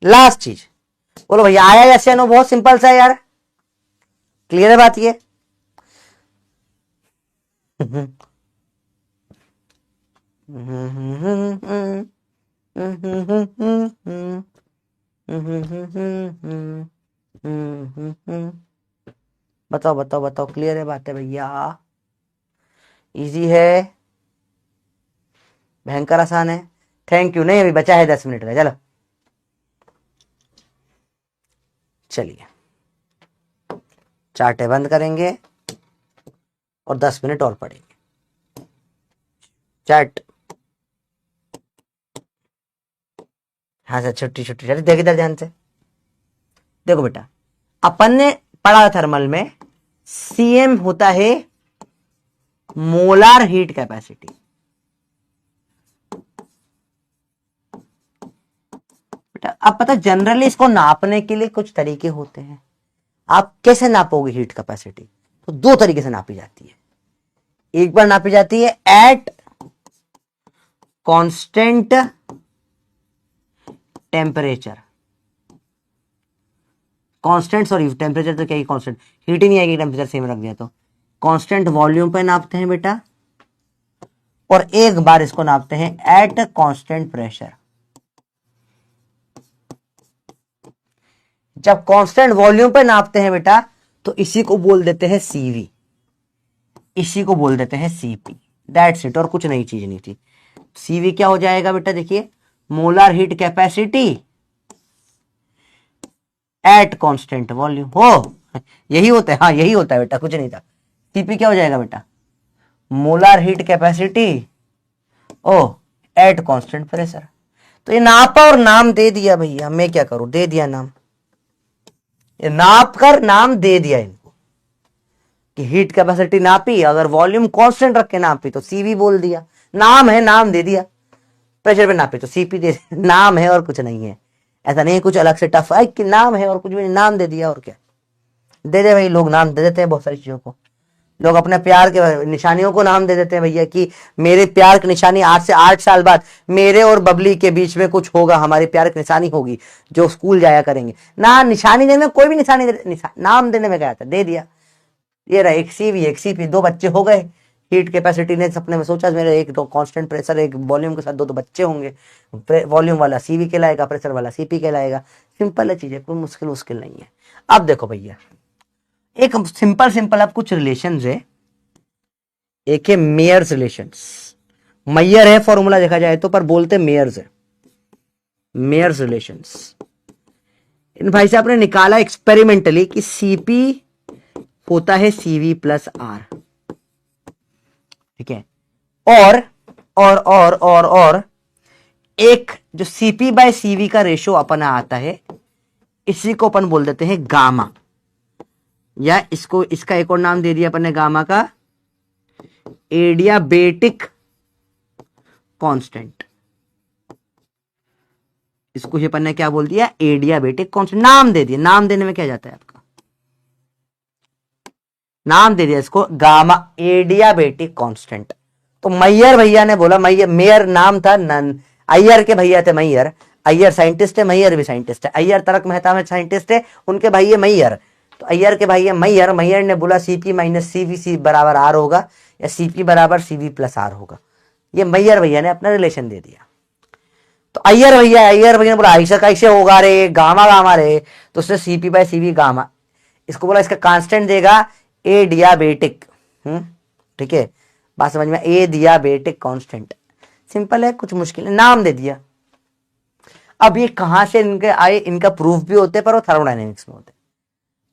लास्ट चीज, बोलो भैया आया यस या नो, बहुत सिंपल सा है यार, क्लियर है बात ये। बताओ बताओ बताओ, क्लियर है बात है भैया, इजी है, भयंकर आसान है। थैंक यू, नहीं अभी बचा है 10 मिनट का, चलो चलिए चार्टे बंद करेंगे और 10 मिनट और पढ़ेंगे। चैट, हाँ सर, छुट्टी छुट्टी, चलिए देखिए इधर ध्यान से, देखो बेटा, अपन ने पढ़ा थर्मल में सीएम होता है मोलार हीट कैपेसिटी। बेटा अब पता, जनरली इसको नापने के लिए कुछ तरीके होते हैं। आप कैसे नापोगे हीट कैपेसिटी? तो दो तरीके से नापी जाती है। एक बार नापी जाती है at constant temperature, constant, sorry temperature तो क्या ही कांस्टेंट, हीट ही नहीं आएगी टेम्परेचर सेम रख दिया तो। कांस्टेंट वॉल्यूम पे नापते हैं बेटा, और एक बार इसको नापते हैं एट कांस्टेंट प्रेशर। जब कांस्टेंट वॉल्यूम पे नापते हैं बेटा, तो इसी को बोल देते हैं सीवी, इसी को बोल देते हैं सीपी, दैट्स इट, और कुछ नई चीज नहीं थी। सीवी क्या हो जाएगा बेटा, देखिए, molar heat capacity at constant volume, हो यही होता है, हाँ यही होता है बेटा, कुछ नहीं था। सीपी क्या हो जाएगा बेटा, मोलर हीट कैपेसिटी ओ एट कांस्टेंट प्रेशर। तो ये नापा और नाम दे दिया भैया, मैं क्या करूं, दे दिया नाम, ये नाप कर नाम दे दिया इनको कि हीट कैपेसिटी नापी, अगर वॉल्यूम कांस्टेंट रख के नापी तो सीवी बोल दिया, नाम है नाम दे दिया, प्रेशर पे नापे तो सीपी दे नाम है और कुछ नहीं है, ऐसा नहीं है कुछ अलग से टफ है कि नाम है और कुछ भी नहीं, नाम दे दिया और क्या, दे दे भाई, लोग नाम दे देते हैं बहुत सारी चीजों को, लोग अपने प्यार के निशानियों को नाम दे देते हैं भैया, कि मेरे प्यार की निशानी आज से 8 साल बाद मेरे और बबली के बीच में कुछ होगा, हमारी प्यार की निशानी होगी जो स्कूल जाया करेंगे ना, निशानी देने में कोई भी नाम देने में गया था, दे दिया, ये रहा एक सीवी एक सीपी, दो बच्चे हो गए। हीट कैपेसिटी ने सपने में सोचा मेरे एक दो कांस्टेंट प्रेशर एक वॉल्यूम के साथ दो बच्चे होंगे, वॉल्यूम वाला सीवी कहलाएगा, प्रेशर वाला सीपी कहलाएगा, सिंपल है चीजें, कोई मुश्किल मुश्किल नहीं है। अब देखो भैया, एक सिंपल सिंपल अब कुछ रिलेशन है, एक है मेयर्स रिलेशंस, मैयर है फॉर्मूला देखा जाए तो, पर बोलते मेयर्स है, मेयर्स रिलेशंस। इन भाई साहब ने निकाला एक्सपेरिमेंटली कि सीपी होता है सीवी प्लस आर, ठीक है, और एक जो सीपी बाय सीवी का रेशो अपना आता है, इसी को अपन बोल देते हैं गामा, या इसको इसका एक और नाम दे दिया अपन ने गामा का, एडियाबेटिक कांस्टेंट। इसको ही अपन ने क्या बोल दिया, एडियाबेटिक कांस्टेंट, नाम दे दिया, नाम देने में क्या जाता है आपका, नाम दे दिया इसको गामा एडियाबेटिक कांस्टेंट। तो मैयर भैया ने बोला, मैयर मेयर नाम था, नन अय्यर के भैया थे मैयर, अय्यर साइंटिस्ट है, मैयर भी साइंटिस्ट है, अय्यर तारक मेहता में साइंटिस्ट है, उनके भाई है मैयर, तो अय्यर के भाई है मैयर, मैयर ने बोला सीपी माइनस सीवी बराबर आर होगा, या सीपी बराबर सीवी प्लस आर होगा, ये मैयर भैया ने अपना रिलेशन दे दिया। तो अय्यर भैया ने बोला ऐसा कैसे होगा रे, गामा गामा रे, तो उसने सीपी बाय सीवी गामा, इसको बोला इसका कांस्टेंट देगा ए डियाबेटिक, ठीक है, बात समझ में, ए डियाबेटिक कांस्टेंट, सिंपल है, कुछ मुश्किल है, नाम दे दिया। अब ये कहां से इनके आए, इनका प्रूफ भी होते पर वो थर्मोडायनेमिक्स में होते,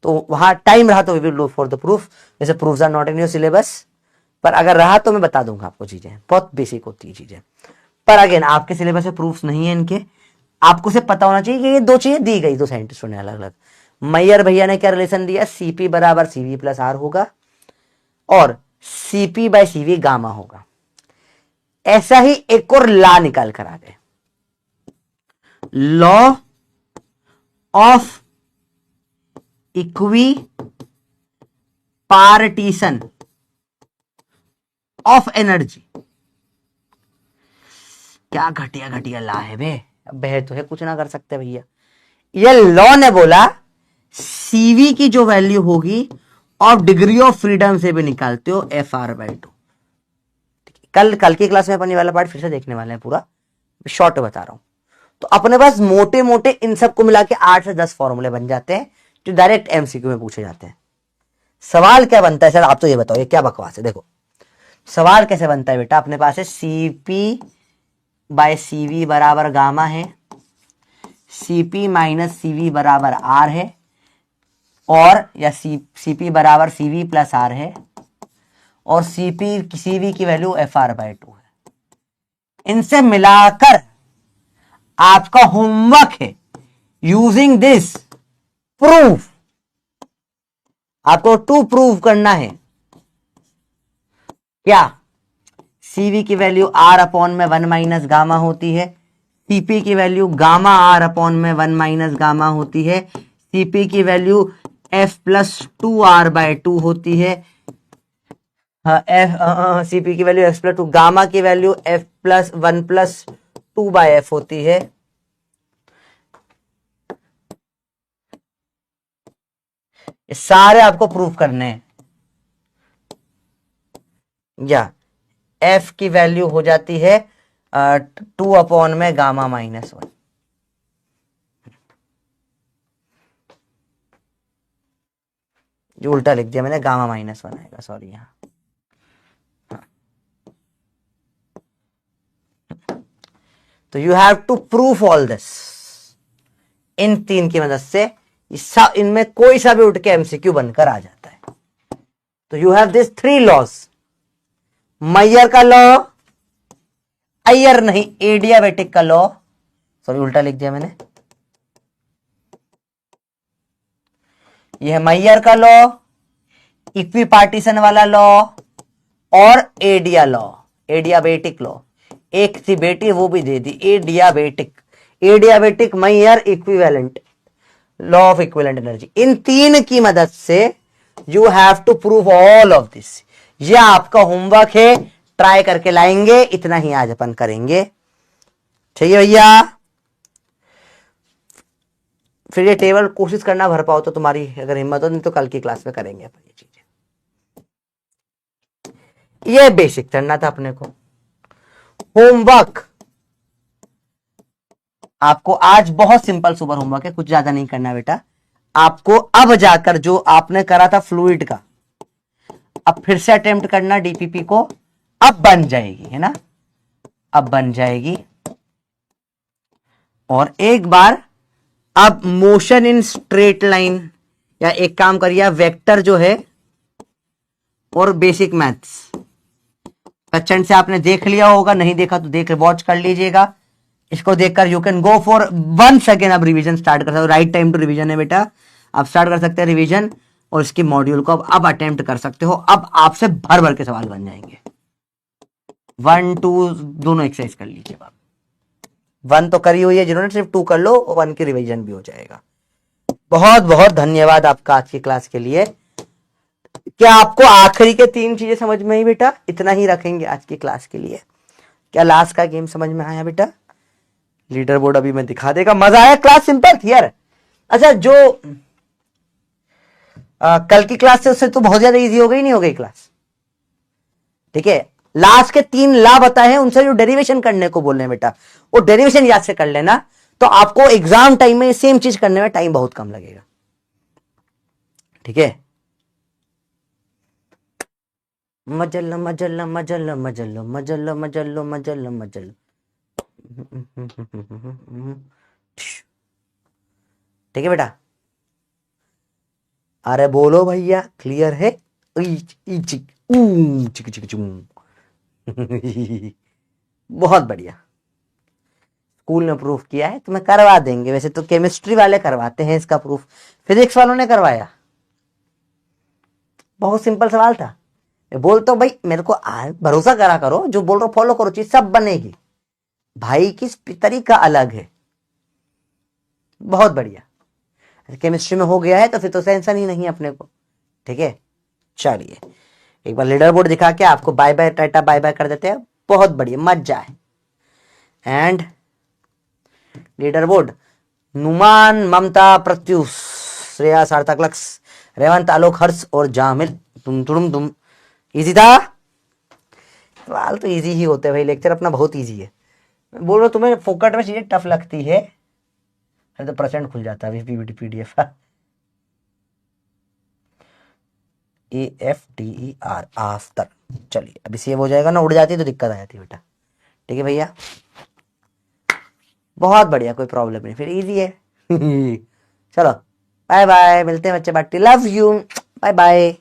तो वहां टाइम रहा तो we will look for the proof, जैसे proofs are not in your syllabus, पर अगर रहा तो मैं बता दूंगा आपको, चीजें बहुत बेसिक होती है चीजें, पर अगेन आपके सिलेबस में प्रूफ्स नहीं है इनके, आपको सिर्फ पता होना चाहिए कि ये दो चीजें दी गई, दो साइंटिस्टों ने अलग अलग। मैयर भैया ने क्या रिलेशन दिया, सीपी बराबर सीवी प्लस आर होगा, और सीपी बाय सीवी गामा होगा। ऐसा ही एक और लॉ निकाल कर आ गए, law of equi partition of energy. क्या घटिया घटिया ला है बे, अब बह तो है, कुछ ना कर सकते भैया, ये लॉ ने बोला सीवी की जो वैल्यू होगी और डिग्री ऑफ फ्रीडम से भी निकालते हो FR/2। कल की क्लास में अपन ये वाला पार्ट फिर से देखने वाले हैं, पूरा शॉर्ट बता रहा हूं। तो अपने पास मोटे मोटे इन सबको मिला के 8 से 10 फॉर्मूले बन जाते हैं जो डायरेक्ट MCQ में पूछे जाते हैं। सवाल क्या बनता है सर, आप तो ये बताओ, ये क्या बकवास है। देखो सवाल कैसे बनता है बेटा, अपने पास है CP/CV बराबर गामा है, CP-CV बराबर R है, और या CP बराबर CV प्लस R है, और CV की वैल्यू FR/2 है। इनसे मिलाकर आपका होमवर्क है यूजिंग दिस प्रूफ, आपको टू प्रूव करना है क्या, CV की वैल्यू R/1 माइनस गामा होती है, CP की वैल्यू गामा R/1 गामा होती है, CP की वैल्यू F+2R/2 होती है, CP की वैल्यू F+2, गामा की वैल्यू F+1+2/F होती है। ये सारे आपको प्रूफ करने हैं। या F की वैल्यू हो जाती है 2/गामा-1। जो उल्टा लिख दिया मैंने, गामा-1 आएगा, सॉरी यहां। तो you have to proof all this in 3 की मदद से। इनमें कोई सा भी उठ के MCQ बनकर आ जाता है। तो you have this 3 laws, Maihar का लॉ, अय्यर नहीं एडियाबेटिक का लॉ, सॉरी उल्टा लिख दिया मैंने, यह है मैयर का लॉ, इक्विपार्टीशन वाला लॉ, और एडियाबेटिक लॉ। एक थी बेटी वो भी दे दी, adiabatic Mayer equivalent law of equivalent energy. इन 3 की मदद से you have to prove all of this. ये आपका होमवर्क है, ट्राई करके लाएंगे, इतना ही आज अपन करेंगे, ठीक है भैया। फिर ये टेबल कोशिश करना भर पाओ तो तुम्हारी अगर हिम्मत हो, नहीं तो कल की क्लास में करेंगे अपन ये चीजें। ये बेसिक करना था अपने को। होमवर्क आपको आज बहुत सिंपल सुपर होमवर्क है, कुछ ज्यादा नहीं करना बेटा। आपको अब जाकर जो आपने करा था फ्लूइड का, अब फिर से अटेम्प्ट करना डीपीपी को, अब बन जाएगी, है ना, अब बन जाएगी। और एक बार अब मोशन इन स्ट्रेट लाइन, या एक काम करिए वेक्टर जो है और बेसिक मैथ्स कच्चन से आपने देख लिया होगा, नहीं देखा तो देख वॉच कर लीजिएगा। इसको देखकर you can go for once again, अब रिवीजन स्टार्ट कर सकते हो। राइट टाइम टू रिवीजन है बेटा, आप स्टार्ट कर सकते हैं रिवीजन, और इसकी मॉड्यूल को अब अटेम्प्ट कर सकते हो। अब आपसे भर भर के सवाल बन जाएंगे। 1 2 दोनों एक्सरसाइज कर लीजिए। 1 तो करी हुई है जिन्होंने, सिर्फ 2 कर लो, 1 की रिवीजन भी हो जाएगा। बहुत बहुत धन्यवाद आपका आज की क्लास के लिए। क्या आपको आखिरी के 3 चीजें समझ में आई बेटा? इतना ही रखेंगे आज की क्लास के लिए। क्या लास्ट का गेम समझ में आया बेटा? लीडर बोर्ड अभी मैं दिखा देगा। मजा आया? क्लास सिंपल थी यार। अच्छा, जो कल की क्लास से उससे तो बहुत ज्यादा इजी हो गई, नहीं हो गई क्लास? ठीक है, लास्ट के 3 ला बताए हैं, उनसे जो डेरिवेशन करने को बोल रहे हैं बेटा, वो डेरिवेशन याद से कर लेना, तो आपको एग्जाम टाइम में सेम चीज करने में टाइम बहुत कम लगेगा। ठीक है, मजल मजल मजल मजल मजल मजल मजल मजल। ठीक है बेटा, अरे बोलो भैया, क्लियर है? बहुत बढ़िया, स्कूल ने प्रूफ किया है, तुम्हें करवा देंगे। वैसे तो केमिस्ट्री वाले करवाते हैं इसका प्रूफ, फिजिक्स वालों ने करवाया। बहुत सिंपल सवाल था। बोलता हूं भाई, मेरे को भरोसा करा करो, जो बोल रहा हूं फॉलो करो, चीज सब बनेगी। भाई की तरीका अलग है। बहुत बढ़िया, केमिस्ट्री में हो गया है तो फिर तो टेंशन ही नहीं अपने को। ठीक है, चलिए एक बार लीडर बोर्ड दिखा के आपको bye bye tata bye bye कर देते हैं। बहुत बढ़िया, मजा है। And leader board Numan, Mamta, Pratyush, Shreya, Sarthak, Laksh, Revanth, आलोक, हर्ष और जामिल। तुम इजी था। सवाल तो इजी ही होते हैं भाई, लेक्चर अपना बहुत इजी है। मैं बोल रहा हूँ तुम्हें फोकट में चीजें टफ लगती है। अरे तो परसेंट खुल जाता है अभी PDF। AFTER after. चलिए अभी सेव हो जाएगा ना, उड़ जाती है तो दिक्कत आ जाती है बेटा। ठीक है भैया, बहुत बढ़िया, कोई प्रॉब्लम नहीं, फिर इजी है। चलो बाय बाय, मिलते हैं बच्चे बाटी, लव यू, बाय बाय।